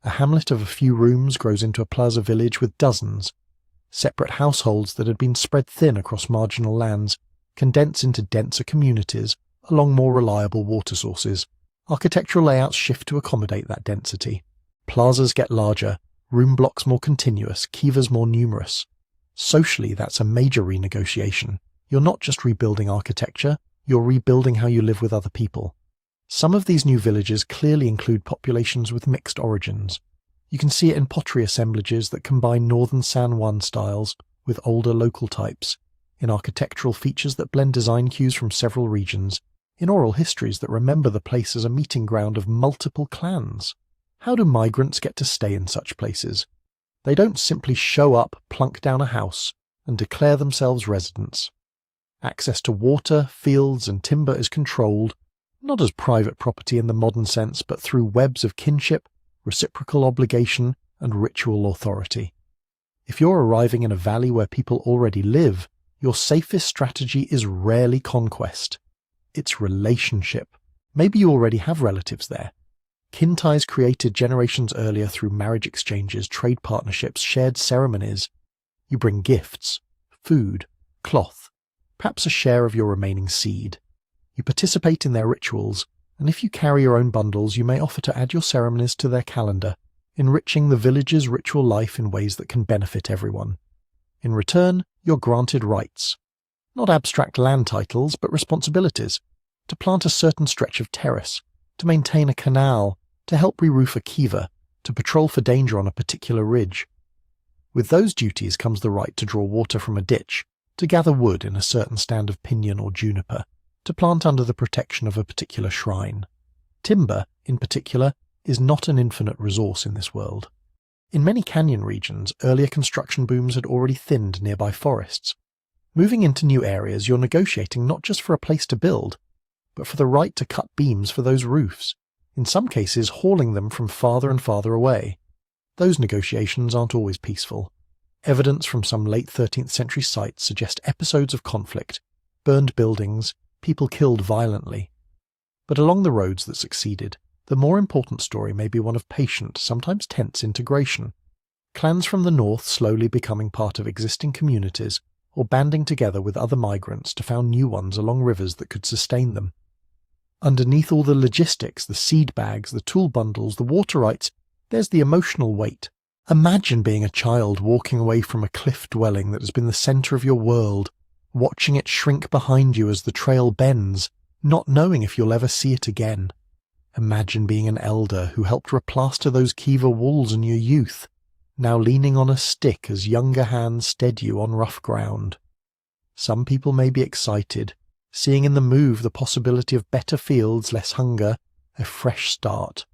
A hamlet of a few rooms grows into a plaza village with dozens. Separate households that had been spread thin across marginal lands condense into denser communities along more reliable water sources. Architectural layouts shift to accommodate that density. Plazas get larger, room blocks more continuous, kivas more numerous. Socially, that's a major renegotiation. You're not just rebuilding architecture, you're rebuilding how you live with other people. Some of these new villages clearly include populations with mixed origins. You can see it in pottery assemblages that combine northern San Juan styles with older local types, in architectural features that blend design cues from several regions, in oral histories that remember the place as a meeting ground of multiple clans. How do migrants get to stay in such places? They don't simply show up, plunk down a house, and declare themselves residents. Access to water, fields, and timber is controlled, not as private property in the modern sense, but through webs of kinship, reciprocal obligation, and ritual authority. If you're arriving in a valley where people already live, your safest strategy is rarely conquest. It's relationship. Maybe you already have relatives there. Kin ties created generations earlier through marriage exchanges, trade partnerships, shared ceremonies. You bring gifts, food, cloth, perhaps a share of your remaining seed. You participate in their rituals, and if you carry your own bundles, you may offer to add your ceremonies to their calendar, enriching the village's ritual life in ways that can benefit everyone. In return, you're granted rights. Not abstract land titles, but responsibilities. To plant a certain stretch of terrace, to maintain a canal, to help re-roof a kiva, to patrol for danger on a particular ridge. With those duties comes the right to draw water from a ditch, to gather wood in a certain stand of pinyon or juniper, to plant under the protection of a particular shrine. Timber, in particular, is not an infinite resource in this world. In many canyon regions, earlier construction booms had already thinned nearby forests. Moving into new areas, you're negotiating not just for a place to build, but for the right to cut beams for those roofs, in some cases hauling them from farther and farther away. Those negotiations aren't always peaceful. Evidence from some late 13th century sites suggests episodes of conflict, burned buildings, people killed violently. But along the roads that succeeded, the more important story may be one of patient, sometimes tense integration. Clans from the north slowly becoming part of existing communities, or banding together with other migrants to found new ones along rivers that could sustain them. Underneath all the logistics, the seed bags, the tool bundles, the water rights, there's the emotional weight. Imagine being a child walking away from a cliff dwelling that has been the centre of your world, watching it shrink behind you as the trail bends, not knowing if you'll ever see it again. Imagine being an elder who helped replaster those kiva walls in your youth, now leaning on a stick as younger hands steady you on rough ground. Some people may be excited, seeing in the move the possibility of better fields, less hunger, a fresh start.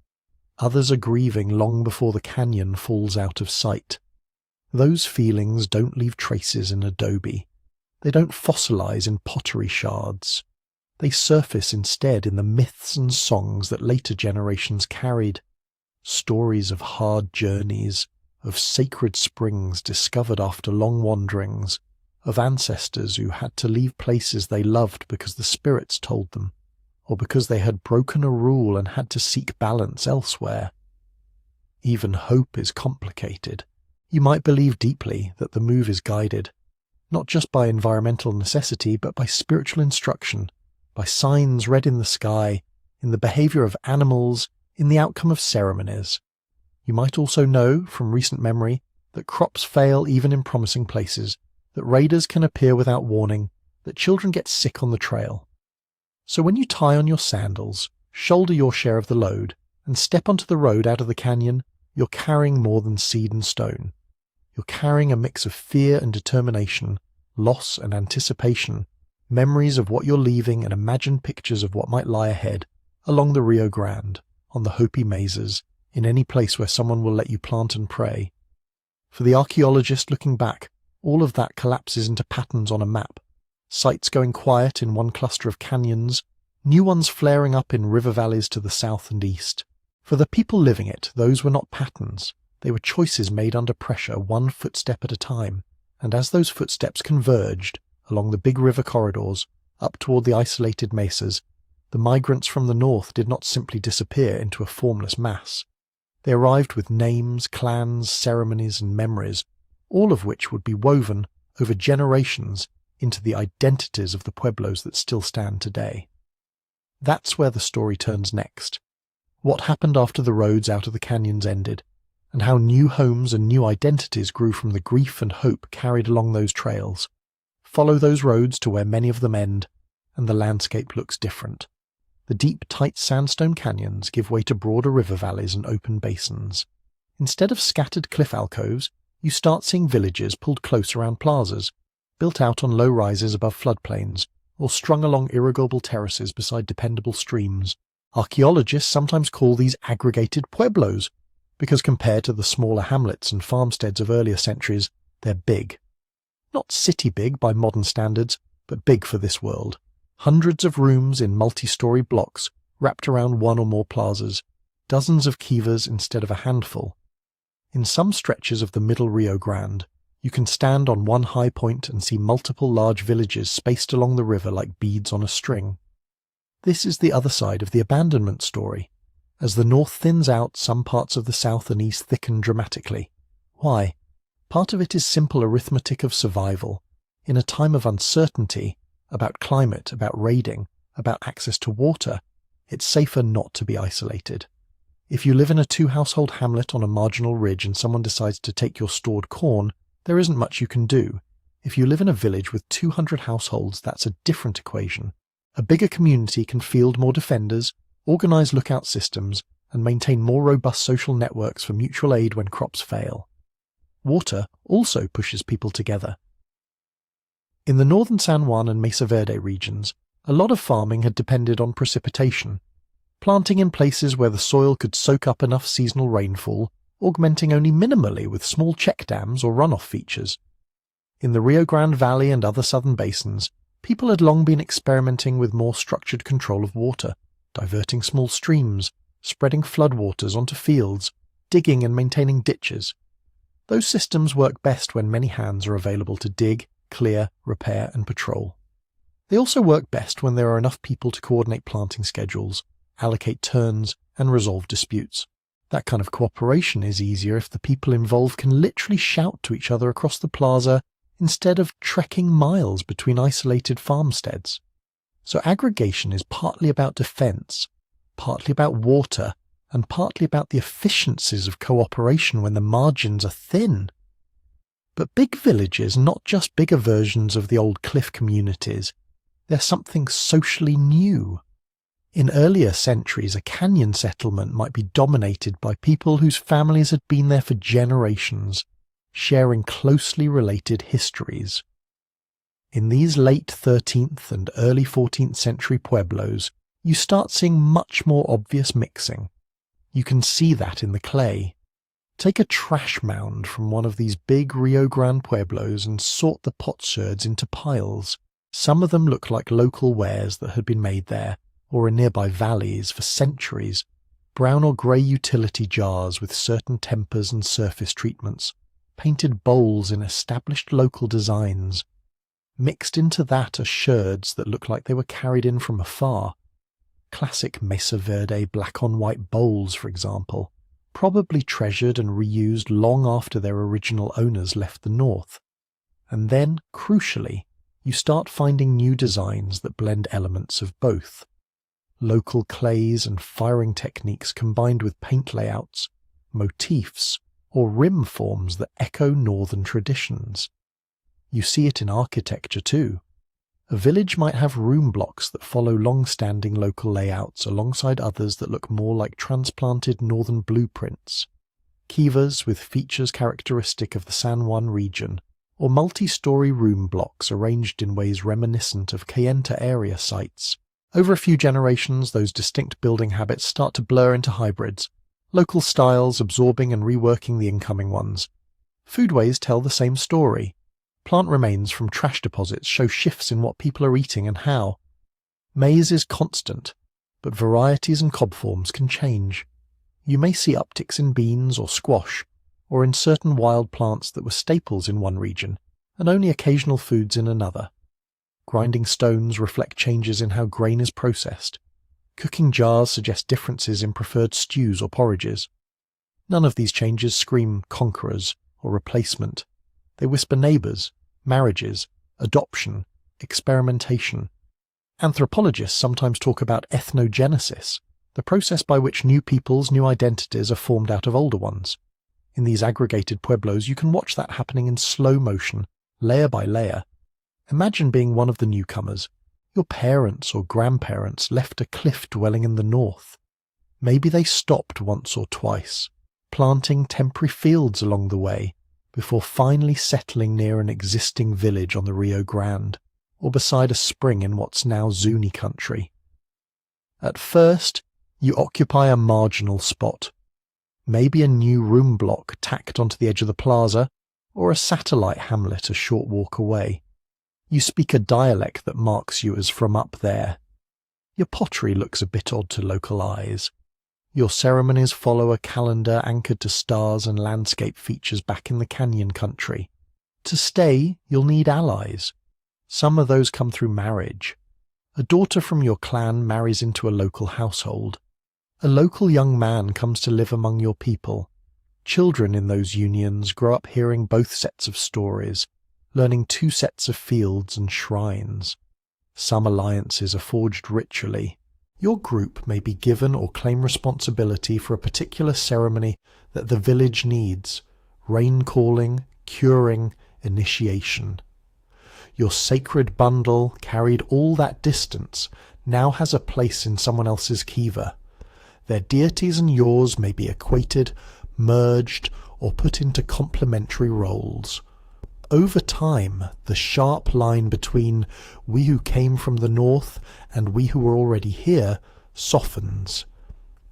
Others are grieving long before the canyon falls out of sight. Those feelings don't leave traces in adobe. They don't fossilize in pottery shards. They surface instead in the myths and songs that later generations carried. Stories of hard journeys, of sacred springs discovered after long wanderings, of ancestors who had to leave places they loved because the spirits told them, or because they had broken a rule and had to seek balance elsewhere. Even hope is complicated. You might believe deeply that the move is guided, not just by environmental necessity, but by spiritual instruction, by signs read in the sky, in the behavior of animals, in the outcome of ceremonies. You might also know, from recent memory, that crops fail even in promising places, that raiders can appear without warning, that children get sick on the trail. So when you tie on your sandals, shoulder your share of the load, and step onto the road out of the canyon, you're carrying more than seed and stone. You're carrying a mix of fear and determination, loss and anticipation, memories of what you're leaving and imagined pictures of what might lie ahead, along the Rio Grande, on the Hopi mesas, in any place where someone will let you plant and pray. For the archaeologist looking back, all of that collapses into patterns on a map, sites going quiet in one cluster of canyons, new ones flaring up in river valleys to the south and east. For the people living it, those were not patterns. They were choices made under pressure, one footstep at a time, and as those footsteps converged along the big river corridors, up toward the isolated mesas, the migrants from the north did not simply disappear into a formless mass. They arrived with names, clans, ceremonies, and memories, all of which would be woven over generations into the identities of the pueblos that still stand today. That's where the story turns next. What happened after the roads out of the canyons ended, and how new homes and new identities grew from the grief and hope carried along those trails. Follow those roads to where many of them end, and the landscape looks different. The deep, tight sandstone canyons give way to broader river valleys and open basins. Instead of scattered cliff alcoves, you start seeing villages pulled close around plazas, built out on low rises above floodplains, or strung along irrigable terraces beside dependable streams. Archaeologists sometimes call these aggregated pueblos, because compared to the smaller hamlets and farmsteads of earlier centuries, they're big. Not city big by modern standards, but big for this world. Hundreds of rooms in multi-story blocks wrapped around one or more plazas, dozens of kivas instead of a handful. In some stretches of the middle Rio Grande, you can stand on one high point and see multiple large villages spaced along the river like beads on a string. This is the other side of the abandonment story. As the north thins out, some parts of the south and east thicken dramatically. Why? Part of it is simple arithmetic of survival. In a time of uncertainty, about climate, about raiding, about access to water, it's safer not to be isolated. If you live in a two-household hamlet on a marginal ridge and someone decides to take your stored corn, there isn't much you can do. If you live in a village with 200 households, that's a different equation. A bigger community can field more defenders, organize lookout systems, and maintain more robust social networks for mutual aid when crops fail. Water also pushes people together. In the northern San Juan and Mesa Verde regions, a lot of farming had depended on precipitation, planting in places where the soil could soak up enough seasonal rainfall, augmenting only minimally with small check dams or runoff features. In the Rio Grande Valley and other southern basins, people had long been experimenting with more structured control of water, diverting small streams, spreading floodwaters onto fields, digging and maintaining ditches. Those systems work best when many hands are available to dig, clear, repair and patrol. They also work best when there are enough people to coordinate planting schedules, allocate turns, and resolve disputes. That kind of cooperation is easier if the people involved can literally shout to each other across the plaza instead of trekking miles between isolated farmsteads. So aggregation is partly about defense, partly about water, and partly about the efficiencies of cooperation when the margins are thin. But big villages are not just bigger versions of the old cliff communities. They're something socially new. In earlier centuries, a canyon settlement might be dominated by people whose families had been there for generations, sharing closely related histories. In these late 13th and early 14th century pueblos, you start seeing much more obvious mixing. You can see that in the clay. Take a trash mound from one of these big Rio Grande pueblos and sort the potsherds into piles. Some of them look like local wares that had been made there, or in nearby valleys for centuries, brown or grey utility jars with certain tempers and surface treatments, painted bowls in established local designs. Mixed into that are sherds that look like they were carried in from afar. Classic Mesa Verde black-on-white bowls, for example, probably treasured and reused long after their original owners left the north. And then, crucially, you start finding new designs that blend elements of both. Local clays and firing techniques combined with paint layouts, motifs, or rim forms that echo northern traditions. You see it in architecture too. A village might have room blocks that follow long-standing local layouts alongside others that look more like transplanted northern blueprints. Kivas with features characteristic of the San Juan region, or multi-story room blocks arranged in ways reminiscent of Kayenta area sites. Over a few generations, those distinct building habits start to blur into hybrids, local styles absorbing and reworking the incoming ones. Foodways tell the same story. Plant remains from trash deposits show shifts in what people are eating and how. Maize is constant, but varieties and cob forms can change. You may see upticks in beans or squash, or in certain wild plants that were staples in one region, and only occasional foods in another. Grinding stones reflect changes in how grain is processed. Cooking jars suggest differences in preferred stews or porridges. None of these changes scream conquerors or replacement. They whisper neighbours, marriages, adoption, experimentation. Anthropologists sometimes talk about ethnogenesis, the process by which new peoples, new identities are formed out of older ones. In these aggregated pueblos, you can watch that happening in slow motion, layer by layer. Imagine being one of the newcomers. Your parents or grandparents left a cliff dwelling in the north. Maybe they stopped once or twice, planting temporary fields along the way, before finally settling near an existing village on the Rio Grande, or beside a spring in what's now Zuni country. At first, you occupy a marginal spot, maybe a new room block tacked onto the edge of the plaza, or a satellite hamlet a short walk away. You speak a dialect that marks you as from up there. Your pottery looks a bit odd to local eyes. Your ceremonies follow a calendar anchored to stars and landscape features back in the canyon country. To stay, you'll need allies. Some of those come through marriage. A daughter from your clan marries into a local household. A local young man comes to live among your people. Children in those unions grow up hearing both sets of stories, learning two sets of fields and shrines. Some alliances are forged ritually. Your group may be given or claim responsibility for a particular ceremony that the village needs: rain calling, curing, initiation. Your sacred bundle, carried all that distance, now has a place in someone else's kiva. Their deities and yours may be equated, merged, or put into complementary roles. Over time, the sharp line between we who came from the north and we who were already here softens.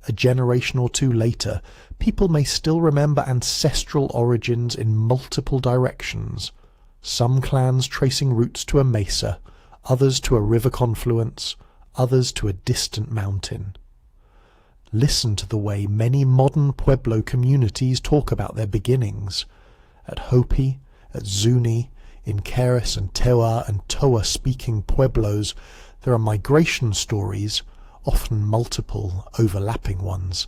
A generation or two later, people may still remember ancestral origins in multiple directions. Some clans tracing roots to a mesa, others to a river confluence, others to a distant mountain. Listen to the way many modern Pueblo communities talk about their beginnings. At Hopi, at Zuni, in Keres and Tewa and Toa-speaking Pueblos, there are migration stories, often multiple, overlapping ones,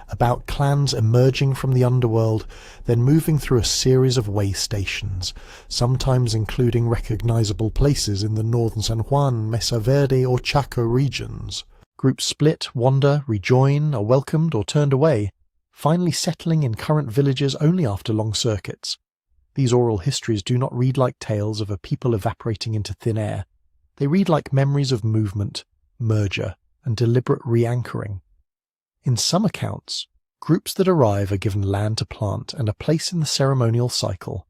about clans emerging from the underworld, then moving through a series of way stations, sometimes including recognizable places in the northern San Juan, Mesa Verde or Chaco regions. Groups split, wander, rejoin, are welcomed or turned away, finally settling in current villages only after long circuits. These oral histories do not read like tales of a people evaporating into thin air. They read like memories of movement, merger, and deliberate re-anchoring. In some accounts, groups that arrive are given land to plant and a place in the ceremonial cycle.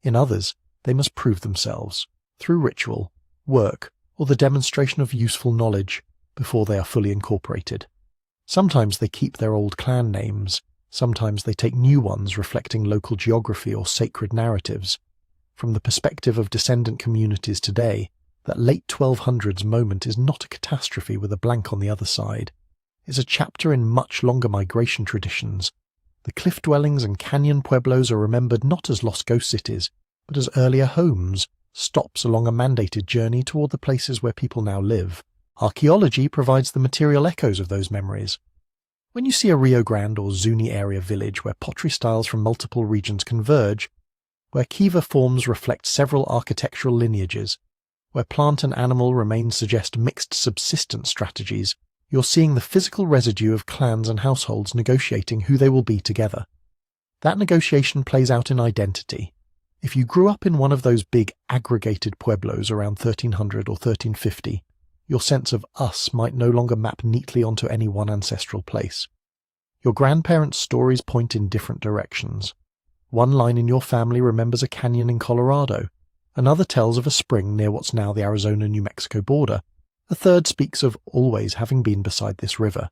In others, they must prove themselves, through ritual, work, or the demonstration of useful knowledge, before they are fully incorporated. Sometimes they keep their old clan names, sometimes they take new ones reflecting local geography or sacred narratives. From the perspective of descendant communities today, that late 1200s moment is not a catastrophe with a blank on the other side. It's a chapter in much longer migration traditions. The cliff dwellings and canyon pueblos are remembered not as lost ghost cities, but as earlier homes, stops along a mandated journey toward the places where people now live. Archaeology provides the material echoes of those memories. When you see a Rio Grande or Zuni area village where pottery styles from multiple regions converge, where kiva forms reflect several architectural lineages, where plant and animal remains suggest mixed subsistence strategies, you're seeing the physical residue of clans and households negotiating who they will be together. That negotiation plays out in identity. If you grew up in one of those big aggregated pueblos around 1300 or 1350, your sense of us might no longer map neatly onto any one ancestral place. Your grandparents' stories point in different directions. One line in your family remembers a canyon in Colorado. Another tells of a spring near what's now the Arizona-New Mexico border. A third speaks of always having been beside this river.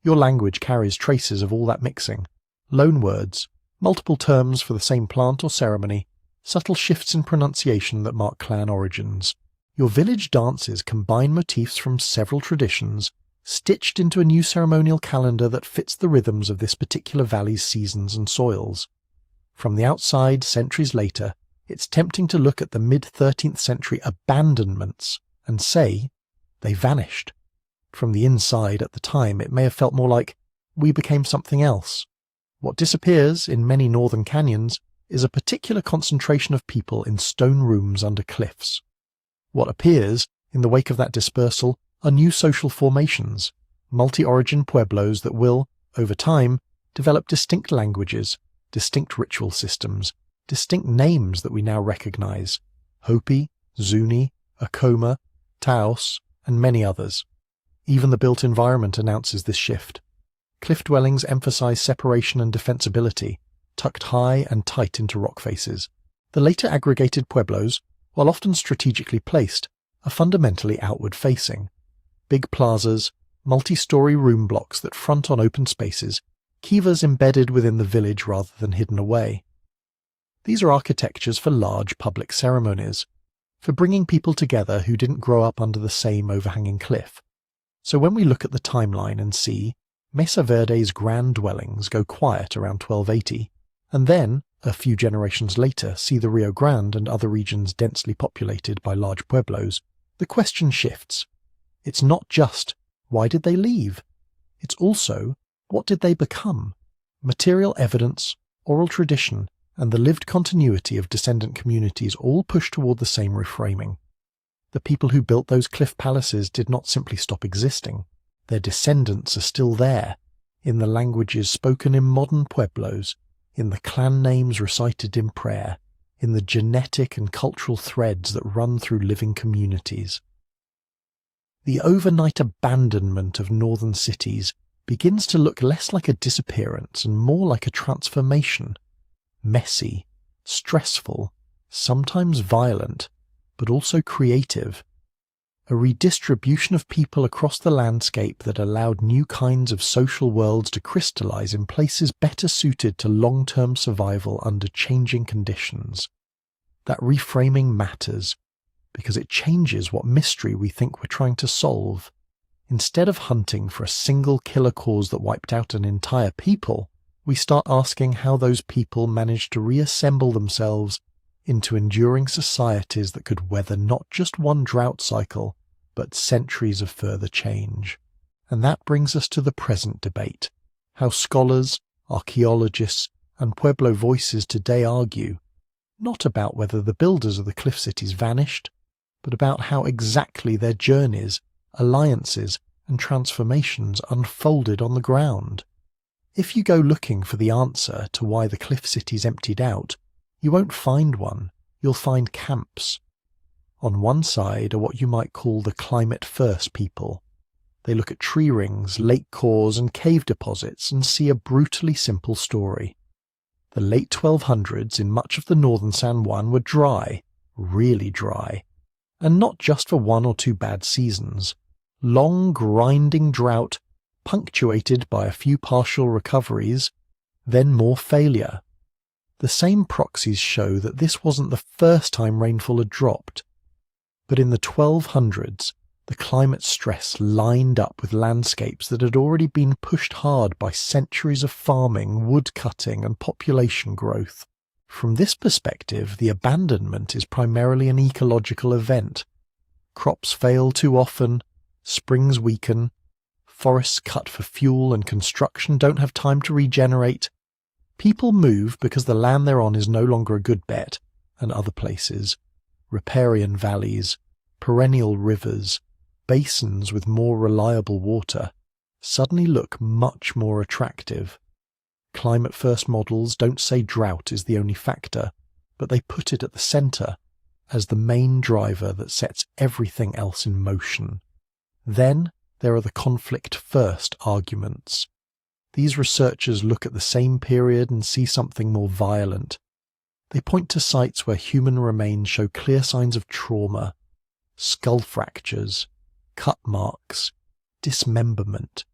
Your language carries traces of all that mixing. Loan words, multiple terms for the same plant or ceremony, subtle shifts in pronunciation that mark clan origins. Your village dances combine motifs from several traditions, stitched into a new ceremonial calendar that fits the rhythms of this particular valley's seasons and soils. From the outside, centuries later, it's tempting to look at the mid-13th century abandonments and say, they vanished. From the inside, at the time, it may have felt more like, we became something else. What disappears in many northern canyons is a particular concentration of people in stone rooms under cliffs. What appears in the wake of that dispersal are new social formations, multi-origin pueblos that will, over time, develop distinct languages, distinct ritual systems, distinct names that we now recognize: Hopi, Zuni, Acoma, Taos, and many others. Even the built environment announces this shift. Cliff dwellings emphasize separation and defensibility, tucked high and tight into rock faces. The later aggregated pueblos, while often strategically placed, are fundamentally outward-facing. Big plazas, multi-story room blocks that front on open spaces, kivas embedded within the village rather than hidden away. These are architectures for large public ceremonies, for bringing people together who didn't grow up under the same overhanging cliff. So when we look at the timeline and see Mesa Verde's grand dwellings go quiet around 1280, and then, a few generations later, see the Rio Grande and other regions densely populated by large pueblos, the question shifts. It's not just, why did they leave? It's also, what did they become? Material evidence, oral tradition, and the lived continuity of descendant communities all push toward the same reframing. The people who built those cliff palaces did not simply stop existing. Their descendants are still there, in the languages spoken in modern pueblos, in the clan names recited in prayer, in the genetic and cultural threads that run through living communities. The overnight abandonment of northern cities begins to look less like a disappearance and more like a transformation. Messy, stressful, sometimes violent, but also creative. A redistribution of people across the landscape that allowed new kinds of social worlds to crystallize in places better suited to long-term survival under changing conditions. That reframing matters, because it changes what mystery we think we're trying to solve. Instead of hunting for a single killer cause that wiped out an entire people, we start asking how those people managed to reassemble themselves into enduring societies that could weather not just one drought cycle, but centuries of further change. And that brings us to the present debate, how scholars, archaeologists, and Pueblo voices today argue, not about whether the builders of the cliff cities vanished, but about how exactly their journeys, alliances, and transformations unfolded on the ground. If you go looking for the answer to why the cliff cities emptied out, you won't find one, you'll find camps. On one side are what you might call the climate-first people. They look at tree rings, lake cores, and cave deposits and see a brutally simple story. The late 1200s in much of the northern San Juan were dry, really dry, and not just for 1 or 2 bad seasons. Long, grinding drought, punctuated by a few partial recoveries, then more failure. The same proxies show that this wasn't the first time rainfall had dropped, but in the 1200s, the climate stress lined up with landscapes that had already been pushed hard by centuries of farming, wood cutting, and population growth. From this perspective, the abandonment is primarily an ecological event. Crops fail too often, springs weaken, forests cut for fuel and construction don't have time to regenerate. People move because the land they're on is no longer a good bet, and other places, riparian valleys, perennial rivers, basins with more reliable water, suddenly look much more attractive. Climate-first models don't say drought is the only factor, but they put it at the centre as the main driver that sets everything else in motion. Then there are the conflict-first arguments. These researchers look at the same period and see something more violent. They point to sites where human remains show clear signs of trauma, skull fractures, cut marks, dismemberment.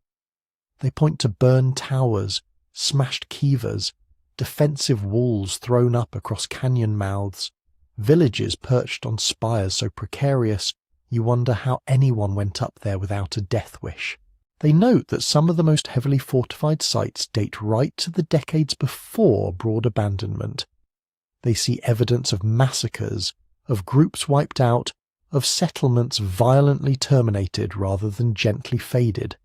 They point to burned towers, smashed kivas, defensive walls thrown up across canyon mouths, villages perched on spires so precarious you wonder how anyone went up there without a death wish. They note that some of the most heavily fortified sites date right to the decades before broad abandonment. They see evidence of massacres, of groups wiped out, of settlements violently terminated rather than gently faded.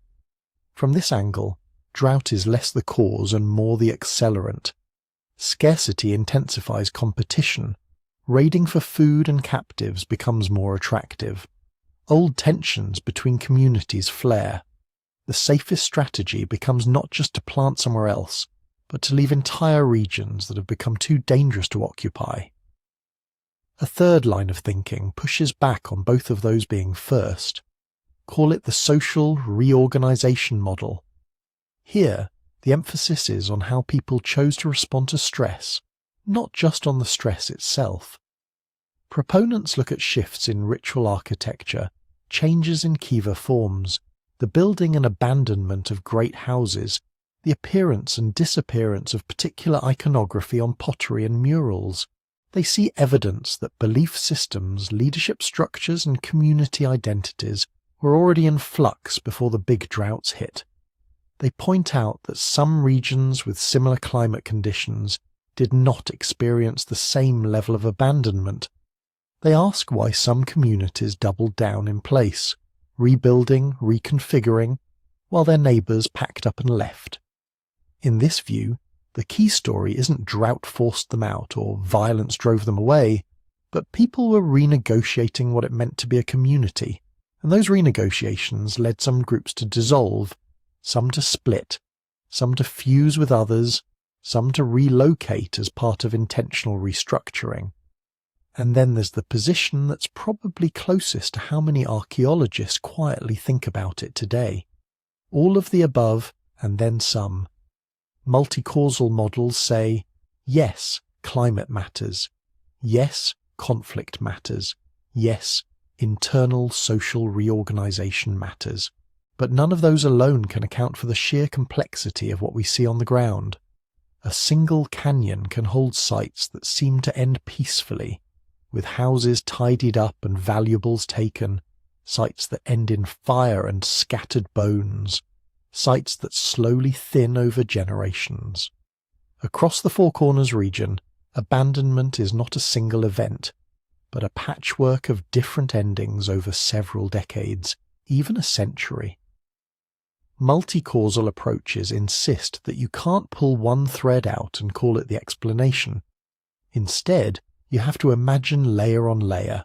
From this angle, Drought is less the cause and more the accelerant. Scarcity intensifies competition. Raiding for food and captives becomes more attractive. Old tensions between communities flare. The safest strategy becomes not just to plant somewhere else, but to leave entire regions that have become too dangerous to occupy. A third line of thinking pushes back on both of those being first. Call it the social reorganization model. Here, the emphasis is on how people chose to respond to stress, not just on the stress itself. Proponents look at shifts in ritual architecture, changes in kiva forms, the building and abandonment of great houses, the appearance and disappearance of particular iconography on pottery and murals. They see evidence that belief systems, leadership structures and community identities were already in flux before the big droughts hit. They point out that some regions with similar climate conditions did not experience the same level of abandonment. They ask why some communities doubled down in place, rebuilding, reconfiguring, while their neighbours packed up and left. In this view, the key story isn't drought forced them out or violence drove them away, but people were renegotiating what it meant to be a community, and those renegotiations led some groups to dissolve, some to split, some to fuse with others, some to relocate as part of intentional restructuring. And then there's the position that's probably closest to how many archaeologists quietly think about it today. All of the above, and then some. Multi-causal models say, yes, climate matters. Yes, conflict matters. Yes, internal social reorganization matters. But none of those alone can account for the sheer complexity of what we see on the ground. A single canyon can hold sites that seem to end peacefully, with houses tidied up and valuables taken, sites that end in fire and scattered bones, sites that slowly thin over generations. Across the Four Corners region, abandonment is not a single event, but a patchwork of different endings over several decades, even a century. Multi-causal approaches insist that you can't pull one thread out and call it the explanation. Instead, you have to imagine layer on layer.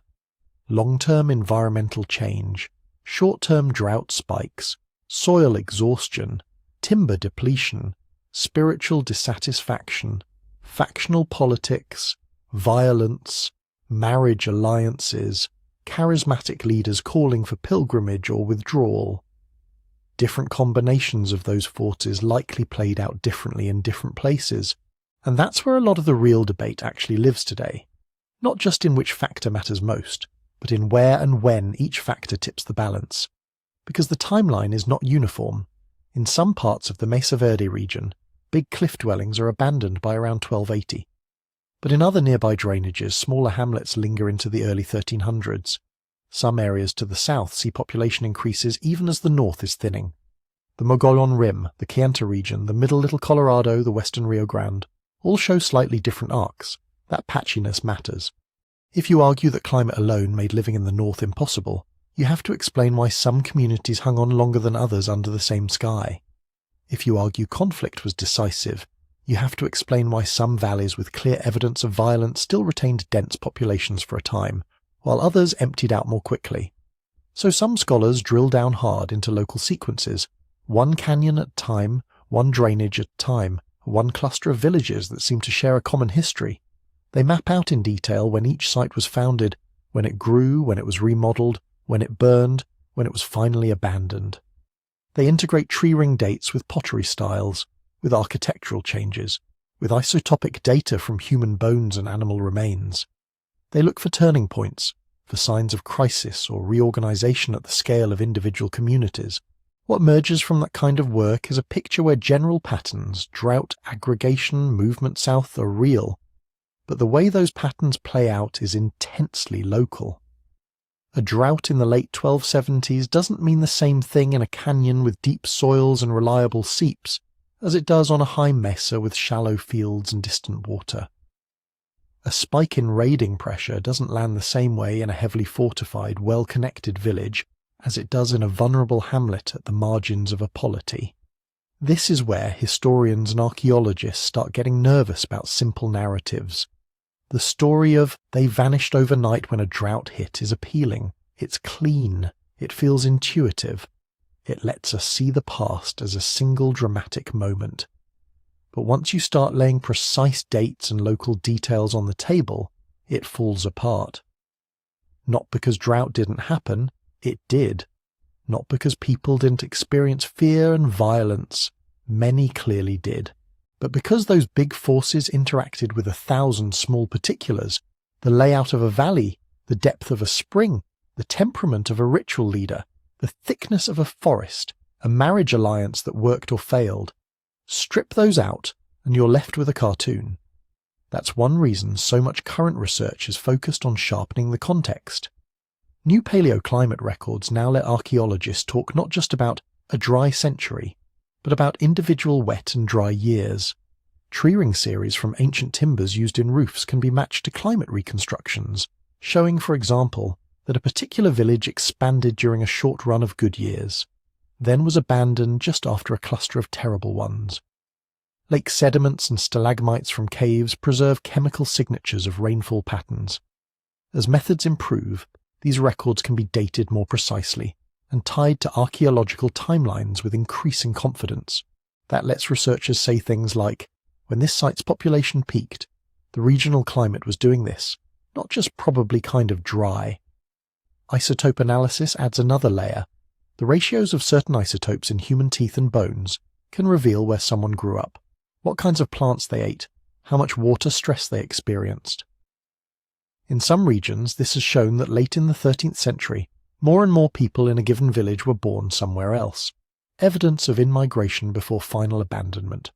Long-term environmental change, short-term drought spikes, soil exhaustion, timber depletion, spiritual dissatisfaction, factional politics, violence, marriage alliances, charismatic leaders calling for pilgrimage or withdrawal. Different combinations of those forces likely played out differently in different places, and that's where a lot of the real debate actually lives today. Not just in which factor matters most, but in where and when each factor tips the balance. Because the timeline is not uniform. In some parts of the Mesa Verde region, big cliff dwellings are abandoned by around 1280. But in other nearby drainages, smaller hamlets linger into the early 1300s. Some areas to the south see population increases even as the north is thinning. The Mogollon Rim, the Kayenta region, the Middle Little Colorado, the Western Rio Grande, all show slightly different arcs. That patchiness matters. If you argue that climate alone made living in the north impossible, you have to explain why some communities hung on longer than others under the same sky. If you argue conflict was decisive, you have to explain why some valleys with clear evidence of violence still retained dense populations for a time, while others emptied out more quickly. So some scholars drill down hard into local sequences, one canyon at a time, one drainage at a time, one cluster of villages that seem to share a common history. They map out in detail when each site was founded, when it grew, when it was remodeled, when it burned, when it was finally abandoned. They integrate tree ring dates with pottery styles, with architectural changes, with isotopic data from human bones and animal remains. They look for turning points, for signs of crisis or reorganization at the scale of individual communities. What emerges from that kind of work is a picture where general patterns, drought, aggregation, movement south, are real, but the way those patterns play out is intensely local. A drought in the late 1270s doesn't mean the same thing in a canyon with deep soils and reliable seeps as it does on a high mesa with shallow fields and distant water. A spike in raiding pressure doesn't land the same way in a heavily fortified, well-connected village as it does in a vulnerable hamlet at the margins of a polity. This is where historians and archaeologists start getting nervous about simple narratives. The story of "they vanished overnight when a drought hit" is appealing. It's clean. It feels intuitive. It lets us see the past as a single dramatic moment. But once you start laying precise dates and local details on the table, it falls apart. Not because drought didn't happen, it did. Not because people didn't experience fear and violence, many clearly did. But because those big forces interacted with 1,000 small particulars, the layout of a valley, the depth of a spring, the temperament of a ritual leader, the thickness of a forest, a marriage alliance that worked or failed. Strip those out, and you're left with a cartoon. That's one reason so much current research is focused on sharpening the context. New paleoclimate records now let archaeologists talk not just about a dry century, but about individual wet and dry years. Tree ring series from ancient timbers used in roofs can be matched to climate reconstructions, showing, for example, that a particular village expanded during a short run of good years, then was abandoned just after a cluster of terrible ones. Lake sediments and stalagmites from caves preserve chemical signatures of rainfall patterns. As methods improve, these records can be dated more precisely and tied to archaeological timelines with increasing confidence. That lets researchers say things like, when this site's population peaked, the regional climate was doing this, not just probably kind of dry. Isotope analysis adds another layer. The ratios of certain isotopes in human teeth and bones can reveal where someone grew up, what kinds of plants they ate, how much water stress they experienced. In some regions, this has shown that late in the 13th century, more and more people in a given village were born somewhere else, evidence of in-migration before final abandonment.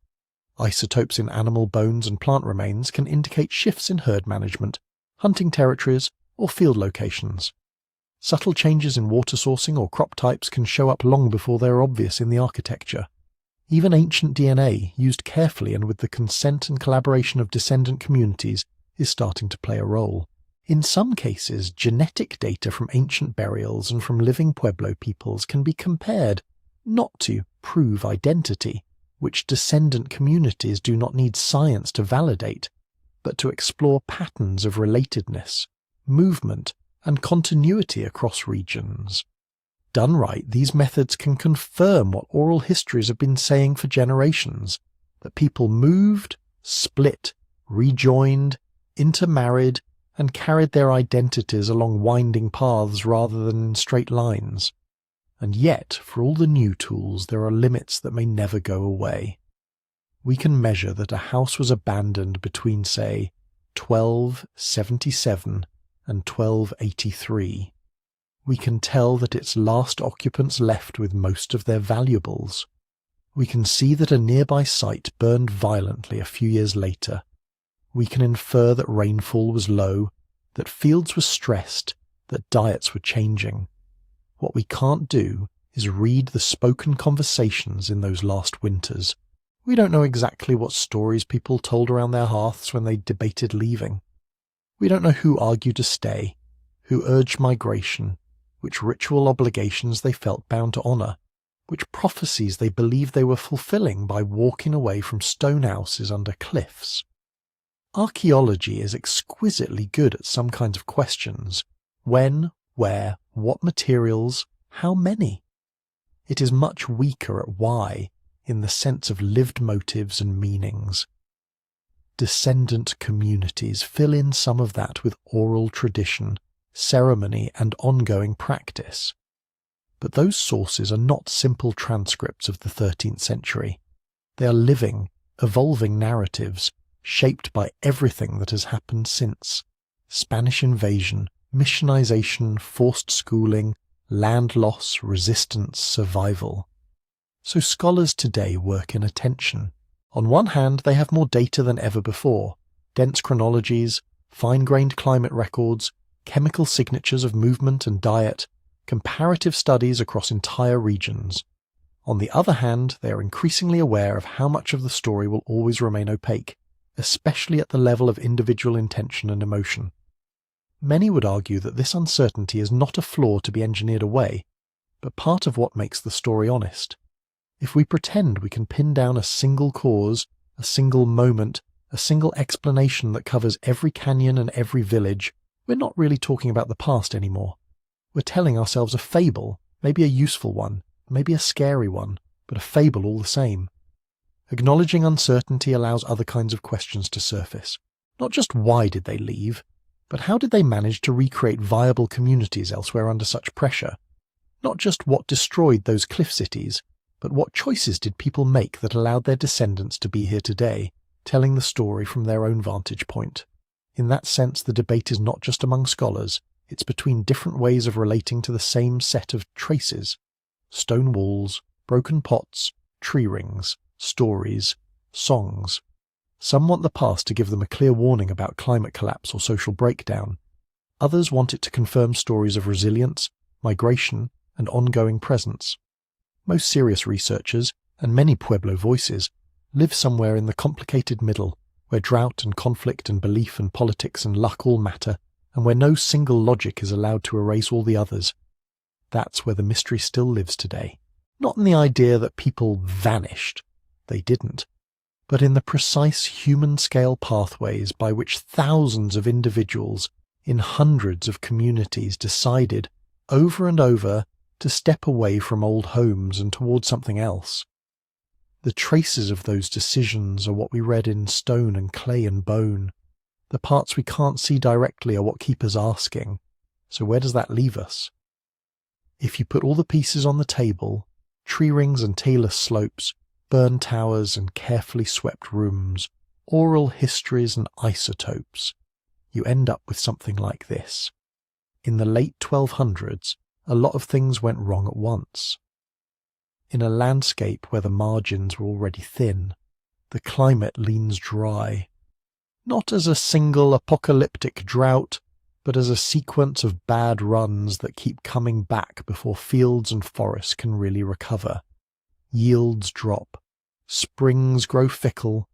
Isotopes in animal bones and plant remains can indicate shifts in herd management, hunting territories, or field locations. Subtle changes in water sourcing or crop types can show up long before they are obvious in the architecture. Even ancient DNA, used carefully and with the consent and collaboration of descendant communities, is starting to play a role. In some cases, genetic data from ancient burials and from living Pueblo peoples can be compared, not to prove identity, which descendant communities do not need science to validate, but to explore patterns of relatedness, movement, and continuity across regions. Done right, these methods can confirm what oral histories have been saying for generations, that people moved, split, rejoined, intermarried, and carried their identities along winding paths rather than in straight lines. And yet, for all the new tools, there are limits that may never go away. We can measure that a house was abandoned between, say, 1277 and 1283. We can tell that its last occupants left with most of their valuables. We can see that a nearby site burned violently a few years later. We can infer that rainfall was low, that fields were stressed, that diets were changing. What we can't do is read the spoken conversations in those last winters. We don't know exactly what stories people told around their hearths when they debated leaving. We don't know who argued to stay, who urged migration, which ritual obligations they felt bound to honour, which prophecies they believed they were fulfilling by walking away from stone houses under cliffs. Archaeology is exquisitely good at some kinds of questions. When, where, what materials, how many? It is much weaker at why, in the sense of lived motives and meanings. Descendant communities fill in some of that with oral tradition, ceremony, and ongoing practice. But those sources are not simple transcripts of the 13th century. They are living, evolving narratives, shaped by everything that has happened since. Spanish invasion, missionization, forced schooling, land loss, resistance, survival. So scholars today work in a tension. On one hand, they have more data than ever before, dense chronologies, fine-grained climate records, chemical signatures of movement and diet, comparative studies across entire regions. On the other hand, they are increasingly aware of how much of the story will always remain opaque, especially at the level of individual intention and emotion. Many would argue that this uncertainty is not a flaw to be engineered away, but part of what makes the story honest. If we pretend we can pin down a single cause, a single moment, a single explanation that covers every canyon and every village, we're not really talking about the past anymore. We're telling ourselves a fable, maybe a useful one, maybe a scary one, but a fable all the same. Acknowledging uncertainty allows other kinds of questions to surface. Not just why did they leave, but how did they manage to recreate viable communities elsewhere under such pressure? Not just what destroyed those cliff cities, but what choices did people make that allowed their descendants to be here today, telling the story from their own vantage point. In that sense, the debate is not just among scholars, it's between different ways of relating to the same set of traces. Stone walls, broken pots, tree rings, stories, songs. Some want the past to give them a clear warning about climate collapse or social breakdown. Others want it to confirm stories of resilience, migration, and ongoing presence. Most serious researchers, and many Pueblo voices, live somewhere in the complicated middle, where drought and conflict and belief and politics and luck all matter, and where no single logic is allowed to erase all the others. That's where the mystery still lives today. Not in the idea that people vanished. They didn't. But in the precise human-scale pathways by which thousands of individuals in hundreds of communities decided, over and over, to step away from old homes and toward something else. The traces of those decisions are what we read in stone and clay and bone. The parts we can't see directly are what keep us asking. So where does that leave us? If you put all the pieces on the table, tree rings and tailless slopes, burned towers and carefully swept rooms, oral histories and isotopes, you end up with something like this. In the late 1200s, a lot of things went wrong at once. In a landscape where the margins were already thin, the climate leans dry, not as a single apocalyptic drought, but as a sequence of bad runs that keep coming back before fields and forests can really recover. Yields drop, springs grow fickle,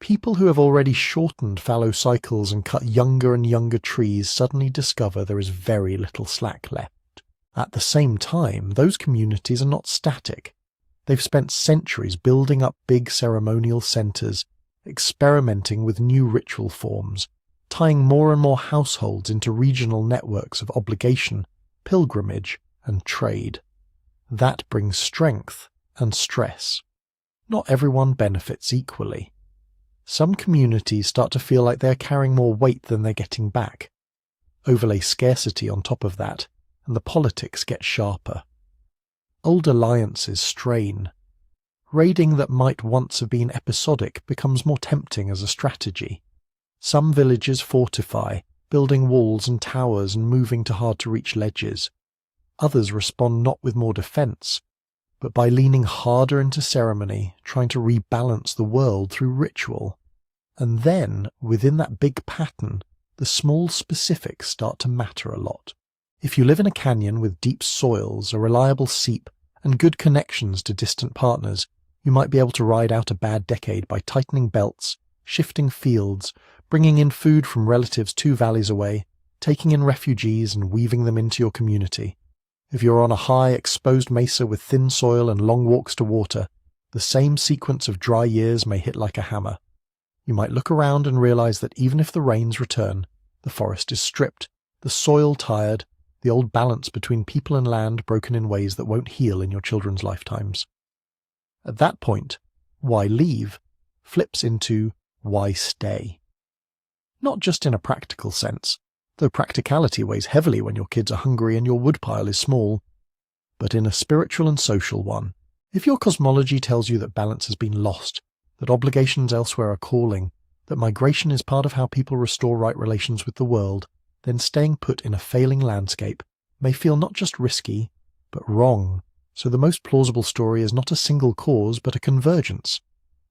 people who have already shortened fallow cycles and cut younger and younger trees suddenly discover there is very little slack left. At the same time, those communities are not static. They've spent centuries building up big ceremonial centres, experimenting with new ritual forms, tying more and more households into regional networks of obligation, pilgrimage, and trade. That brings strength and stress. Not everyone benefits equally. Some communities start to feel like they're carrying more weight than they're getting back. Overlay scarcity on top of that, and the politics get sharper. Old alliances strain. Raiding that might once have been episodic becomes more tempting as a strategy. Some villages fortify, building walls and towers and moving to hard-to-reach ledges. Others respond not with more defence, but by leaning harder into ceremony, trying to rebalance the world through ritual. And then, within that big pattern, the small specifics start to matter a lot. If you live in a canyon with deep soils, a reliable seep, and good connections to distant partners, you might be able to ride out a bad decade by tightening belts, shifting fields, bringing in food from relatives 2 valleys away, taking in refugees and weaving them into your community. If you're on a high, exposed mesa with thin soil and long walks to water, the same sequence of dry years may hit like a hammer. You might look around and realize that even if the rains return, the forest is stripped, the soil tired, the old balance between people and land broken in ways that won't heal in your children's lifetimes. At that point, why leave flips into why stay. Not just in a practical sense, though practicality weighs heavily when your kids are hungry and your woodpile is small, but in a spiritual and social one. If your cosmology tells you that balance has been lost, that obligations elsewhere are calling, that migration is part of how people restore right relations with the world, then staying put in a failing landscape may feel not just risky, but wrong. So the most plausible story is not a single cause, but a convergence.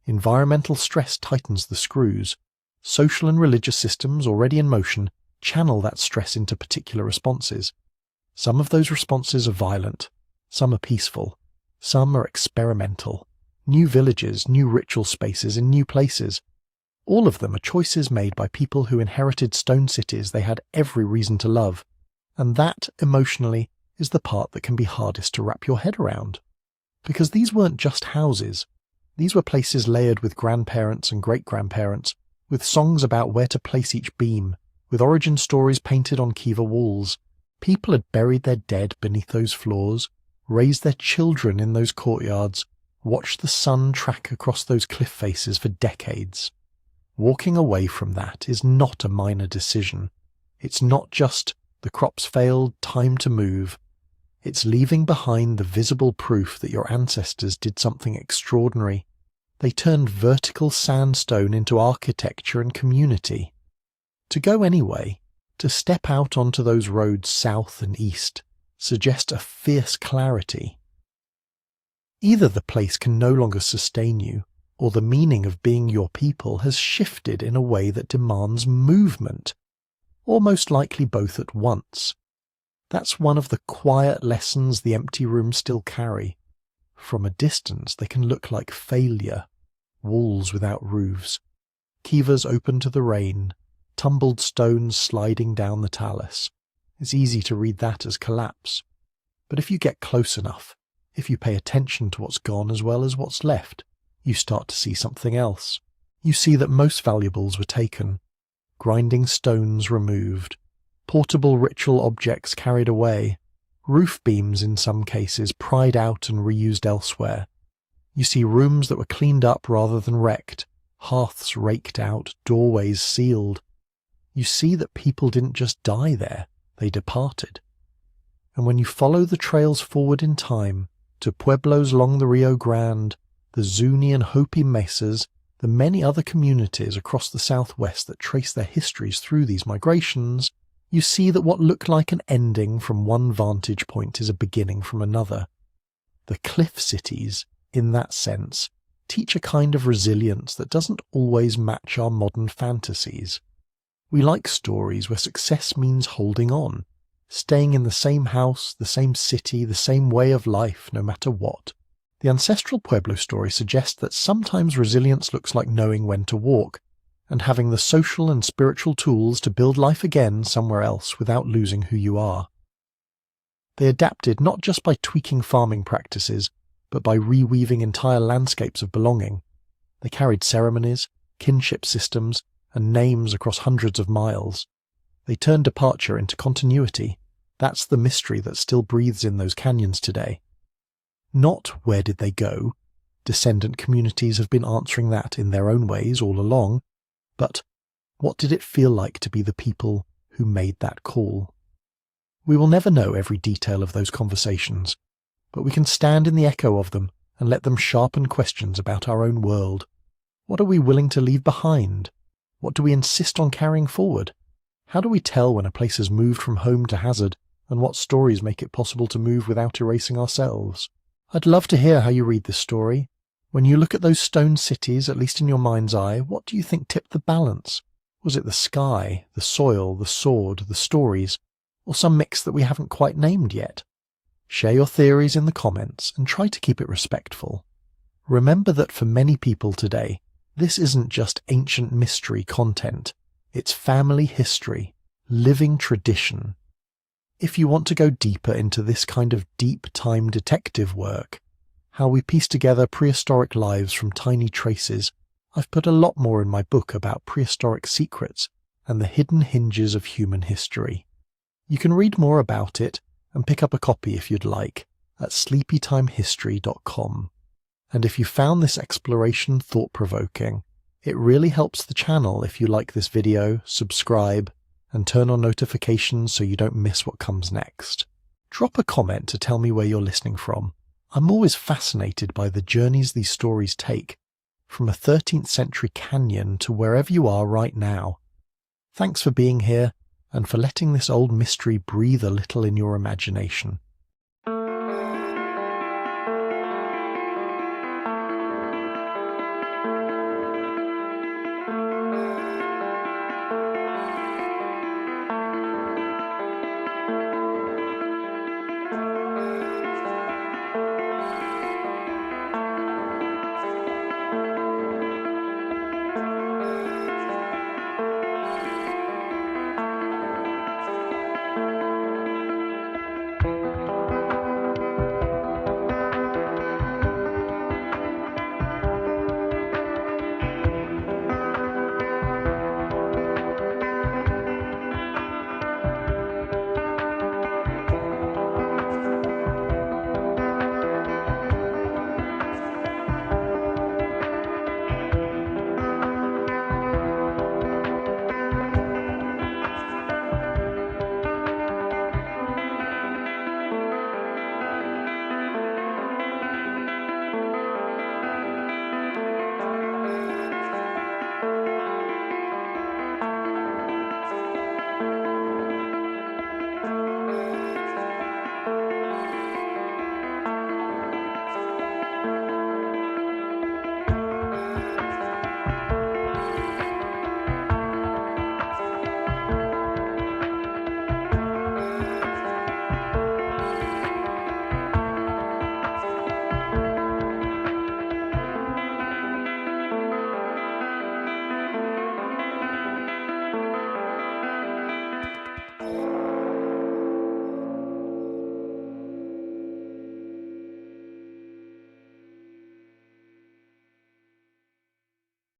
Environmental stress tightens the screws. Social and religious systems already in motion channel that stress into particular responses. Some of those responses are violent, some are peaceful, some are experimental. New villages, new ritual spaces in new places. All of them are choices made by people who inherited stone cities they had every reason to love, and that, emotionally, is the part that can be hardest to wrap your head around. Because these weren't just houses. These were places layered with grandparents and great-grandparents, with songs about where to place each beam, with origin stories painted on kiva walls. People had buried their dead beneath those floors, raised their children in those courtyards, watched the sun track across those cliff faces for decades. Walking away from that is not a minor decision. It's not just the crops failed, time to move. It's leaving behind the visible proof that your ancestors did something extraordinary. They turned vertical sandstone into architecture and community. To go anyway, to step out onto those roads south and east, suggest a fierce clarity. Either the place can no longer sustain you, or the meaning of being your people has shifted in a way that demands movement, or most likely both at once. That's one of the quiet lessons the empty rooms still carry. From a distance they can look like failure, walls without roofs, kivas open to the rain, tumbled stones sliding down the talus. It's easy to read that as collapse. But if you get close enough, if you pay attention to what's gone as well as what's left, you start to see something else. You see that most valuables were taken, grinding stones removed, portable ritual objects carried away, roof beams in some cases pried out and reused elsewhere. You see rooms that were cleaned up rather than wrecked, hearths raked out, doorways sealed. You see that people didn't just die there, they departed. And when you follow the trails forward in time, to pueblos along the Rio Grande, the Zuni and Hopi mesas, the many other communities across the southwest that trace their histories through these migrations, you see that what looked like an ending from one vantage point is a beginning from another. The cliff cities, in that sense, teach a kind of resilience that doesn't always match our modern fantasies. We like stories where success means holding on, staying in the same house, the same city, the same way of life, no matter what. The Ancestral Pueblo story suggests that sometimes resilience looks like knowing when to walk, and having the social and spiritual tools to build life again somewhere else without losing who you are. They adapted not just by tweaking farming practices, but by reweaving entire landscapes of belonging. They carried ceremonies, kinship systems, and names across hundreds of miles. They turned departure into continuity. That's the mystery that still breathes in those canyons today. Not where did they go? Descendant communities have been answering that in their own ways all along. But what did it feel like to be the people who made that call? We will never know every detail of those conversations, but we can stand in the echo of them and let them sharpen questions about our own world. What are we willing to leave behind? What do we insist on carrying forward? How do we tell when a place has moved from home to hazard, and what stories make it possible to move without erasing ourselves? I'd love to hear how you read this story. When you look at those stone cities, at least in your mind's eye, what do you think tipped the balance? Was it the sky, the soil, the sword, the stories, or some mix that we haven't quite named yet? Share your theories in the comments and try to keep it respectful. Remember that for many people today, this isn't just ancient mystery content. It's family history, living tradition. If you want to go deeper into this kind of deep time detective work, how we piece together prehistoric lives from tiny traces, I've put a lot more in my book about prehistoric secrets and the hidden hinges of human history. You can read more about it and pick up a copy if you'd like at sleepytimehistory.com. And if you found this exploration thought-provoking, it really helps the channel if you like this video, subscribe, and turn on notifications so you don't miss what comes next. Drop a comment to tell me where you're listening from. I'm always fascinated by the journeys these stories take, from a 13th century canyon to wherever you are right now. Thanks for being here, and for letting this old mystery breathe a little in your imagination.